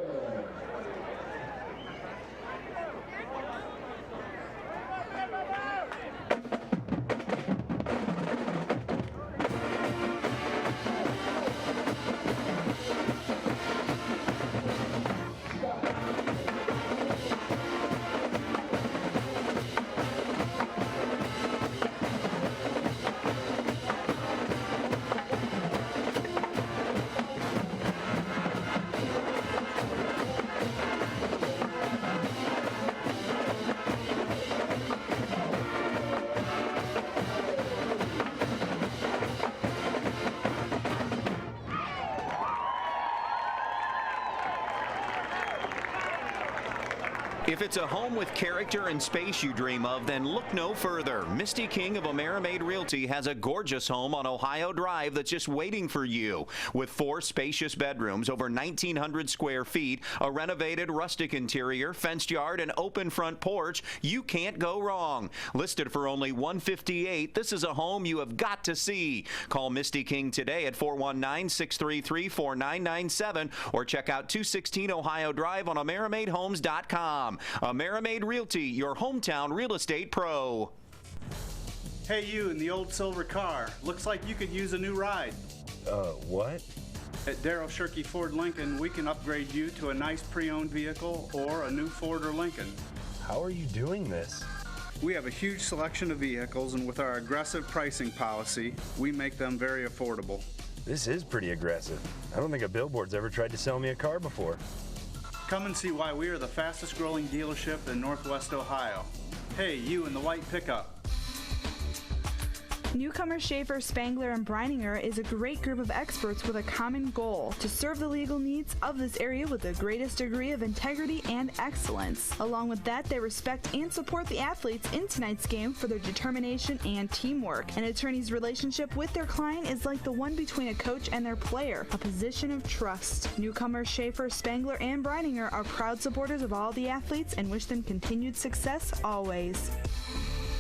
If it's a home with character and space you dream of, then look no further. Misty King of Amerimaid Realty has a gorgeous home on Ohio Drive that's just waiting for you. With 4 spacious bedrooms, over 1,900 square feet, a renovated rustic interior, fenced yard, and open front porch, you can't go wrong. Listed for only $158, this is a home you have got to see. Call Misty King today at 419-633-4997 or check out 216 Ohio Drive on AmeramaidHomes.com. Amerimaid Realty, your hometown real estate pro. Hey, you in the old silver car. Looks like you could use a new ride. What? At Darryl Shirkey Ford Lincoln, we can upgrade you to a nice pre-owned vehicle or a new Ford or Lincoln. How are you doing this? We have a huge selection of vehicles, and with our aggressive pricing policy, we make them very affordable. This is pretty aggressive. I don't think a billboard's ever tried to sell me a car before. Come and see why we are the fastest growing dealership in Northwest Ohio. Hey, you in the white pickup. Newcomer Schaefer, Spangler, and Breininger is a great group of experts with a common goal: to serve the legal needs of this area with the greatest degree of integrity and excellence. Along with that, they respect and support the athletes in tonight's game for their determination and teamwork. An attorney's relationship with their client is like the one between a coach and their player, a position of trust. Newcomer Schaefer, Spangler, and Breininger are proud supporters of all the athletes and wish them continued success always.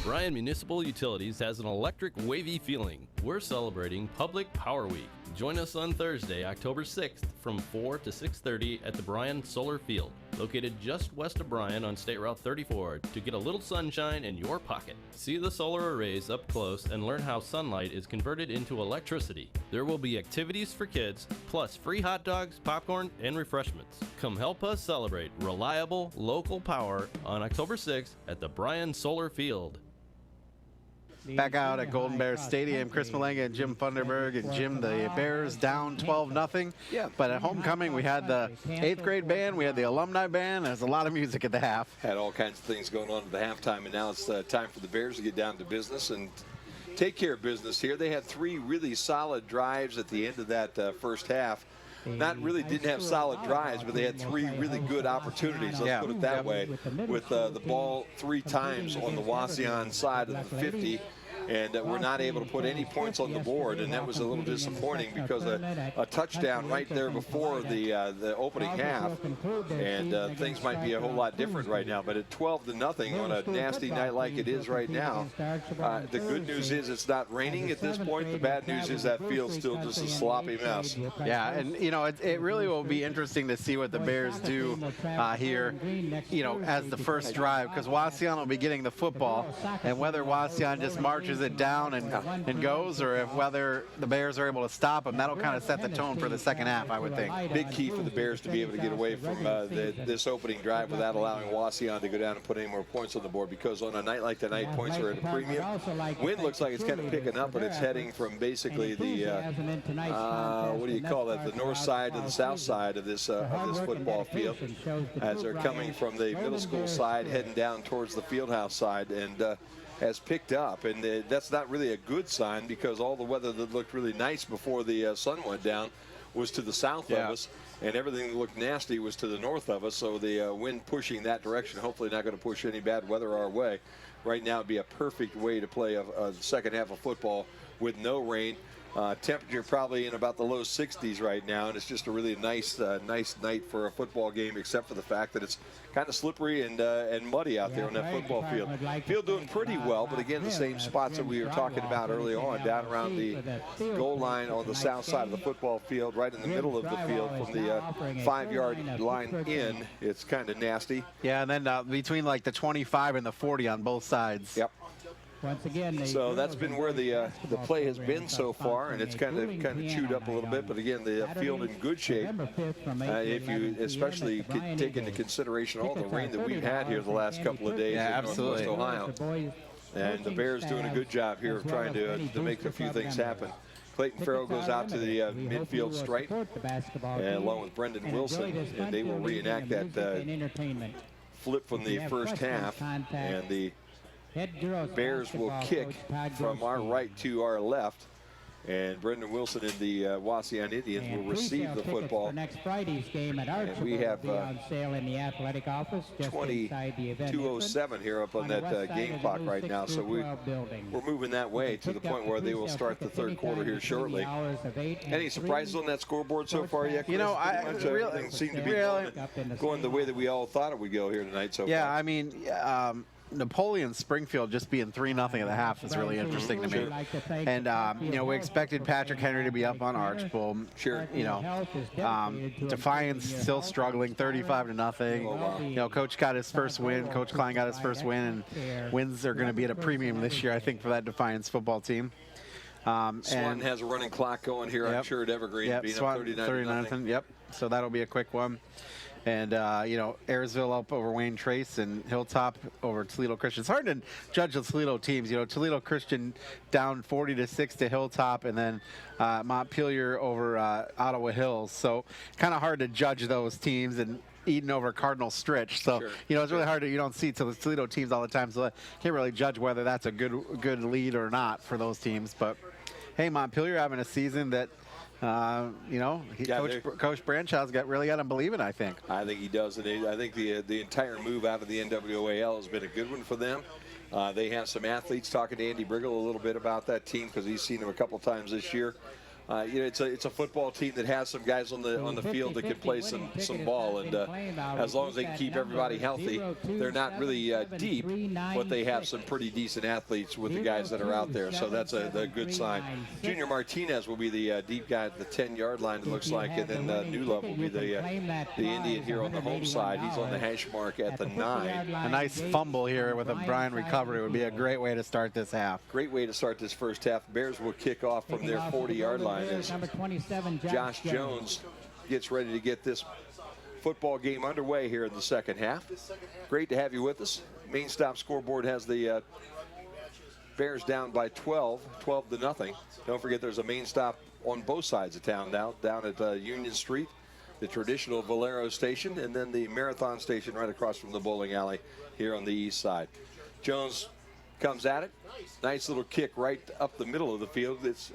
Bryan Municipal Utilities has an electric wavy feeling. We're celebrating Public Power Week. Join us on Thursday, October 6th from 4 to 6:30 at the Bryan Solar Field, located just west of Bryan on State Route 34, to get a little sunshine in your pocket. See the solar arrays up close and learn how sunlight is converted into electricity. There will be activities for kids, plus free hot dogs, popcorn, and refreshments. Come help us celebrate reliable, local power on October 6th at the Bryan Solar Field. Back out at Golden Bears Stadium, Chris Malenga and Jim Funderburg. And Jim, the Bears down 12-0. Yeah. But at homecoming, we had the 8th grade band, we had the alumni band. There's a lot of music at the half. Had all kinds of things going on at the halftime, and now it's time for the Bears to get down to business and take care of business here. They had 3 really solid drives at the end of that first half. Didn't have solid drives, but they had 3 really good opportunities, let's put it that way, with the ball 3 times on the Wauseon side of the 50, and were not able to put any points on the board, and that was a little disappointing because a touchdown right there before the opening half, and things might be a whole lot different right now. But at 12-0 on a nasty night like it is right now, the good news is it's not raining at this point. The bad news is that field's still just a sloppy mess. Yeah, and it really will be interesting to see what the Bears do here, as the first drive, because Wauseon will be getting the football, and whether Wauseon just marches it down and goes, or whether the Bears are able to stop them, that'll kind of set the tone for the second half, I would think. Big key for the Bears to be able to get away from this opening drive without allowing Wauseon to go down and put any more points on the board, because on a night like tonight, points are at a premium. Wind looks like it's kind of picking up, but it's heading from basically the what do you call that, the north side to the south side of this football field, as they're coming from the middle school side heading down towards the Fieldhouse side, and has picked up, and that's not really a good sign, because all the weather that looked really nice before the sun went down was to the south of us, and everything that looked nasty was to the north of us. So the wind pushing that direction, hopefully not going to push any bad weather our way. Right now it'd be a perfect way to play a second half of football with no rain. Temperature probably in about the low 60s right now, and it's just a really nice night for a football game, except for the fact that it's kind of slippery and muddy out there on that football field. Field doing pretty well, but again, the same spots that we were talking about early on, down around the goal line on the south side of the football field, right in the middle of the field from the 5-yard line in. It's kind of nasty. Yeah, and then between like the 25 and the 40 on both sides. Yep. Once again, so that's been where the play has been so far, and it's kind of chewed up a little bit. But again, the field in good shape. If you especially take into consideration all the rain that we've had here the last couple of days in Northwest Ohio, and the Bears doing a good job here of trying to make a few things happen. Clayton Farrell goes out to the midfield stripe, along with Brendan Wilson, and they will reenact that flip from the first half, and the Bears will kick from our right to our left. And Brendan Wilson and the Wauseon Indians will receive the football. For next Friday's game at Archibald we have will be on sale in the athletic office just inside the event. 22:07 here up on that game clock right now. So we're moving that way to the point where they will start the third quarter here shortly. Any surprises on that scoreboard so far yet, Chris? You know, everything seemed to be going the way that we all thought it would go here tonight so far. Yeah, I mean, Napoleon Springfield just being 3-0 at the half is really interesting to me. And, you know, we expected Patrick Henry to be up on Archibald. Sure. You know, Defiance still struggling, 35-0. You know, Coach got his first win. Coach Klein got his first win, and wins are going to be at a premium this year, I think, for that Defiance football team. Swan has a running clock going here, I'm sure, at Evergreen. Yep, being Swan, up 39-0. Yep, so that'll be a quick one. And, you know, Ayersville up over Wayne Trace and Hilltop over Toledo Christian. It's hard to judge the Toledo teams. You know, Toledo Christian down 40-6 to Hilltop, and then Montpelier over Ottawa Hills. So kind of hard to judge those teams, and Eden over Cardinal Stritch. So, you know, it's really hard to, you don't see Toledo teams all the time, so I can't really judge whether that's a good lead or not for those teams. But, hey, Montpelier having a season that, you know, Coach Branchow's really got him believing, I think. I think he does. And I think the entire move out of the NWAL has been a good one for them. They have some athletes, talking to Andy Briggle a little bit about that team because he's seen them a couple times this year. You know, it's a football team that has some guys on the field that can play some ball, and as long as they can keep everybody healthy, they're not really deep, but they have some pretty decent athletes with the guys that are out there, so that's a good sign. Junior Martinez will be the deep guy at the 10-yard line, it looks like, and then New Love will be the Indian here on the home side. He's on the hash mark at the 9. A nice fumble here with a Bryan recovery would be a great way to start this half. Great way to start this first half. Bears will kick off from their 40-yard line. Number 27, Josh Jones gets ready to get this football game underway here in the second half. Great to have you with us. Main Stop scoreboard has the Bears down by 12-0. Don't forget there's a Main Stop on both sides of town now, down at Union Street, the traditional Valero station, and then the Marathon station right across from the bowling alley here on the east side. Jones comes at it. Nice little kick right up the middle of the field. It's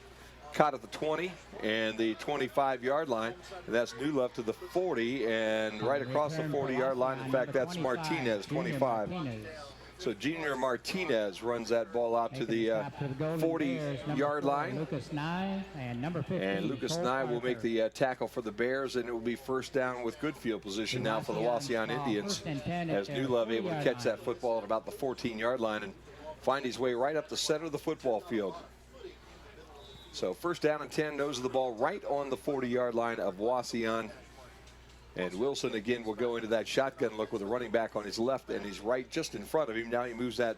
caught at the 20 and the 25-yard line. And that's New Love to the 40 and right across the 40-yard line. In fact, that's Martinez, 25. So Junior Martinez runs that ball out to the 40-yard line. And Lucas Nye will make the tackle for the Bears, and it will be first down with good field position now for the Wauseon Indians, as New Love able to catch that football at about the 14-yard line and find his way right up the center of the football field. So first down and 10, nose of the ball right on the 40-yard line of Wauseon. And Wilson again will go into that shotgun look with a running back on his left and his right just in front of him. Now he moves that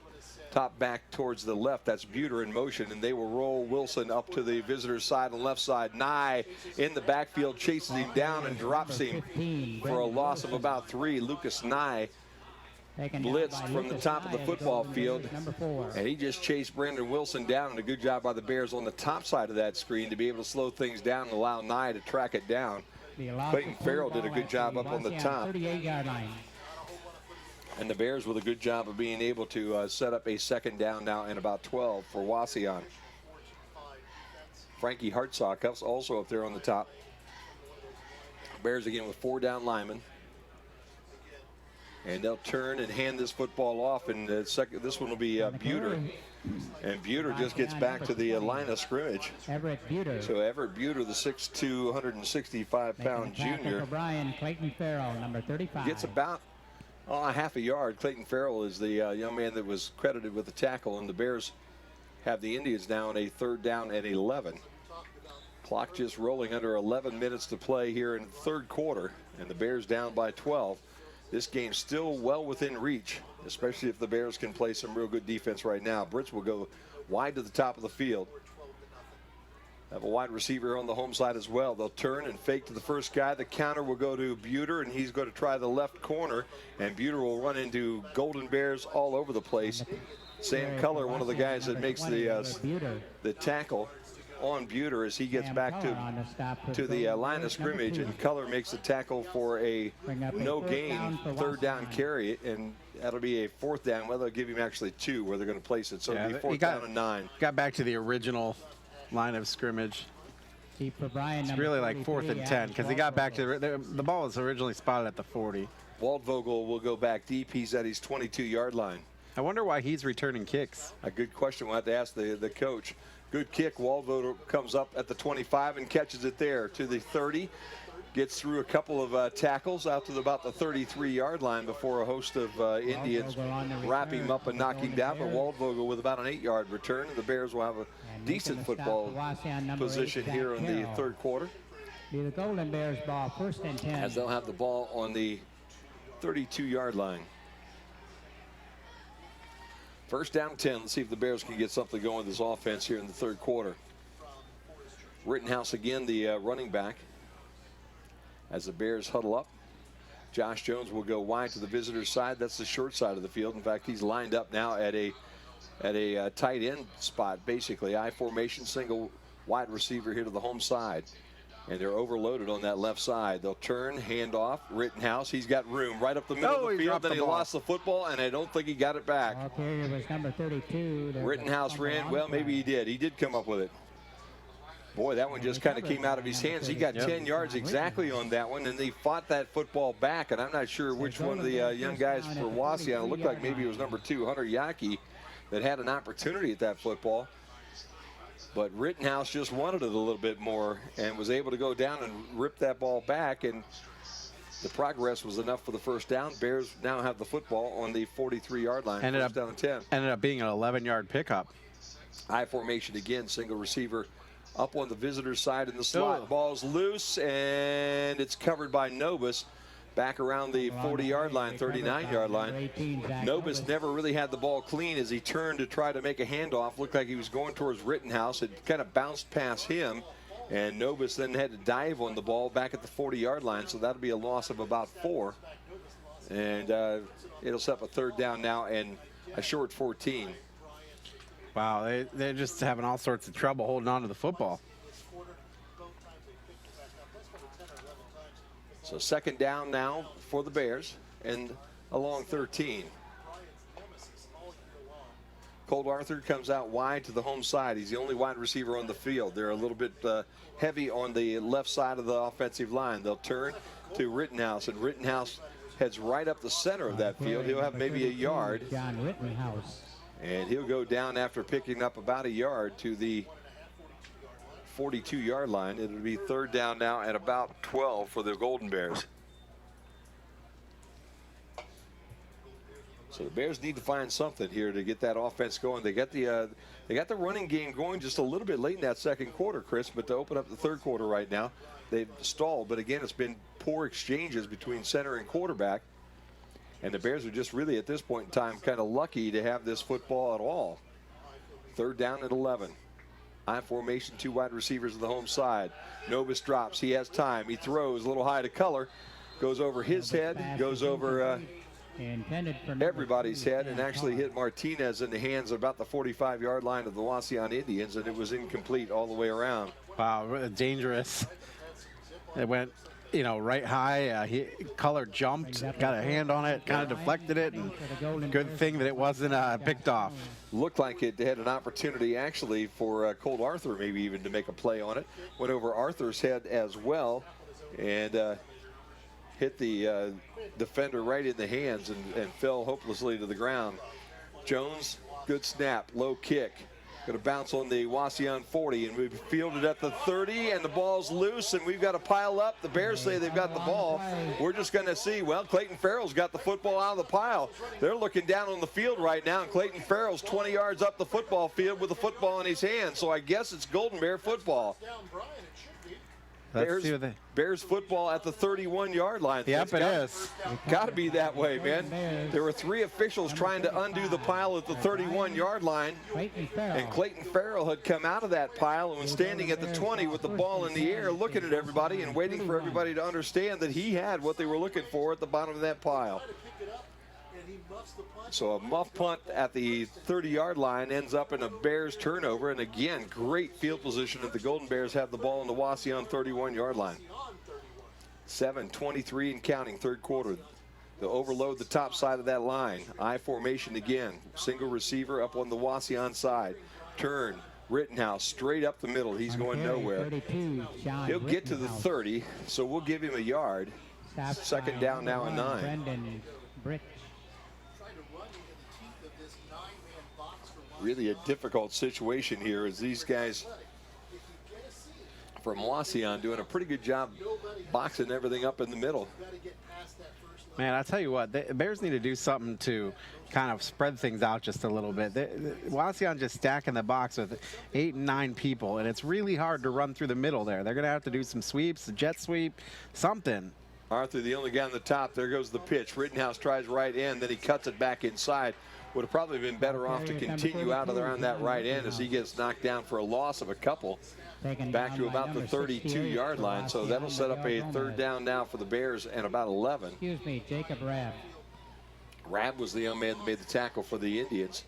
top back towards the left. That's Buter in motion, and they will roll Wilson up to the visitor's side on the left side. Nye in the backfield chases him down and drops him for a loss of about 3. Lucas Nye blitzed from the top of the football field, and he just chased Brandon Wilson down, and a good job by the Bears on the top side of that screen to be able to slow things down and allow Nye to track it down. Clayton Farrell did a good job up on the top. And the Bears with a good job of being able to set up a second down now and about 12 for Wauseon. Frankie Hartsock also up there on the top. Bears again with 4 down linemen. And they'll turn and hand this football off, and this one will be Buter. And Buter just gets back to the line of scrimmage. Everett Buter. So Everett Buter, the 6'2", 165-pound junior. Bryan, Clayton Farrell, number 35. Gets about a half a yard. Clayton Farrell is the young man that was credited with the tackle, and the Bears have the Indians now on a 3rd down and 11. Clock just rolling under 11 minutes to play here in the third quarter, and the Bears down by 12. This game's still well within reach, especially if the Bears can play some real good defense right now. Brits will go wide to the top of the field. Have a wide receiver on the home side as well. They'll turn and fake to the first guy. The counter will go to Buter, and he's going to try the left corner, and Buter will run into Golden Bears all over the place. Sam Culler, one of the guys that makes the tackle on Buter as he gets back to the line of scrimmage, and Culler makes the tackle for a no gain 3rd down carry, and that'll be a 4th down. Well, they'll give him actually 2 where they're going to place it, so it'll be 4th down and 9. Got back to the original line of scrimmage. Deep for Bryan, It's number really like 4th and 10 because he got back to the ball was originally spotted at the 40. Waldvogel will go back deep. He's at his 22-yard line. I wonder why he's returning kicks. A good question. We'll have to ask the coach. Good kick. Waldvogel comes up at the 25 and catches it there to the 30. Gets through a couple of tackles out to about the 33-yard line before a host of Indians wrap him up and knock him down. But Waldvogel with about an 8-yard return. And the Bears will have a decent football position here in the third quarter. Be the Golden Bears ball, 1st and 10. As they'll have the ball on the 32-yard line. 1st down 10. Let's see if the Bears can get something going with this offense here in the third quarter. Rittenhouse again, the running back. As the Bears huddle up, Josh Jones will go wide to the visitor's side. That's the short side of the field. In fact, he's lined up now at a tight end spot, basically. I formation, single wide receiver here to the home side. And they're overloaded on that left side. They'll turn, hand off, Rittenhouse. He's got room right up the middle of the field. Then he lost the football, and I don't think he got it back. Okay, it was number 32. Rittenhouse ran. Well, maybe he did. He did come up with it. Boy, that one just kind of came out of his hands. He got 10 yards exactly on that one, and they fought that football back. And I'm not sure which one of the young guys for Wauseon, it looked like maybe it was number 2, Hunter Yaki, that had an opportunity at that football. But Rittenhouse just wanted it a little bit more and was able to go down and rip that ball back. And the progress was enough for the 1st down. Bears now have the football on the 43-yard line. Ended First down and 10. Ended up being an 11-yard pickup. I formation again, single receiver up on the visitor's side in the slot. Ball's loose, and it's covered by Nobis back around the 40-yard line, 39-yard line. Nobis never really had the ball clean as he turned to try to make a handoff. Looked like he was going towards Rittenhouse. It kind of bounced past him, and Nobis then had to dive on the ball back at the 40-yard line, so that'll be a loss of about 4. And it'll set up a 3rd down now and a short 14. Wow, they're just having all sorts of trouble holding on to the football. So 2nd down now for the Bears and along 13. Colt Arthur comes out wide to the home side. He's the only wide receiver on the field. They're a little bit heavy on the left side of the offensive line. They'll turn to Rittenhouse, and Rittenhouse heads right up the center of that field. He'll have maybe a yard. John Rittenhouse. And he'll go down after picking up about a yard to the 42-yard line. It'll be 3rd down now at about 12 for the Golden Bears. So the Bears need to find something here to get that offense going. They got the running game going just a little bit late in that 2nd quarter, Chris, but to open up the 3rd quarter right now, they've stalled. But again, it's been poor exchanges between center and quarterback. And the Bears are just really at this point in time kind of lucky to have this football at all. 3rd down at 11. I formation, 2 wide receivers on the home side. Nobis drops. He has time. He throws a little high to color. Goes over his head. Goes over everybody's head and actually hit Martinez in the hands about the 45-yard line of the Wauseon Indians, and it was incomplete all the way around. Wow, dangerous. It went, right high. Color jumped, got a hand on it, kind of deflected it, and good thing that it wasn't picked off. Looked like it had an opportunity actually for Colt Arthur maybe even to make a play on it. Went over Arthur's head as well and hit the defender right in the hands and fell hopelessly to the ground. Jones, good snap, low kick. Going to bounce on the Wauseon 40, and we've fielded at the 30, and the ball's loose, and we've got to pile up. The Bears say they've got the ball. We're just going to see. Well, Clayton Farrell's got the football out of the pile. They're looking down on the field right now, and Clayton Farrell's 20 yards up the football field with the football in his hand. So I guess it's Golden Bear football. Bears football at the 31-yard line. Yep, it is. Got to be that way, man. There were 3 officials trying to undo the pile at the 31-yard line, and Clayton Farrell had come out of that pile and was standing at the 20 with the ball in the air, looking at everybody and waiting for everybody to understand that he had what they were looking for at the bottom of that pile. So a muff punt at the 30-yard line ends up in a Bears turnover. And again, great field position if the Golden Bears have the ball in the Wauseon 31-yard line. 7:23 and counting, 3rd quarter. They'll overload the top side of that line. I formation again. Single receiver up on the Wauseon side. Turn, Rittenhouse straight up the middle. He's going nowhere. He'll get to the 30, so we'll give him a yard. Second down now and 9. Really a difficult situation here as these guys from Wauseon doing a pretty good job boxing everything up in the middle. Man, I tell you what, the Bears need to do something to kind of spread things out just a little bit. Wauseon just stacking the box with 8 and 9 people, and it's really hard to run through the middle there. They're going to have to do some sweeps, a jet sweep, something. Arthur, the only guy on the top. There goes the pitch. Rittenhouse tries right in, then he cuts it back inside. Would have probably been better off to continue out of there on that right end as he gets knocked down for a loss of a couple. Back to about the 32-yard line. So that'll set up a third down now for the Bears and about 11. Excuse me, Jacob Rabb. Rabb was the young man that made the tackle for the Indians.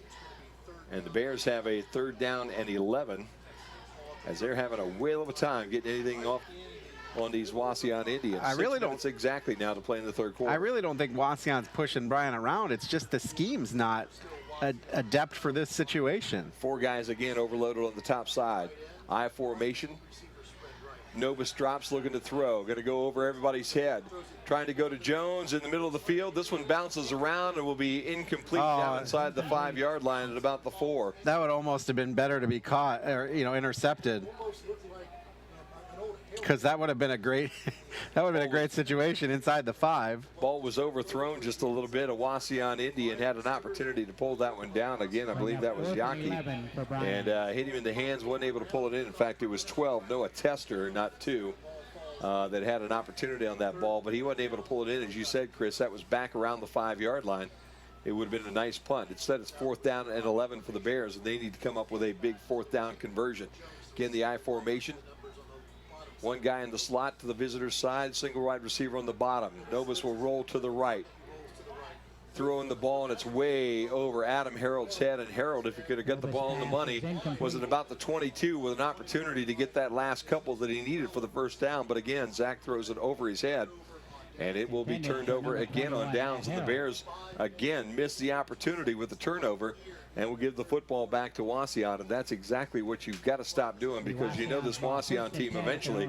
And the Bears have a third down and 11 as they're having a whale of a time getting anything off on these Wauseon Indians. I really don't. It's exactly now to play in the third quarter. I really don't think Wauseon's pushing Bryan around. It's just the scheme's not adept for this situation. 4 guys again overloaded on the top side. I formation. Novus drops looking to throw. Going to go over everybody's head. Trying to go to Jones in the middle of the field. This one bounces around and will be incomplete down inside the 5-yard line at about the 4. That would almost have been better to be caught or intercepted. Because that would have been a great situation inside the 5. Ball was overthrown just a little bit. A Wauseon Indian had an opportunity to pull that one down. Again, I believe that was Yaki. And hit him in the hands, wasn't able to pull it in. In fact, it was 12, Noah Tester, not 2, that had an opportunity on that ball. But he wasn't able to pull it in. As you said, Chris, that was back around the 5-yard line. It would have been a nice punt. Instead, it's 4th down and 11 for the Bears, and they need to come up with a big 4th down conversion. Again, the I formation. 1 guy in the slot to the visitor's side, single wide receiver on the bottom. Novus will roll to the right. Throwing the ball, and it's way over Adam Harold's head. And Harold, if he could have got the ball on the money, was at about the 22 with an opportunity to get that last couple that he needed for the first down. But again, Zach throws it over his head, and it will be turned over again on downs. And the Bears, again, miss the opportunity with the turnover. And we'll give the football back to Wauseon, and that's exactly what you've got to stop doing, because you know this Wauseon team eventually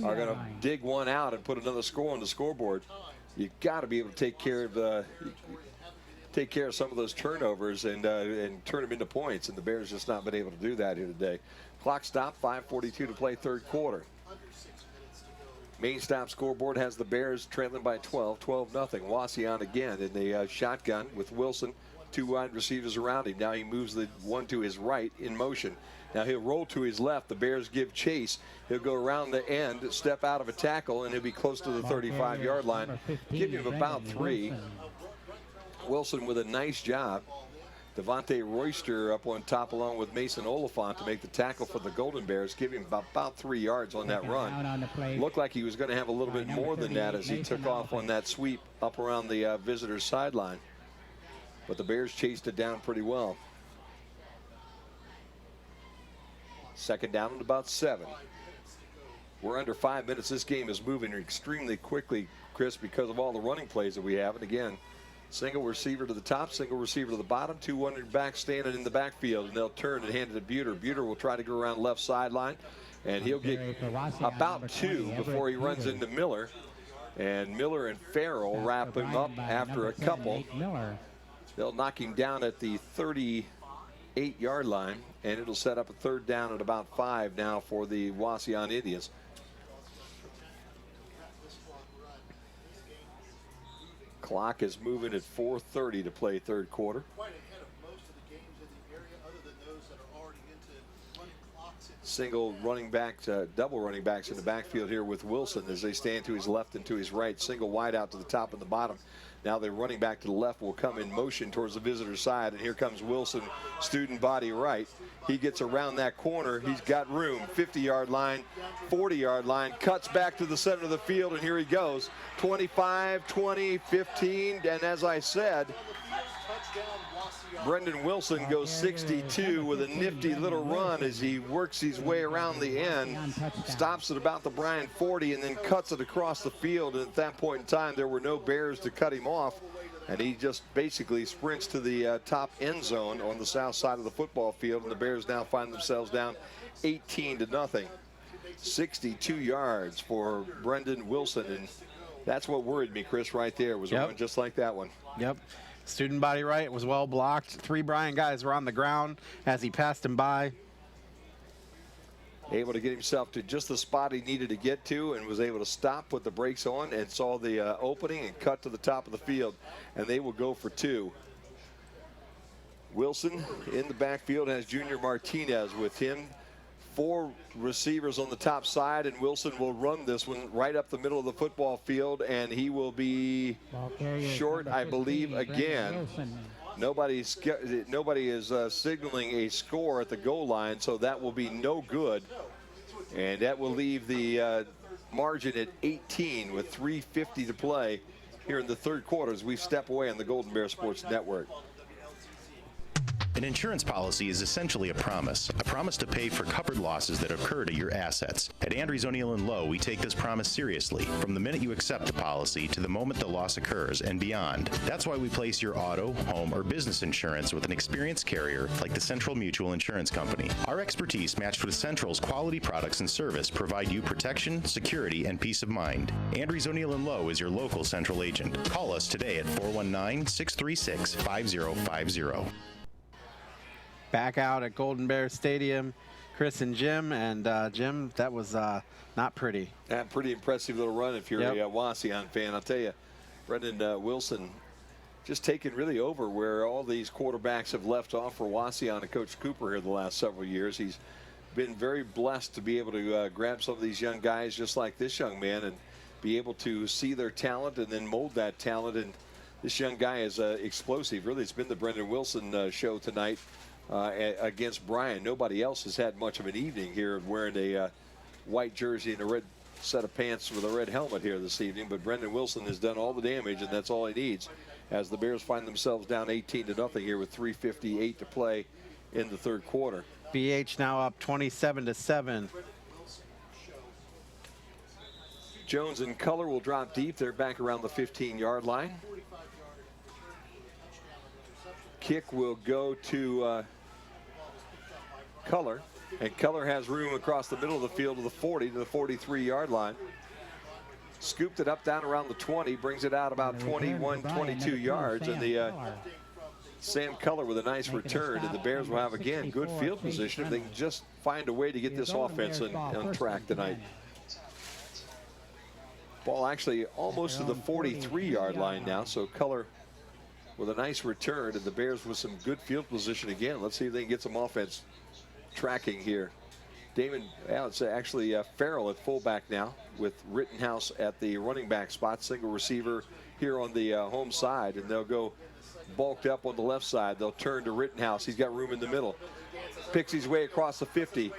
are going to dig one out and put another score on the scoreboard. You've got to be able to take care of some of those turnovers and turn them into points, and the Bears just not been able to do that here today. Clock stop, 5:42 to play, third quarter. Main stop scoreboard has the Bears trailing by 12, 12-0. Wauseon again in the shotgun with Wilson. 2 wide receivers around him. Now he moves the one to his right in motion. Now he'll roll to his left. The Bears give chase. He'll go around the end, step out of a tackle, and he'll be close to the 35-yard line. Give him about 3. Wilson with a nice job. Devontae Royster up on top along with Mason Oliphant to make the tackle for the Golden Bears. Give him about 3 yards on that run. Looked like he was going to have a little bit more than that as he took off on that sweep up around the visitor's sideline. But the Bears chased it down pretty well. Second down at about 7. We're under 5 minutes. This game is moving extremely quickly, Chris, because of all the running plays that we have. And again, single receiver to the top, single receiver to the bottom, 2 running backs standing in the backfield, and they'll turn and hand it to Buter. Buter will try to go around left sideline, and he'll get about 2 before he runs into Miller. And Miller and Farrell wrap him up after a couple. They'll knock him down at the 38-yard line, and it'll set up a third down at about 5 now for the Wauseon Indians. Clock is moving at 4:30 to play third quarter. Single running back, double running backs in the backfield here with Wilson as they stand to his left and to his right. Single wide out to the top and the bottom. Now the running back to the left will come in motion towards the visitor side, and here comes Wilson, student body right. He gets around that corner. He's got room. 50-yard line, 40-yard line, cuts back to the center of the field, and here he goes. 25, 20, 15, and as I said, Brendan Wilson goes 62 with a nifty little run as he works his way around the end, stops at about the Bryan 40, and then cuts it across the field. And at that point in time, there were no Bears to cut him off. And he just basically sprints to the top end zone on the south side of the football field, and the Bears now find themselves down 18-0. 62 yards for Brendan Wilson, and that's what worried me, Chris, right there, was a run just like that one. Yep. Student body right, was well blocked. 3 Bryan guys were on the ground as he passed him by. Able to get himself to just the spot he needed to get to, and was able to stop, put the brakes on, and saw the opening and cut to the top of the field, and they will go for 2. Wilson in the backfield has Junior Martinez with him. 4 receivers on the top side, and Wilson will run this one right up the middle of the football field, and he will be short, I believe, again. Nobody is signaling a score at the goal line, so that will be no good. And that will leave the margin at 18 with 3:50 to play here in the third quarter as we step away on the Golden Bear Sports Network. An insurance policy is essentially a promise to pay for covered losses that occur to your assets. At Andrews O'Neill & Lowe, we take this promise seriously, from the minute you accept a policy to the moment the loss occurs and beyond. That's why we place your auto, home, or business insurance with an experienced carrier like the Central Mutual Insurance Company. Our expertise, matched with Central's quality products and service, provide you protection, security, and peace of mind. Andrews O'Neill & Lowe is your local Central agent. Call us today at 419-636-5050. Back out at Golden Bear Stadium, Chris and Jim. And Jim, that was not pretty. Yeah, pretty impressive little run if you're a Wauseon fan. I'll tell you, Brendan Wilson just taking really over where all these quarterbacks have left off for Wauseon and Coach Cooper here the last several years. He's been very blessed to be able to grab some of these young guys just like this young man and be able to see their talent and then mold that talent. And this young guy is explosive. Really, it's been the Brendan Wilson show tonight. Against Bryan. Nobody else has had much of an evening here wearing a white jersey and a red set of pants with a red helmet here this evening, but Brendan Wilson has done all the damage, and that's all he needs as the Bears find themselves down 18-0 here with 3:58 to play in the third quarter. BH now up 27-7. Jones and Color will drop deep. They're back around the 15-yard line. Kick will go to Color, and Color has room across the middle of the field to the 40 to the 43-yard line. Scooped it up down around the 20, brings it out about 21, 22 yards, and the Sam Color with a nice return, and the Bears will have again good field position if they can just find a way to get this offense on track tonight. Ball actually almost to the 43-yard line now, so Color with a nice return, and the Bears with some good field position again. Let's see if they can get some offense tracking here. It's actually Farrell at fullback now with Rittenhouse at the running back spot. Single receiver here on the home side, and they'll go bulked up on the left side. They'll turn to Rittenhouse. He's got room in the middle. Picks his way across the 50.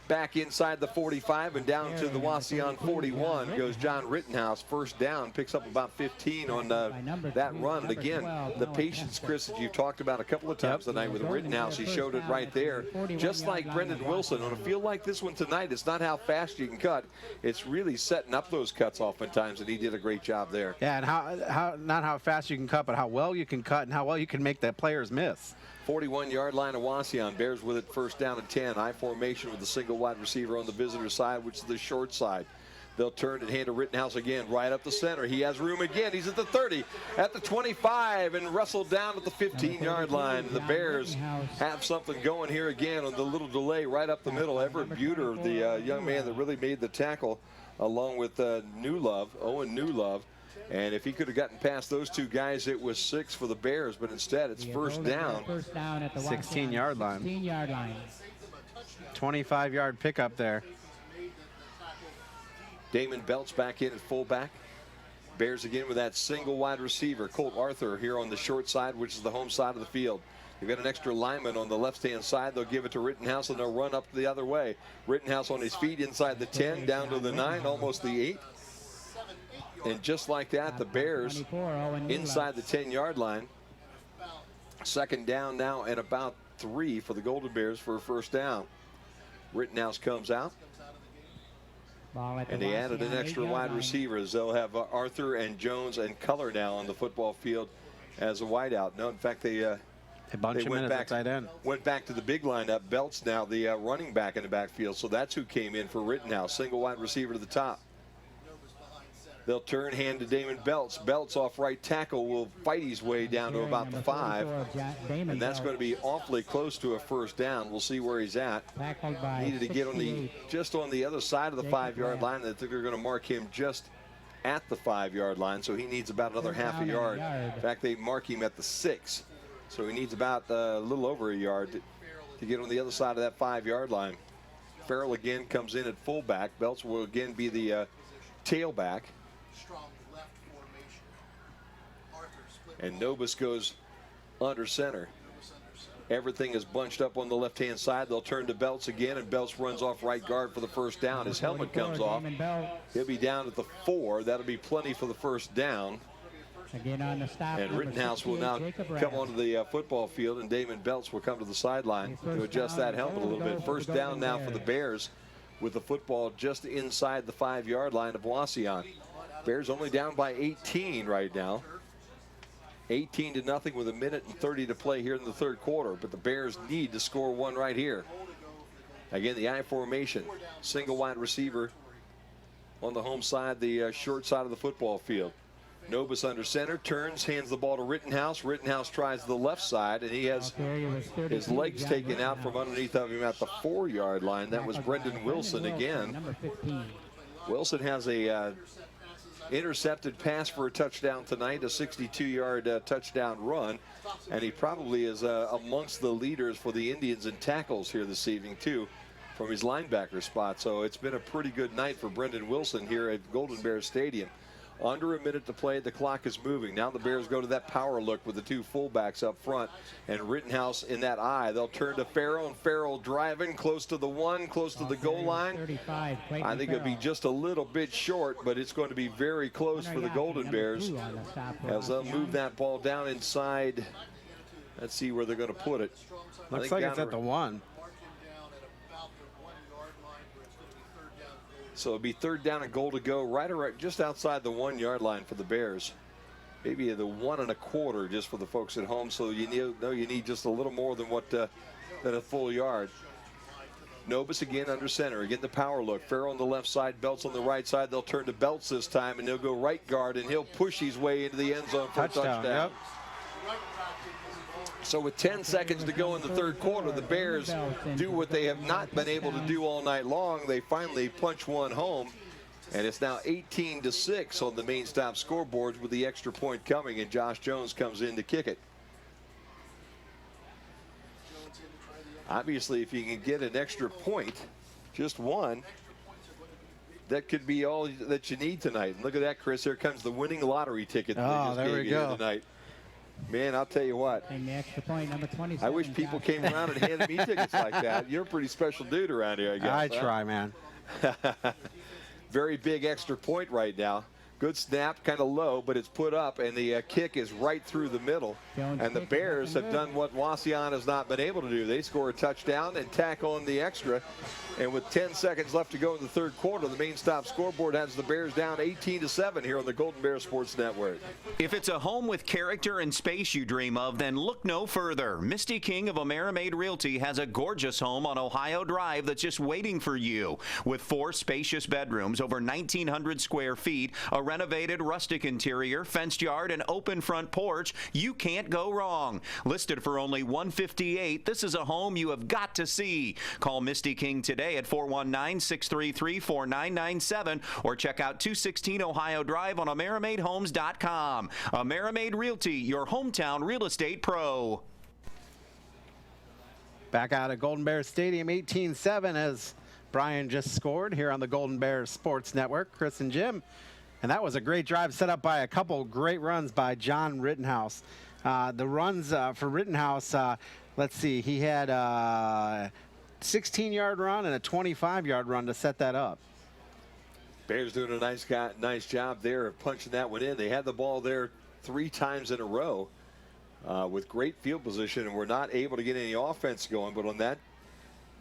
Back inside the 45 and down to the Wauseon 41 goes John Rittenhouse. First down, picks up about 15 on that run. And again, the patience, Chris, that you've talked about a couple of times tonight with Rittenhouse, he showed it right there. Just like Brendan Wilson, on a field like this one tonight, it's not how fast you can cut. It's really setting up those cuts oftentimes, and he did a great job there. Yeah, and how not how fast you can cut, but how well you can cut and how well you can make the players miss. 41-yard line of Wauseon. Bears with it first down and 10. I formation with the single wide receiver on the visitor side, which is the short side. They'll turn and hand to Rittenhouse again, right up the center. He has room again. He's at the 30, at the 25, and wrestled down at the 15-yard line. The Bears have something going here again on the little delay right up the middle. Everett Buter, the young man that really made the tackle, along with Owen Newlove. And if he could have gotten past those two guys, it was 6 for the Bears, but instead it's first down. 16-yard line. 25-yard pickup there. Damon Belts back in at fullback. Bears again with that single wide receiver. Colt Arthur here on the short side, which is the home side of the field. They've got an extra lineman on the left-hand side. They'll give it to Rittenhouse, and they'll run up the other way. Rittenhouse on his feet inside the 10, down to the 9, almost the 8. And just like that, the Bears inside the 10-yard line. Second down now and about 3 for the Golden Bears for a first down. Rittenhouse comes out. And they added an extra wide receiver, as they'll have Arthur and Jones and Color now on the football field as a wideout. No, in fact, they went back to the big lineup. Belts now the running back in the backfield, so that's who came in for Rittenhouse. Single wide receiver to the top. They'll turn, hand to Damon Belts. Belts off right tackle will fight his way down to about the 5. And that's going to be awfully close to a first down. We'll see where he's at. Needed to get on just on the other side of the 5-yard line. I think they're going to mark him just at the 5-yard line, so he needs about another half a yard. In fact, they mark him at the 6. So he needs about a little over a yard to get on the other side of that 5-yard line. Farrell again comes in at fullback. Belts will again be the tailback. And Nobis goes under center. Everything is bunched up on the left-hand side. They'll turn to Belts again, and Belts runs off right guard for the first down. His helmet comes off. He'll be down at the 4. That'll be plenty for the first down. And Rittenhouse will now come onto the football field, and Damon Belts will come to the sideline to adjust that helmet a little bit. First down now for the Bears with the football just inside the 5-yard line of Wauseon. Bears only down by 18 right now. 18-0 with 1:30 to play here in the third quarter, but the Bears need to score one right here. Again, the I formation, single wide receiver on the home side, the short side of the football field. Nobis under center, turns, hands the ball to Rittenhouse. Rittenhouse tries the left side, and he has his legs taken out from underneath of him at the 4-yard line. That was Brendan Wilson again. Wilson has a intercepted pass for a touchdown tonight, a 62-yard touchdown run, and he probably is amongst the leaders for the Indians in tackles here this evening too, from his linebacker spot. So it's been a pretty good night for Brendan Wilson here at Golden Bears Stadium. Under a minute to play, the clock is moving. Now the Bears go to that power look with the 2 fullbacks up front, and Rittenhouse in that eye. They'll turn to Farrell, and Farrell driving close to the 1, close to the goal line. I think it'll be just a little bit short, but it's going to be very close for the Golden Bears as they'll move that ball down inside. Let's see where they're going to put it. Looks like it's at the 1. So it'll be third down and goal to go right around just outside the 1-yard line for the Bears. Maybe the 1 1/4 just for the folks at home. So you need just a little more than than a full yard. Nobis again under center. Again the power look. Farrell on the left side, Belts on the right side. They'll turn to Belts this time, and they'll go right guard, and he'll push his way into the end zone for a touchdown. Yep. So with 10 seconds to go in the third quarter, the Bears do what they have not been able to do all night long. They finally punch one home, and it's now 18-6 on the main stop scoreboards with the extra point coming, and Josh Jones comes in to kick it. Obviously, if you can get an extra point, just one, that could be all that you need tonight. And look at that, Chris. Here comes the winning lottery ticket that they just there gave we you go here tonight. Man, I'll tell you what. And the extra point, number 27. I wish people came around and handed me tickets like that. You're a pretty special dude around here, I guess. I try, man. Very big extra point right now. Good snap, kind of low, but it's put up, and the kick is right through the middle. And the Bears have done what Wauseon has not been able to do. They score a touchdown and tack on the extra. And with 10 seconds left to go in the third quarter, the main stop scoreboard has the Bears down 18-7 here on the Golden Bear Sports Network. If it's a home with character and space you dream of, then look no further. Misty King of Amerimaid Realty has a gorgeous home on Ohio Drive that's just waiting for you. With 4 spacious bedrooms, over 1,900 square feet, a renovated rustic interior, fenced yard, and open front porch, you can't go wrong. Listed for only $158, this is a home you have got to see. Call Misty King today at 419-633-4997 or check out 216 Ohio Drive on AmeramaidHomes.com. Amerimaid Realty, your hometown real estate pro. Back out at Golden Bears Stadium, 18-7 as Bryan just scored here on the Golden Bears Sports Network. Chris and Jim. And that was a great drive set up by a couple great runs by John Rittenhouse. The runs for Rittenhouse, let's see, he had 16-yard run and a 25-yard run to set that up. Bears doing a nice job there of punching that one in. They had the ball there 3 times in a row with great field position, and were not able to get any offense going. But on that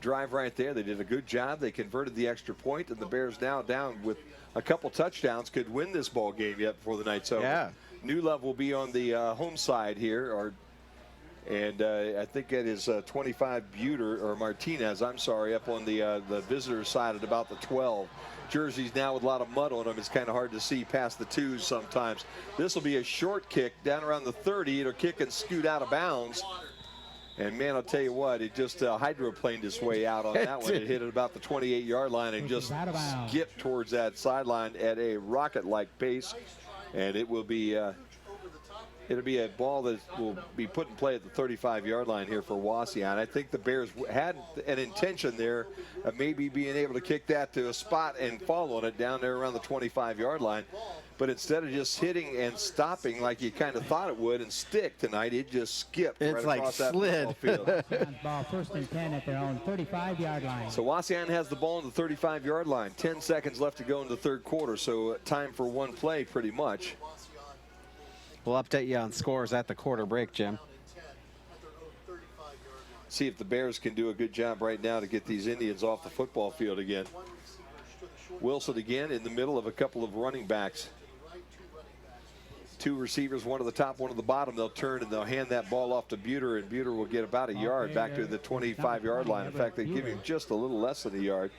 drive right there, they did a good job. They converted the extra point, and the Bears now down with a couple touchdowns could win this ball game yet before the night's over. Yeah. New Love will be on the home side here, and I think it is 25 Martinez, I'm sorry, up on the visitor side at about the 12. Jerseys now with a lot of mud on them. It's kind of hard to see past the 2s sometimes. This will be a short kick down around the 30. It'll kick and scoot out of bounds. And, man, I'll tell you what, it just hydroplaned its way out on that one. It hit at about the 28-yard line and just skipped towards that sideline at a rocket-like pace. And it will be it'll be a ball that will be put in play at the 35-yard line here for Wauseon. I think the Bears had an intention there of maybe being able to kick that to a spot and fall on it down there around the 25-yard line. But instead of just hitting and stopping like you kind of thought it would and stick tonight, it just skipped right across that football field. Ball 1st and 10 at their own 35-yard line. So Wauseon has the ball on the 35-yard line. 10 seconds left to go in the third quarter, so time for one play pretty much. We'll update you on scores at the quarter break, Jim. See if the Bears can do a good job right now to get these Indians off the football field again. Wilson again in the middle of a couple of running backs. 2 receivers, one at the top, one at the bottom. They'll turn and they'll hand that ball off to Buter, and Buter will get about a yard back to the 25-yard line. In fact, they give him just a little less than a yard.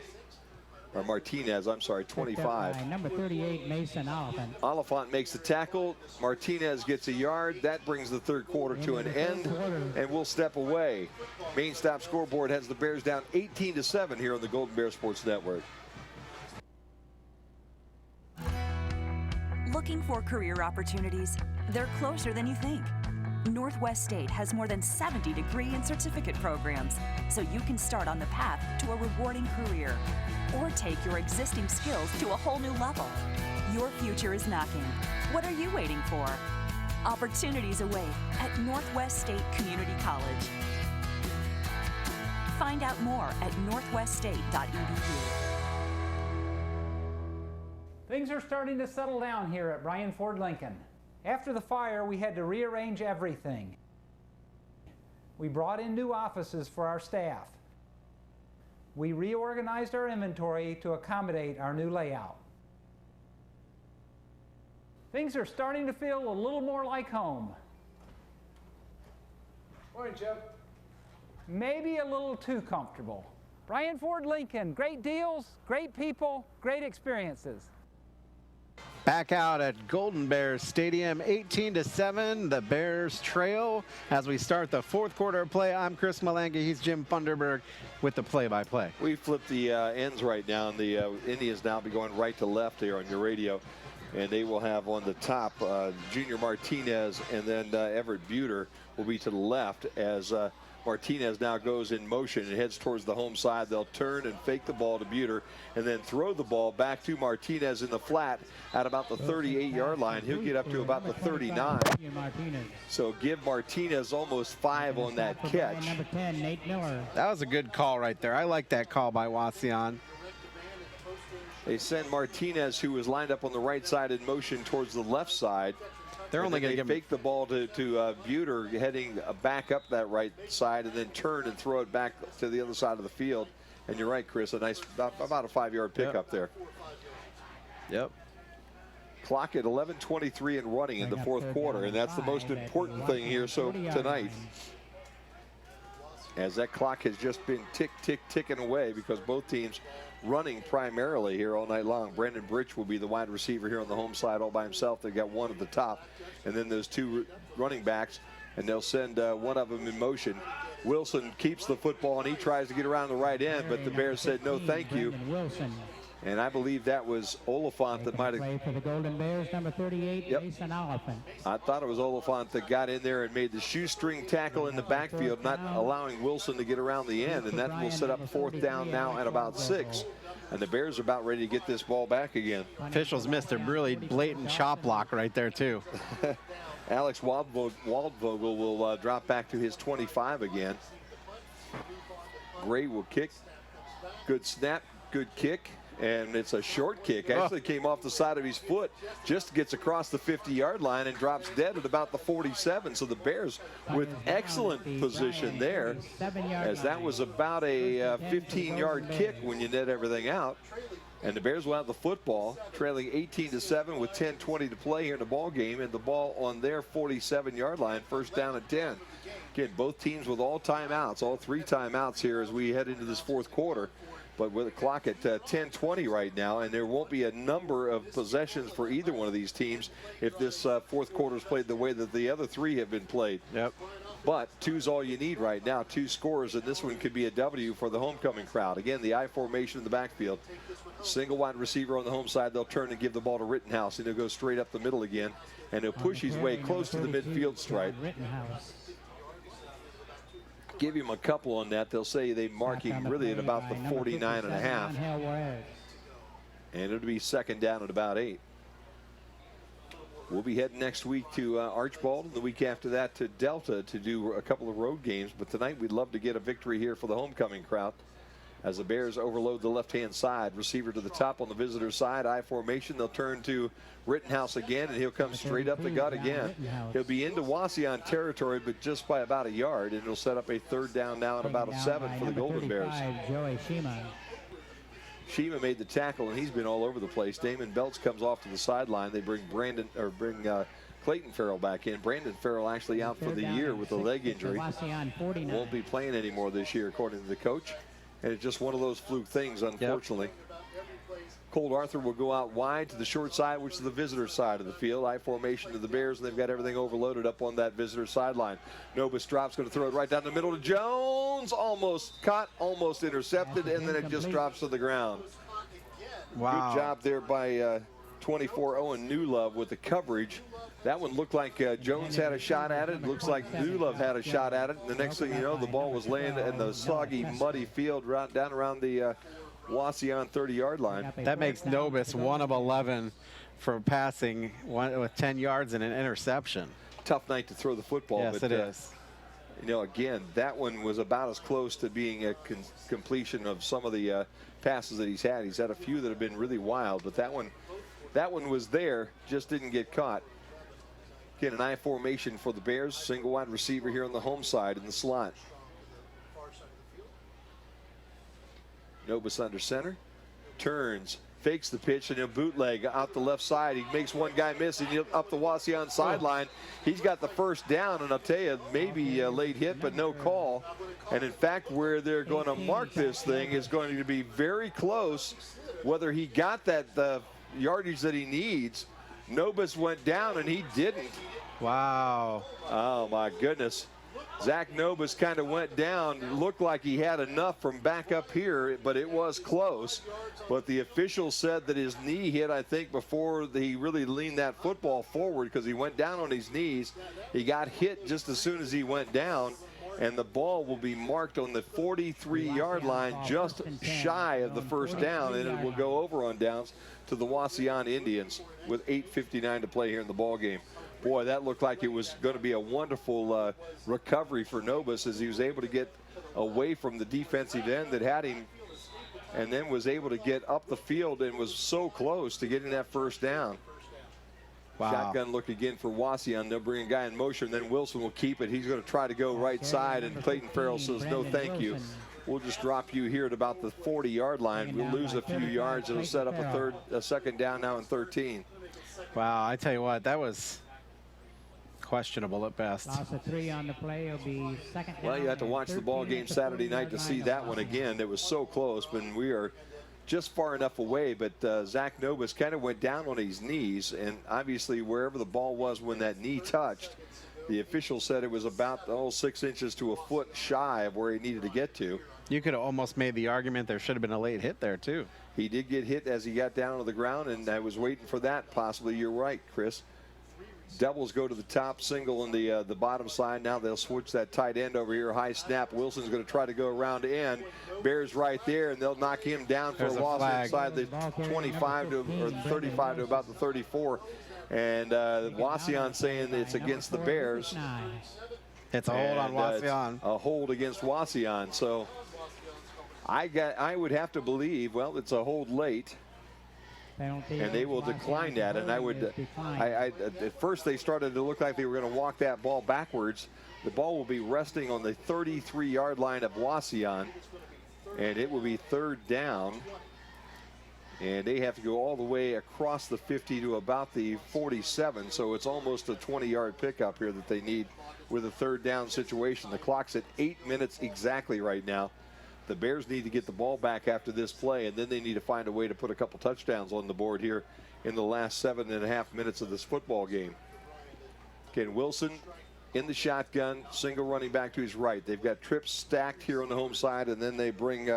Or Martinez, I'm sorry, 25. Number 38, Mason Oliphant. Oliphant makes the tackle. Martinez gets a yard. That brings the third quarter to an end, and we'll step away. Main Stop Scoreboard has the Bears down 18-7 here on the Golden Bear Sports Network. Looking for career opportunities? They're closer than you think. Northwest State has more than 70 degree and certificate programs, so you can start on the path to a rewarding career or take your existing skills to a whole new level. Your future is knocking. What are you waiting for? Opportunities await at Northwest State Community College. Find out more at northweststate.edu. Things are starting to settle down here at Bryan Ford Lincoln. After the fire, we had to rearrange everything. We brought in new offices for our staff. We reorganized our inventory to accommodate our new layout. Things are starting to feel a little more like home. Morning, Jeff. Maybe a little too comfortable. Bryan Ford Lincoln, great deals, great people, great experiences. Back out at Golden Bears Stadium, 18-7. The Bears trail as we start the fourth quarter of play. I'm Chris Malangi. He's Jim Funderburg with the play-by-play. We flipped the ends right now, and the Indians now be going right to left here on your radio. And they will have on the top Junior Martinez, and then Everett Buter will be to the left as Martinez now goes in motion and heads towards the home side. They'll turn and fake the ball to Buter and then throw the ball back to Martinez in the flat at about the 38-yard line. He'll get up to about the 39. So give Martinez almost 5 on that catch. Number 10, Nate Miller. That was a good call right there. I like that call by Wauseon. They send Martinez, who was lined up on the right side, in motion towards the left side. They're only going to fake the ball to Buter, heading back up that right side, and then turn and throw it back to the other side of the field. And you're right, Chris, a nice, about a 5-yard pickup there. Yep. Clock at 11:23 and running in the fourth quarter, and that's the most important thing here tonight. As that clock has just been ticking away because both teams running primarily here all night long. Brandon Bridge will be the wide receiver here on the home side all by himself. They've got one at the top, and then there's 2 running backs, and they'll send one of them in motion. Wilson keeps the football, and he tries to get around the right end, but the Bears said no thank you. And I believe that was Oliphant that might have. Play for the Golden Bears, number 38, Mason Oliphant. I thought it was Oliphant that got in there and made the shoestring tackle in the backfield, not allowing Wilson to get around the end, and that will set up 4th down now at about 6. And the Bears are about ready to get this ball back again. Officials missed a really blatant chop block right there, too. Alex Waldvogel will drop back to his 25 again. Gray will kick. Good snap, good kick. And it's a short kick. Actually came off the side of his foot, just gets across the 50-yard line and drops dead at about the 47. So the Bears with excellent position there, as that was about a 15-yard kick when you net everything out. And the Bears will have the football, trailing 18-7 with 10:20 to play here in the ball game, and the ball on their 47-yard line, first down and 10. Again, both teams with all timeouts, all 3 timeouts here as we head into this fourth quarter. But with the clock at 10:20 right now, and there won't be a number of possessions for either one of these teams if this fourth quarter is played the way that the other 3 have been played. Yep. But 2's all you need right now, 2 scores, and this one could be a W for the homecoming crowd. Again, the I formation in the backfield. Single wide receiver on the home side. They'll turn and give the ball to Rittenhouse, and he'll go straight up the middle again, and he'll push his way close to the midfield stripe. Give him a couple on that. They'll say they mark him really at about the 49.5. And it'll be second down at about 8. We'll be heading next week to Archbald, and the week after that to Delta to do a couple of road games. But tonight we'd love to get a victory here for the homecoming crowd as the Bears overload the left-hand side. Receiver to the top on the visitor side. I formation. They'll turn to Rittenhouse again, and he'll come straight up the gut again. He'll be into Wauseon territory, but just by about a yard, and it'll set up a third down now at about a 7 for the Golden Bears. Shima made the tackle, and he's been all over the place. Damon Belts comes off to the sideline. They bring Clayton Farrell back in. Brandon Farrell actually out for the year with a leg injury. Won't be playing anymore this year, according to the coach. And it's just one of those fluke things, unfortunately. Yep. Colt Arthur will go out wide to the short side, which is the visitor side of the field. I formation to the Bears, and they've got everything overloaded up on that visitor sideline. Nobis drops, going to throw it right down the middle to Jones. Almost caught, almost intercepted, and then it just drops to the ground. Wow. Good job there by 24 Owen Newlove with the coverage. That one looked like Jones had a shot at it. Looks like Newlove had a shot at it. And the next thing you know, the ball was laying in the soggy, muddy field down around the Wauseon 30-yard line. That makes Nobis 1 of 11 for passing with 10 yards and an interception. Tough night to throw the football. Yes, but, it is. You know, again, that one was about as close to being a completion of some of the passes that he's had. He's had a few that have been really wild, but that one was there, just didn't get caught. Again, an I formation for the Bears. Single wide receiver here on the home side in the slot. Nobis under center. Turns. Fakes the pitch, and he'll bootleg out the left side. He makes one guy miss, and he'll up the Wauseon sideline. He's got the first down, and I'll tell you, maybe a late hit, but no call. And in fact, where they're going to mark this thing is going to be very close. Whether he got that the yardage that he needs, Nobis went down, and he didn't. Wow. Oh, my goodness. Zach Nobis kind of went down. It looked like he had enough from back up here, but it was close. But the official said that his knee hit, I think, before he really leaned that football forward, because he went down on his knees. He got hit just as soon as he went down, and the ball will be marked on the 43-yard line, just shy of the first down, and it will go over on downs to the Wauseon Indians with 8:59 to play here in the ball game. Boy, that looked like it was going to be a wonderful recovery for Nobis as he was able to get away from the defensive end that had him, and then was able to get up the field and was so close to getting that first down. Wow. Shotgun look again for Wauseon. They'll bring a guy in motion, then Wilson will keep it. He's going to try to go right side, and Clayton Farrell says, no, thank you. We'll just drop you here at about the 40-yard line. We'll lose a few yards. It'll set up a second down now and 13. Wow, I tell you what, that was questionable at best. Loss of 3 on the play will be second down. Well, you have to watch the ball game Saturday night to see that one again. It was so close, but we are just far enough away. But Zach Nobis kind of went down on his knees, and obviously wherever the ball was when that knee touched, the official said it was about 6 inches to a foot shy of where he needed to get to. You could have almost made the argument there should have been a late hit there, too. He did get hit as he got down on the ground, and I was waiting for that possibly. You're right, Chris. Doubles go to the top, single on the bottom side. Now they'll switch that tight end over here. High snap. Wilson's going to try to go around end. Bears right there, and they'll knock him down for a loss inside the 25 or 35 to about the 34. And Wauseon saying it's against the Bears. It's a hold on Wauseon. A hold against Wauseon. So I would have to believe, well, it's a hold late. And they will decline that, and I would. At first, they started to look like they were going to walk that ball backwards. The ball will be resting on the 33-yard line of Wauseon, and it will be third down And they have to go all the way across the 50 to about the 47. So it's almost a 20-yard pickup here that they need with a third down situation. The clock's at 8 minutes exactly right now. The Bears need to get the ball back after this play, and then they need to find a way to put a couple touchdowns on the board here in the last 7.5 minutes of this football game. Again, Wilson in the shotgun, single running back to his right. They've got trips stacked here on the home side, and then they bring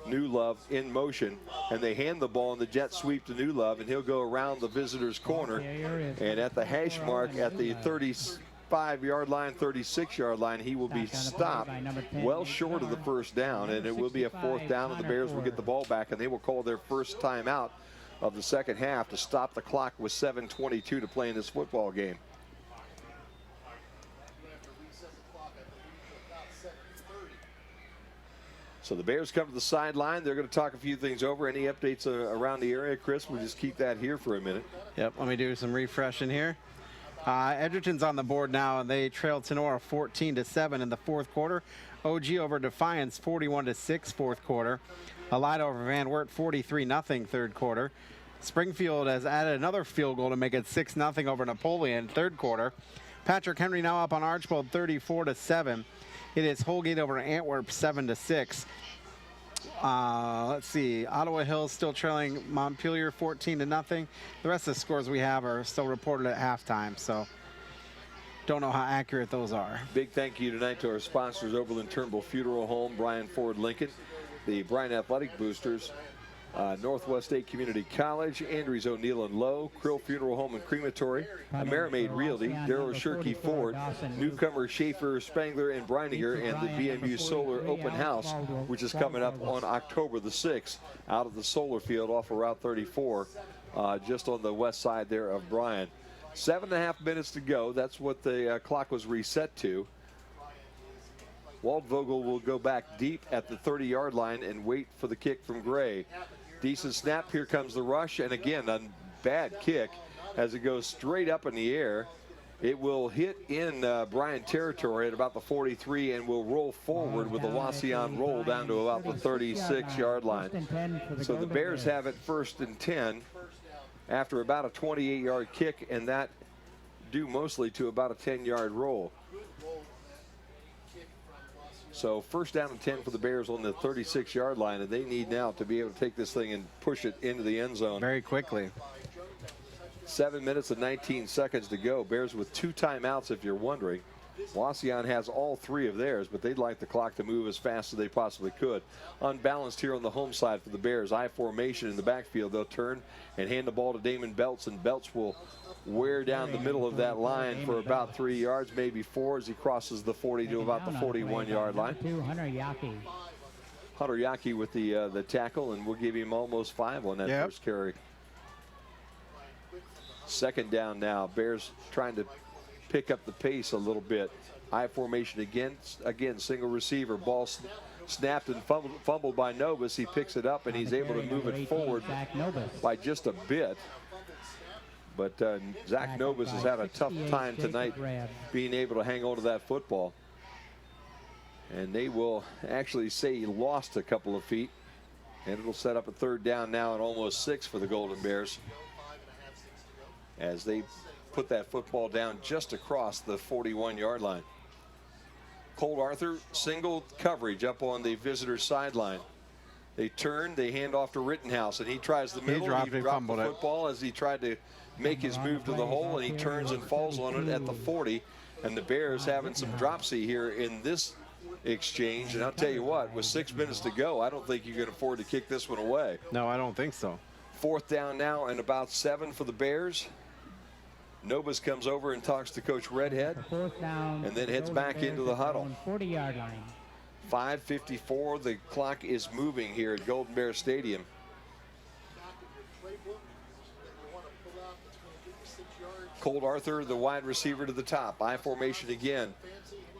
New Love in motion, and they hand the ball in the jet sweep to New Love, and he'll go around the visitor's corner. And at the hash mark at the 35-yard line, 36-yard line, he will be stopped well short of the first down, and it will be a fourth down, and the Bears will get the ball back, and they will call their first timeout of the second half to stop the clock with 7:22 to play in this football game. So the Bears come to the sideline. They're going to talk a few things over. Any updates around the area, Chris? We'll just keep that here for a minute. Yep, let me do some refreshing here. Edgerton's on the board now, and they trailed Sonora 14-7 in the fourth quarter. OG over Defiance 41-6 fourth quarter. Elida over Van Wert 43-0 third quarter. Springfield has added another field goal to make it 6-0 over Napoleon third quarter. Patrick Henry now up on Archbold 34-7. It is Holgate over Antwerp 7-6. Let's see. Ottawa Hills still trailing Montpelier 14-0. The rest of the scores we have are still reported at halftime, so don't know how accurate those are. Big thank you tonight to our sponsors, Oberlin Turnbull Funeral Home, Bryan Ford Lincoln, the Bryan Athletic Boosters, Northwest State Community College, Andrews O'Neill and Lowe, Krill Funeral Home and Crematory, Amerimaid Realty, Darryl Shirkey Ford, Newcomer Schaefer, Spangler and Breininger, and the BMU Solar Open House, which is coming up on October the 6th out of the solar field off of Route 34, just on the west side there of Bryan. 7.5 minutes to go. That's what the clock was reset to. Waldvogel will go back deep at the 30-yard line and wait for the kick from Gray. Decent snap. Here comes the rush. And again, a bad kick as it goes straight up in the air. It will hit in Bryan territory at about the 43 and will roll forward with the Wauseon roll down to about the 36-yard line. So the Bears have it 1st and 10 after about a 28-yard kick, and that due mostly to about a 10-yard roll. So 1st down and 10 for the Bears on the 36-yard line, and they need now to be able to take this thing and push it into the end zone very quickly. 7 minutes and 19 seconds to go. Bears with 2 timeouts, if you're wondering. Wauseon has all 3 of theirs, but they'd like the clock to move as fast as they possibly could. Unbalanced here on the home side for the Bears. I formation in the backfield. They'll turn and hand the ball to Damon Belts, and Belts will wear down the middle of that line for about 3 yards, maybe 4, as he crosses the 40 to about the 41-yard line. Hunter Yaki with the tackle, and we'll give him almost 5 on that first carry. 2nd down now. Bears trying to pick up the pace a little bit. I formation again, single receiver. Ball snapped and fumbled by Novus. He picks it up, and he's able to move it forward by just a bit. But Zach Novus has had a tough time tonight being able to hang on to that football. And they will actually say he lost a couple of feet. And it'll set up a 3rd down now and almost 6 for the Golden Bears, as they put that football down just across the 41-yard line. Colt Arthur, single coverage up on the visitor's sideline. They turn, they hand off to Rittenhouse, and he tries the middle. He dropped the football as he tried to make his move to the hole, and he turns and falls on it at the 40. And the Bears having some dropsy here in this exchange. And I'll tell you what, with 6 minutes to go, I don't think you can afford to kick this one away. No, I don't think so. 4th down now and about 7 for the Bears. Novus comes over and talks to Coach Redhead, and then heads back into the huddle. 40-yard line. 5:54. The clock is moving here at Golden Bear Stadium. Colt Arthur, the wide receiver, to the top. I formation again.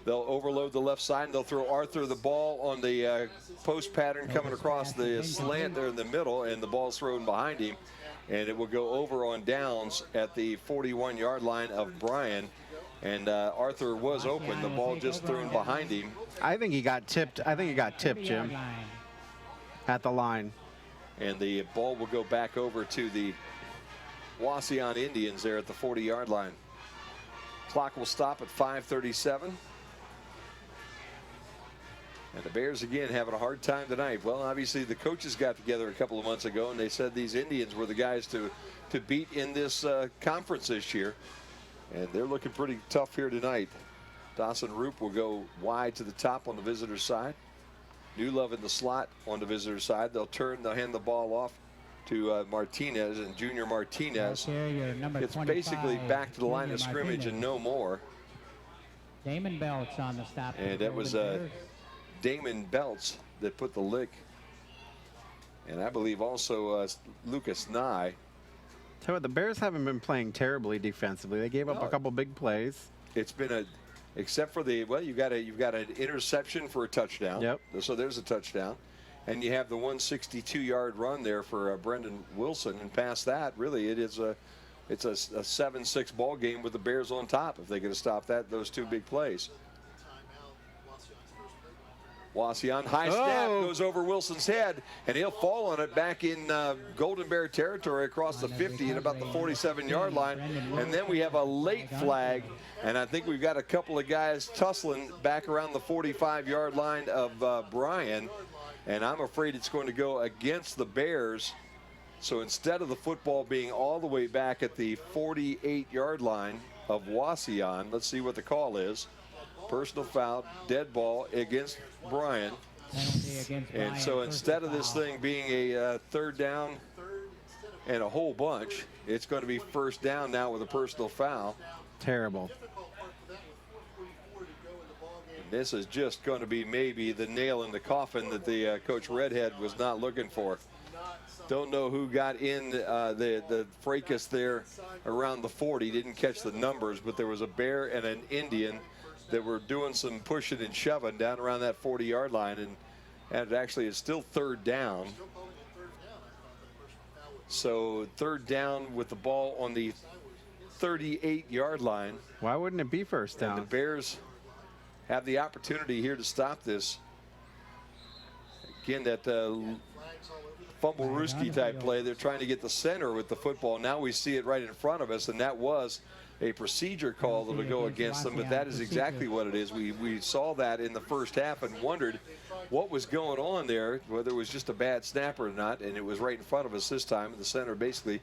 They'll overload the left side, and they'll throw Arthur the ball on the post pattern coming across the slant there in the middle, and the ball's thrown behind him. And it will go over on downs at the 41-yard line of Bryan. And Arthur was open. The ball just thrown behind him. I think he got tipped. Jim, at the line. And the ball will go back over to the Wauseon Indians there at the 40-yard line. Clock will stop at 5:37. And the Bears again having a hard time tonight. Well, obviously the coaches got together a couple of months ago and they said these Indians were the guys to beat in this conference this year. And they're looking pretty tough here tonight. Dawson Roop will go wide to the top on the visitor side. New Love in the slot on the visitor side. They'll hand the ball off to Martinez, and Junior Martinez gets basically back to the line of scrimmage and no more. Damon Belts on the stop. And that was Damon Belts that put the lick. And I believe also Lucas Nye. Tell you what, the Bears haven't been playing terribly defensively. They gave up a couple big plays. It's been except for you've got an interception for a touchdown. Yep. So there's a touchdown. And you have the 162-yard run there for Brendan Wilson. And past that, really, it's a 7-6 ball game with the Bears on top if they could have stopped those two big plays. Wauseon, high snap, goes over Wilson's head, and he'll fall on it back in Golden Bear territory across the 50 at about the 47-yard line. And then we have a late flag, and I think we've got a couple of guys tussling back around the 45-yard line of Bryan, and I'm afraid it's going to go against the Bears. So instead of the football being all the way back at the 48-yard line of Wauseon, let's see what the call is. Personal foul, dead ball against Bryan. And so instead of this thing being a third down and a whole bunch, it's going to be first down now with a personal foul. Terrible. And this is just going to be maybe the nail in the coffin that the Coach Redhead was not looking for. Don't know who got in the fracas there around the 40. Didn't catch the numbers, but there was a Bear and an Indian that were doing some pushing and shoving down around that 40-yard line, and it actually is still third down. So third down with the ball on the 38-yard line. Why wouldn't it be first down? And the Bears have the opportunity here to stop this. Again, that fumble-rooski type play. They're trying to get the center with the football. Now we see it right in front of us, and that was a procedure call that will go against them, but that is exactly what it is. We saw that in the first half and wondered what was going on there, whether it was just a bad snap or not, and it was right in front of us this time. The center basically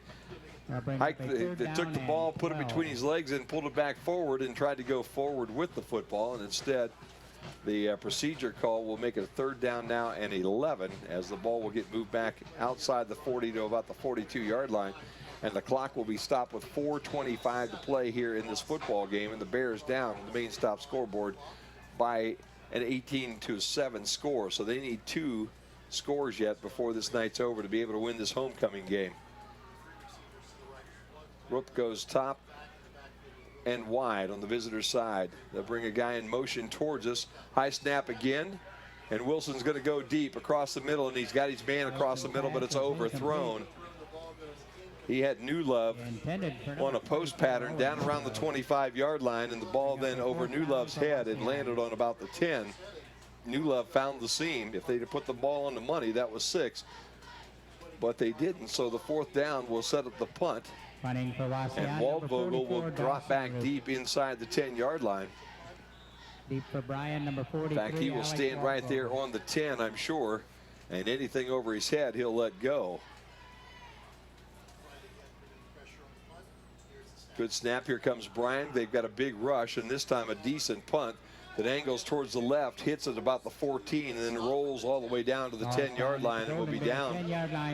they took the ball, put it between his legs, and pulled it back forward and tried to go forward with the football, and instead the procedure call will make it a third down now and 11 as the ball will get moved back outside the 40 to about the 42-yard line. And the clock will be stopped with 4:25 to play here in this football game. And the Bears down on the main stop scoreboard by an 18-7 score. So they need 2 scores yet before this night's over to be able to win this homecoming game. Roop goes top and wide on the visitor side. They'll bring a guy in motion towards us. High snap again. And Wilson's going to go deep across the middle, and he's got his man across the middle, but it's overthrown. He had New Love on a post pattern down around the 25-yard line, and the ball then over New Love's head and landed on about the 10. New Love found the seam. If they'd have put the ball on the money, that was 6. But they didn't, so the fourth down will set up the punt. And Waldvogel will drop back deep inside the 10-yard line. Deep for Bryan, number 43. In fact, he will stand right there on the 10, I'm sure, and anything over his head, he'll let go. Good snap. Here comes Bryan. They've got a big rush, and this time a decent punt that angles towards the left, hits at about the 14, and then rolls all the way down to the 10-yard line, and will be down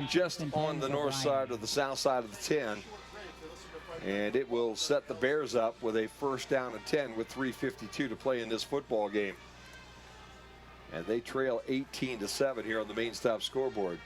just on the north side or the south side of the 10. And it will set the Bears up with a first down and 10 with 3:52 to play in this football game. And they trail 18-7 here on the main stop scoreboard.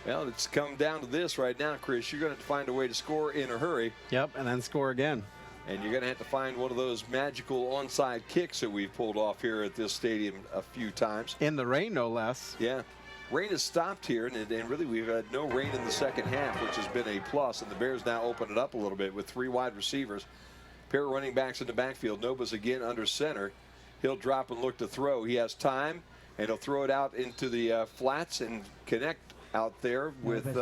Well, it's come down to this right now, Chris. You're going to have to find a way to score in a hurry. Yep, and then score again. And you're going to have to find one of those magical onside kicks that we've pulled off here at this stadium a few times. In the rain, no less. Yeah. Rain has stopped here, and really we've had no rain in the second half, which has been a plus. And the Bears now open it up a little bit with 3 wide receivers. Pair of running backs in the backfield. Nova's again under center. He'll drop and look to throw. He has time, and he'll throw it out into the flats and connect out there with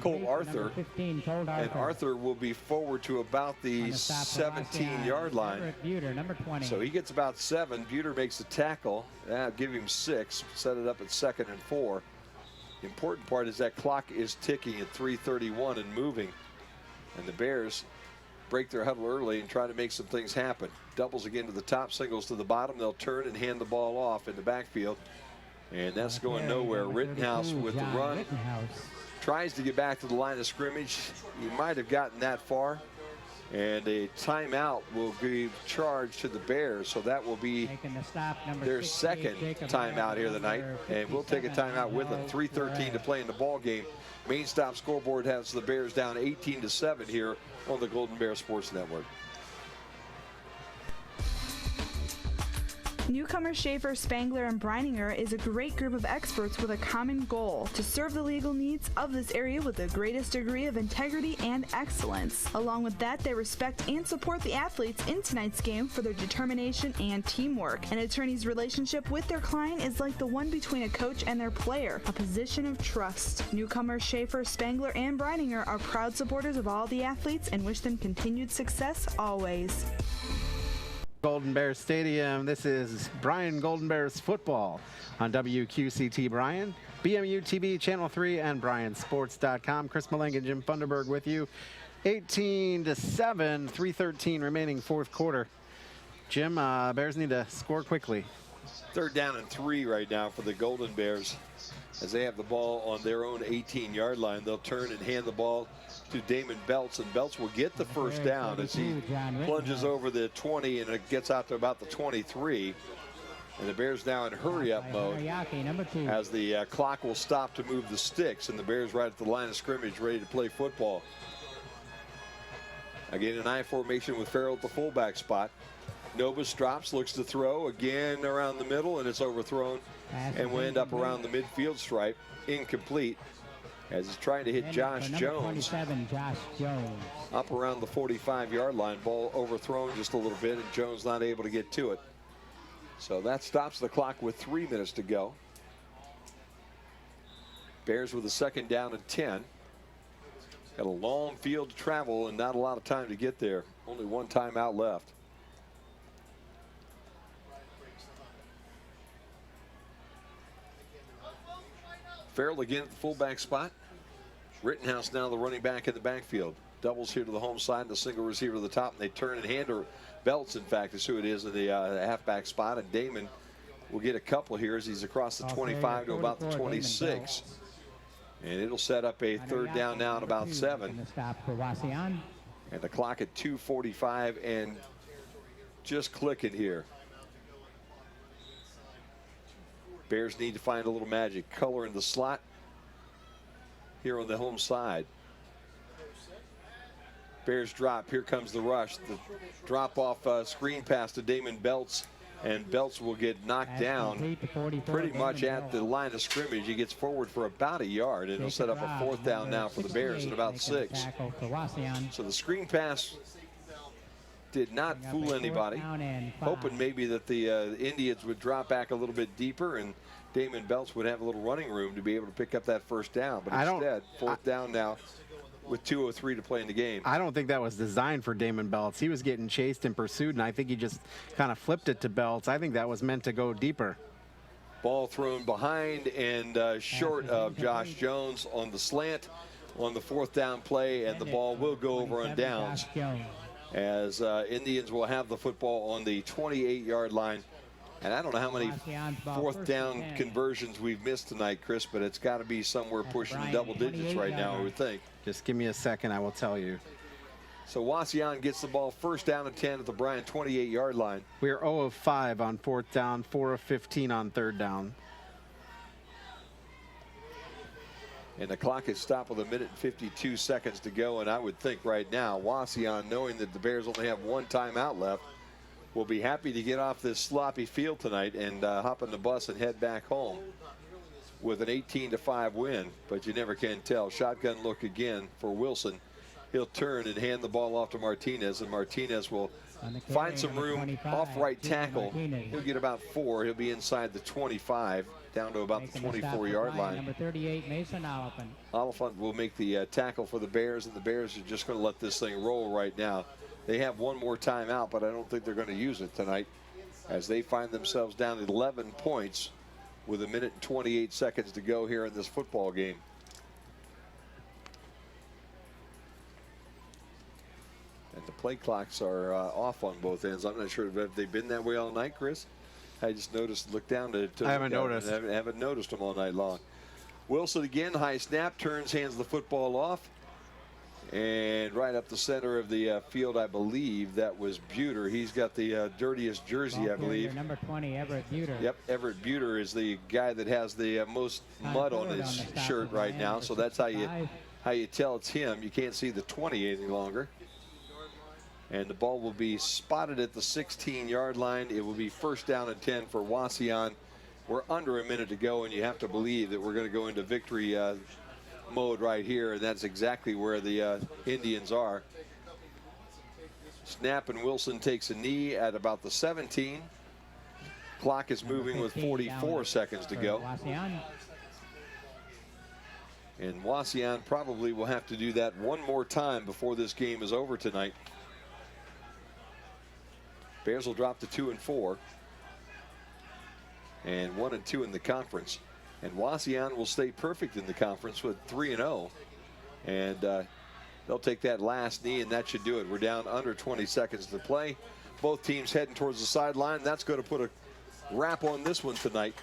Colt Arthur. And Arthur will be forward to about the 17-yard line. Buter, number 20. So he gets about 7. Buter makes the tackle. Give him 6. Set it up at 2nd and 4. The important part is that clock is ticking at 3:31 and moving. And the Bears break their huddle early and try to make some things happen. Doubles again to the top, singles to the bottom. They'll turn and hand the ball off in the backfield. And that's going nowhere. Rittenhouse with the run. Tries to get back to the line of scrimmage. He might have gotten that far. And a timeout will be charged to the Bears. So that will be their second timeout here tonight. And we'll take a timeout with them. 3:13 to play in the ball game. Main Stop scoreboard has the Bears down 18-7 here on the Golden Bear Sports Network. Newcomer Schaefer, Spangler, and Breininger is a great group of experts with a common goal: to serve the legal needs of this area with the greatest degree of integrity and excellence. Along with that, they respect and support the athletes in tonight's game for their determination and teamwork. An attorney's relationship with their client is like the one between a coach and their player, a position of trust. Newcomers Schaefer, Spangler, and Breininger are proud supporters of all the athletes and wish them continued success always. Golden Bears Stadium. This is Bryan Golden Bears football on WQCT Bryan, BMU TV Channel 3, and BryanSports.com. Chris Malenga and Jim Funderburg with you. 18-7, 3:13 remaining fourth quarter. Jim, Bears need to score quickly. 3rd down and 3 right now for the Golden Bears as they have the ball on their own 18-yard line. They'll turn and hand the ball to Damon Belts, and Belts will get the first down as he plunges over the 20 and it gets out to about the 23. And the Bears now in hurry-up mode as the clock will stop to move the sticks, and the Bears right at the line of scrimmage ready to play football. Again, an I formation with Farrell at the fullback spot. Novus drops, looks to throw again around the middle, and it's overthrown and will end up around the midfield stripe. Incomplete as he's trying to hit Josh Jones. Up around the 45-yard line. Ball overthrown just a little bit, and Jones not able to get to it. So that stops the clock with 3 minutes to go. Bears with a 2nd down and 10. Got a long field to travel and not a lot of time to get there. Only one timeout left. Farrell again at the fullback spot. Rittenhouse now the running back in the backfield. Doubles here to the home side, the single receiver to the top, and they turn and hand her. Belts, in fact, is who it is in the halfback spot, and Damon will get a couple here as he's across the 25 to about the 26. And it'll set up a 3rd down now at about 7. And the clock at 2:45 and just clicking here. Bears need to find a little magic color in the slot here on the home side. Bears drop. Here comes the rush. The drop off screen pass to Damon Belts, and Belts will get knocked down pretty much at the line of scrimmage. He gets forward for about a yard, and it'll set up a 4th down now for the Bears at about 6. So the screen pass did not fool anybody, hoping maybe that the Indians would drop back a little bit deeper and Damon Belts would have a little running room to be able to pick up that first down. But instead, 4th down now with 2:03 to play in the game. I don't think that was designed for Damon Belts. He was getting chased and pursued, and I think he just kind of flipped it to Belts. I think that was meant to go deeper. Ball thrown behind and short of Josh Jones on the slant on the 4th down play, and the ball will go over on downs as Indians will have the football on the 28-yard line. And I don't know how many 4th down conversions we've missed tonight, Chris, but it's got to be somewhere pushing double digits right now, I would think. Just give me a second, I will tell you. So Wauseon gets the ball 1st down and 10 at the Bryan 28-yard line. We are 0 of 5 on 4th down, 4 of 15 on 3rd down. And the clock is stopped with 1 minute and 52 seconds to go. And I would think right now, Wauseon, knowing that the Bears only have 1 timeout left, will be happy to get off this sloppy field tonight and hop on the bus and head back home with an 18-5 win. But you never can tell. Shotgun look again for Wilson. He'll turn and hand the ball off to Martinez, and Martinez will find some room off right tackle. He'll get about 4. He'll be inside the 25. down to about the 24-yard line. Number 38, Mason Oliphant. Oliphant will make the tackle for the Bears, and the Bears are just going to let this thing roll right now. They have one more timeout, but I don't think they're going to use it tonight, as they find themselves down 11 points with 1 minute and 28 seconds to go here in this football game. And the play clocks are off on both ends. I'm not sure if they've been that way all night, Chris. I just noticed, look down to I haven't noticed. haven't noticed them all night long. Wilson again, high snap, turns, hands the football off. And right up the center of the field, I believe that was Buter. He's got the dirtiest jersey, I believe. Number 20, Everett Buter. Yep, Everett Buter is the guy that has the most mud on his shirt right now. So that's how you tell it's him. You can't see the 20 any longer. And the ball will be spotted at the 16-yard line. It will be first down and 10 for Wauseon. We're under a minute to go, and you have to believe that we're going to go into victory mode right here, and that's exactly where the Indians are. Snap, and Wilson takes a knee at about the 17. Clock is moving with 44 seconds to go. And Wauseon probably will have to do that one more time before this game is over tonight. Bears will drop to 2-4 and 1-2 in the conference. And Wauseon will stay perfect in the conference with 3-0. And they'll take that last knee, and that should do it. We're down under 20 seconds to play. Both teams heading towards the sideline. That's going to put a wrap on this one tonight.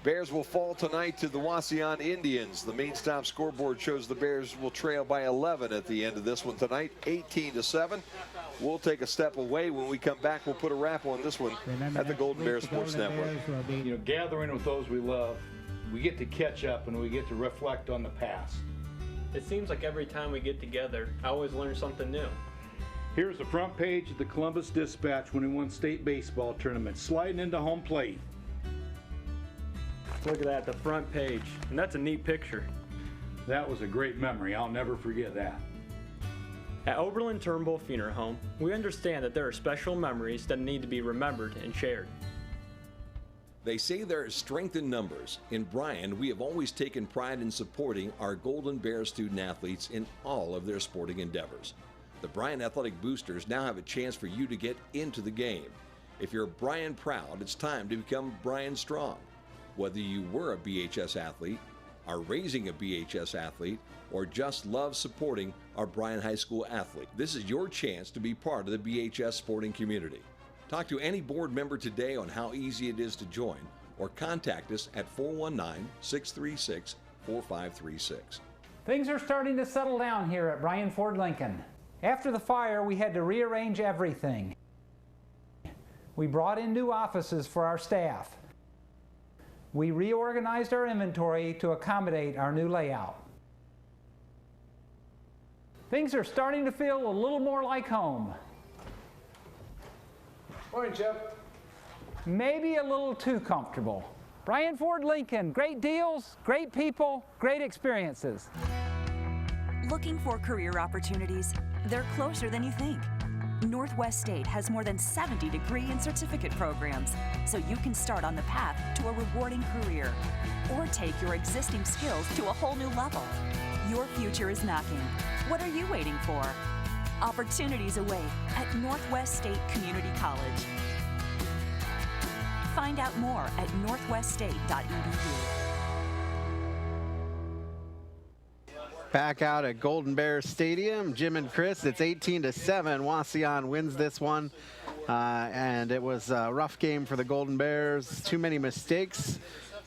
Bears will fall tonight to the Wauseon Indians. The main stop scoreboard shows the Bears will trail by 11 at the end of this one tonight, 18-7. We'll take a step away. When we come back, we'll put a wrap on this one at the Golden Bears Sports Network. You know, gathering with those we love, we get to catch up and we get to reflect on the past. It seems like every time we get together, I always learn something new. Here's the front page of the Columbus Dispatch when we won state baseball tournament, sliding into home plate. Look at that, the front page. And that's a neat picture. That was a great memory. I'll never forget that. At Oberlin Turnbull Funeral Home, we understand that there are special memories that need to be remembered and shared. They say there is strength in numbers. In Bryan, we have always taken pride in supporting our Golden Bear student athletes in all of their sporting endeavors. The Bryan Athletic Boosters now have a chance for you to get into the game. If you're Bryan proud, it's time to become Bryan strong. Whether you were a BHS athlete, are raising a BHS athlete, or just love supporting our Bryan High School athlete, this is your chance to be part of the BHS sporting community. Talk to any board member today on how easy it is to join, or contact us at 419-636-4536. Things are starting to settle down here at Bryan Ford Lincoln. After the fire, we had to rearrange everything. We brought in new offices for our staff. We reorganized our inventory to accommodate our new layout. Things are starting to feel a little more like home. Morning, Chip. Maybe a little too comfortable. Bryan Ford Lincoln, great deals, great people, great experiences. Looking for career opportunities? They're closer than you think. Northwest State has more than 70 degree and certificate programs, so you can start on the path to a rewarding career or take your existing skills to a whole new level. Your future is knocking. What are you waiting for? Opportunities await at Northwest State Community College. Find out more at northweststate.edu. Back out at Golden Bears Stadium, Jim and Chris, it's 18-7. Wauseon wins this one, and it was a rough game for the Golden Bears. Too many mistakes,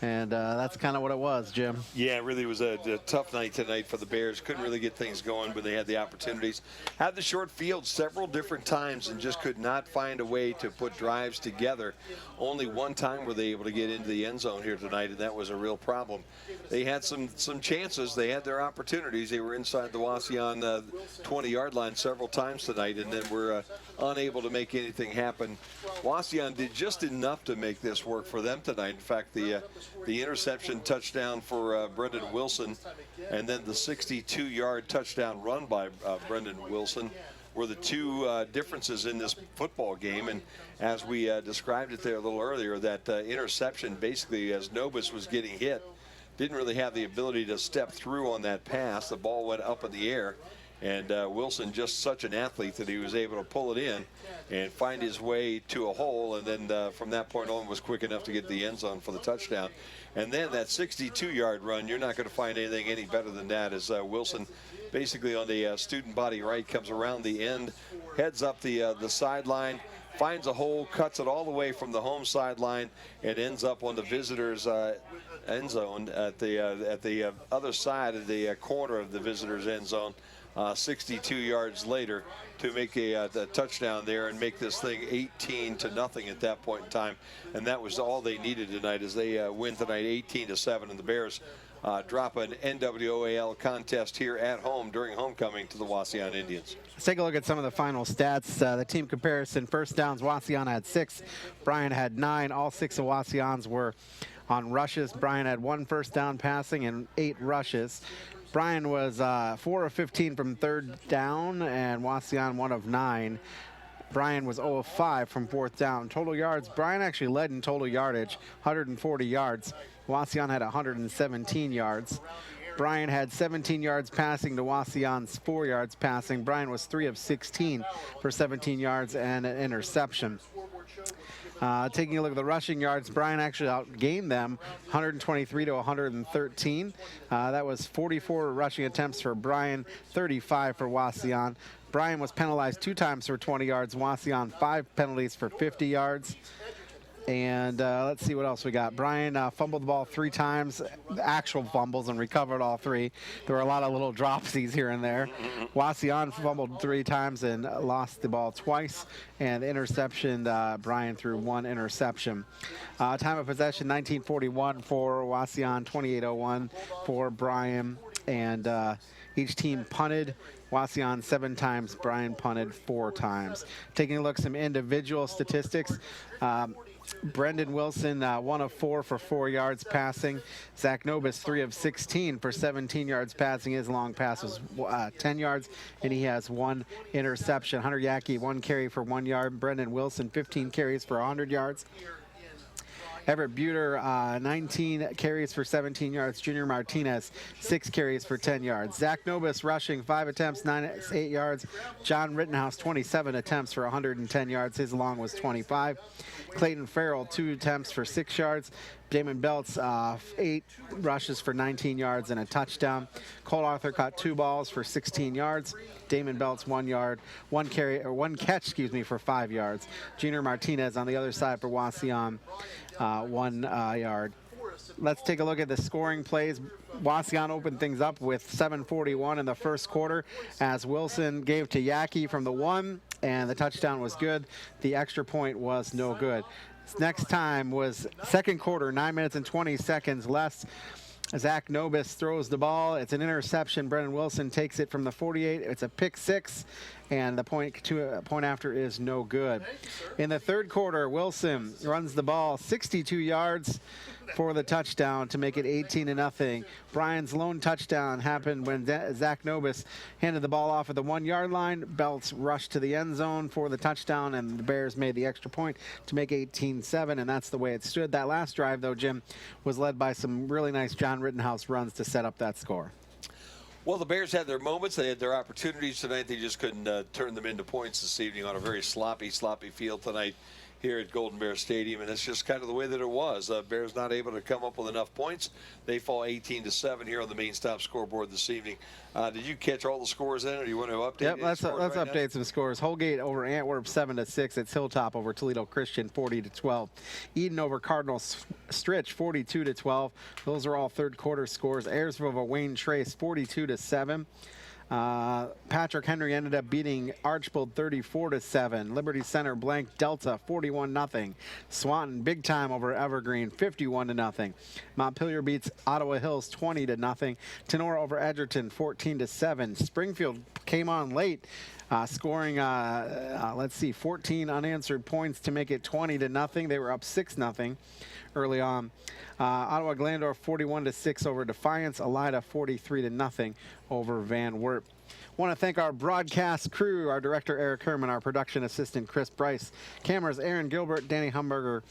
and that's kind of what it was, Jim. Yeah, it really was a tough night tonight for the Bears. Couldn't really get things going when they had the opportunities. Had the short field several different times and just could not find a way to put drives together. Only one time were they able to get into the end zone here tonight, and that was a real problem. They had some chances. They had their opportunities. They were inside the Wauseon 20-yard line several times tonight, and then were unable to make anything happen. Wauseon did just enough to make this work for them tonight. In fact, the interception touchdown for Brendan Wilson, and then the 62-yard touchdown run by Brendan Wilson were the two differences in this football game. And as we described it there a little earlier, that interception basically as Nobis was getting hit, didn't really have the ability to step through on that pass. The ball went up in the air. And Wilson, just such an athlete that he was able to pull it in and find his way to a hole. And then from that point on was quick enough to get the end zone for the touchdown. And then that 62-yard run, you're not going to find anything any better than that, as Wilson basically on the student body right comes around the end, heads up the sideline, finds a hole, cuts it all the way from the home sideline, and ends up on the visitors' end zone at the other side of the corner of the visitors' end zone. 62 yards later to make a touchdown there and make this thing 18-0 at that point in time. And that was all they needed tonight as they win tonight 18-7. And the Bears drop an NWOAL contest here at home during homecoming to the Wauseon Indians. Let's take a look at some of the final stats. The team comparison: first downs, Wauseon had 6, Bryan had 9. All 6 of Wauseon's were on rushes. Bryan had 1 first down passing and 8 rushes. Bryan was 4 of 15 from third down, and Wauseon 1 of 9. Bryan was 0 of 5 from fourth down. Total yards, Bryan actually led in total yardage, 140 yards. Wauseon had 117 yards. Bryan had 17 yards passing to Wauseon's 4 yards passing. Bryan was 3 of 16 for 17 yards and an interception. Taking a look at the rushing yards, Bryan actually outgained them 123 to 113. That was 44 rushing attempts for Bryan, 35 for Wauseon. Bryan was penalized 2 times for 20 yards. Wauseon 5 penalties for 50 yards. And let's see what else we got. Bryan fumbled the ball 3 times, actual fumbles, and recovered all 3. There were a lot of little dropsies here and there. Wauseon fumbled 3 times and lost the ball twice. And the interception, Bryan threw 1 interception. Time of possession, 1941 for Wauseon, 28:01 for Bryan. And each team punted. Wauseon 7 times, Bryan punted 4 times. Taking a look at some individual statistics. Brendan Wilson, 1 of 4 for 4 yards passing. Zach Nobis, 3 of 16 for 17 yards passing. His long pass was 10 yards, and he has 1 interception. Hunter Yackey, 1 carry for 1 yard. Brendan Wilson, 15 carries for 100 yards. Everett Buter, 19 carries for 17 yards. Junior Martinez, 6 carries for 10 yards. Zach Nobis rushing 5 attempts, 8 yards. John Rittenhouse, 27 attempts for 110 yards. His long was 25. Clayton Farrell, 2 attempts for 6 yards. Damon Belts, 8 rushes for 19 yards and a touchdown. Cole Arthur caught 2 balls for 16 yards. Damon Belts 1 catch, for 5 yards. Junior Martinez on the other side for Wauseon, 1 yard. Let's take a look at the scoring plays. Wauseon opened things up with 7:41 in the first quarter as Wilson gave to Yackey from the 1, and the touchdown was good. The extra point was no good. Next time was second quarter, 9 minutes and 20 seconds less. Zach Nobis throws the ball. It's an interception. Brendan Wilson takes it from the 48. It's a pick 6, and the point after is no good. In the third quarter, Wilson runs the ball 62 yards for the touchdown to make it 18-0. Bryan's lone touchdown happened when Zach Nobis handed the ball off at the 1 yard line. Belts rushed to the end zone for the touchdown, and the Bears made the extra point to make 18-7, and that's the way it stood. That last drive, though, Jim, was led by some really nice John Rittenhouse runs to set up that score. Well, the Bears had their moments. They had their opportunities tonight. They just couldn't turn them into points this evening on a very sloppy field tonight here at Golden Bear Stadium, and it's just kind of the way that it was. Bears not able to come up with enough points. They fall 18-7 here on the main stop scoreboard this evening. Did you catch all the scores in, or do you want to update? Yep, let's update some scores. Holgate over Antwerp 7-6. It's Hilltop over Toledo Christian 40-12. Eden over Cardinal Stritch 42-12. Those are all third quarter scores. Ayersville over Wayne Trace 42-7. Patrick Henry ended up beating Archbold 34-7. Liberty Center blank Delta 41-0. Swanton big time over Evergreen 51-0. Montpelier beats Ottawa Hills 20-0. Tenora over Edgerton 14-7. Springfield came on late, scoring 14 unanswered points to make it 20-0. They were up 6-0 early on. Ottawa Glandorf 41-6 over Defiance. Elida 43-0 over Van Wert. Want to thank our broadcast crew, our director Eric Herman, our production assistant Chris Bryce, cameras Aaron Gilbert, Danny Humberger,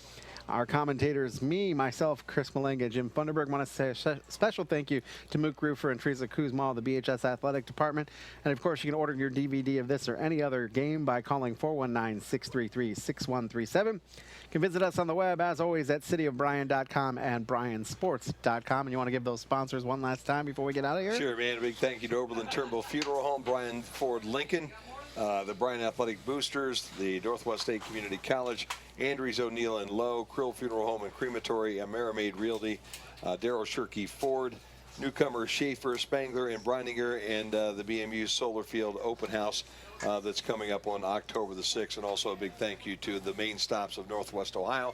our commentators, me, myself, Chris Malenga, Jim Funderburg. Want to say a special thank you to Mook Roofer and Teresa Kuzma of the BHS Athletic Department. And of course, you can order your DVD of this or any other game by calling 419-633-6137. You can visit us on the web, as always, at cityofbryan.com and bryansports.com. And you want to give those sponsors one last time before we get out of here? Sure, man. A big thank you to Oberlin Turnbull Funeral Home, Bryan Ford Lincoln, the Bryan Athletic Boosters, the Northwest State Community College, Andrews O'Neill and Lowe, Krill Funeral Home and Crematory, Amerimaid Realty, Darryl Shirkey Ford, newcomer Schaefer, Spangler, and Breininger, and the BMU Solar Field Open House that's coming up on October the 6th. And also a big thank you to the main stops of Northwest Ohio,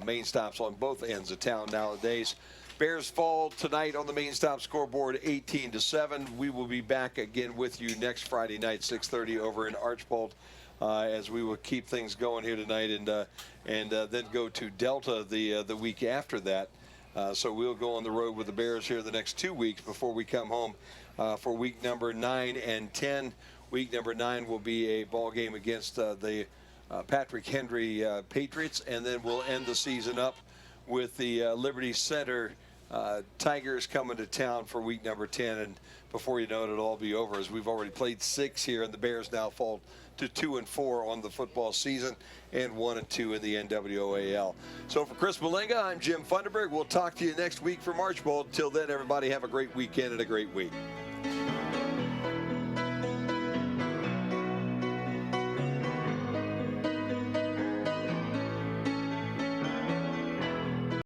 main stops on both ends of town nowadays. Bears fall tonight on the main stop scoreboard 18-7. We will be back again with you next Friday night, 6:30 over in Archbold, as we will keep things going here tonight, and then go to Delta the week after that. So we'll go on the road with the Bears here the next 2 weeks before we come home for week number 9 and 10. Week number 9 will be a ball game against the Patrick Henry Patriots, and then we'll end the season up with the Liberty Center Tigers coming to town for week number 10. And before you know it, it'll all be over, as we've already played 6 here, and the Bears now fall to 2-4 on the football season and 1-2 in the NWOAL. So for Chris Malenga, I'm Jim Funderburg. We'll talk to you next week from Archbold. Till then, everybody have a great weekend and a great week.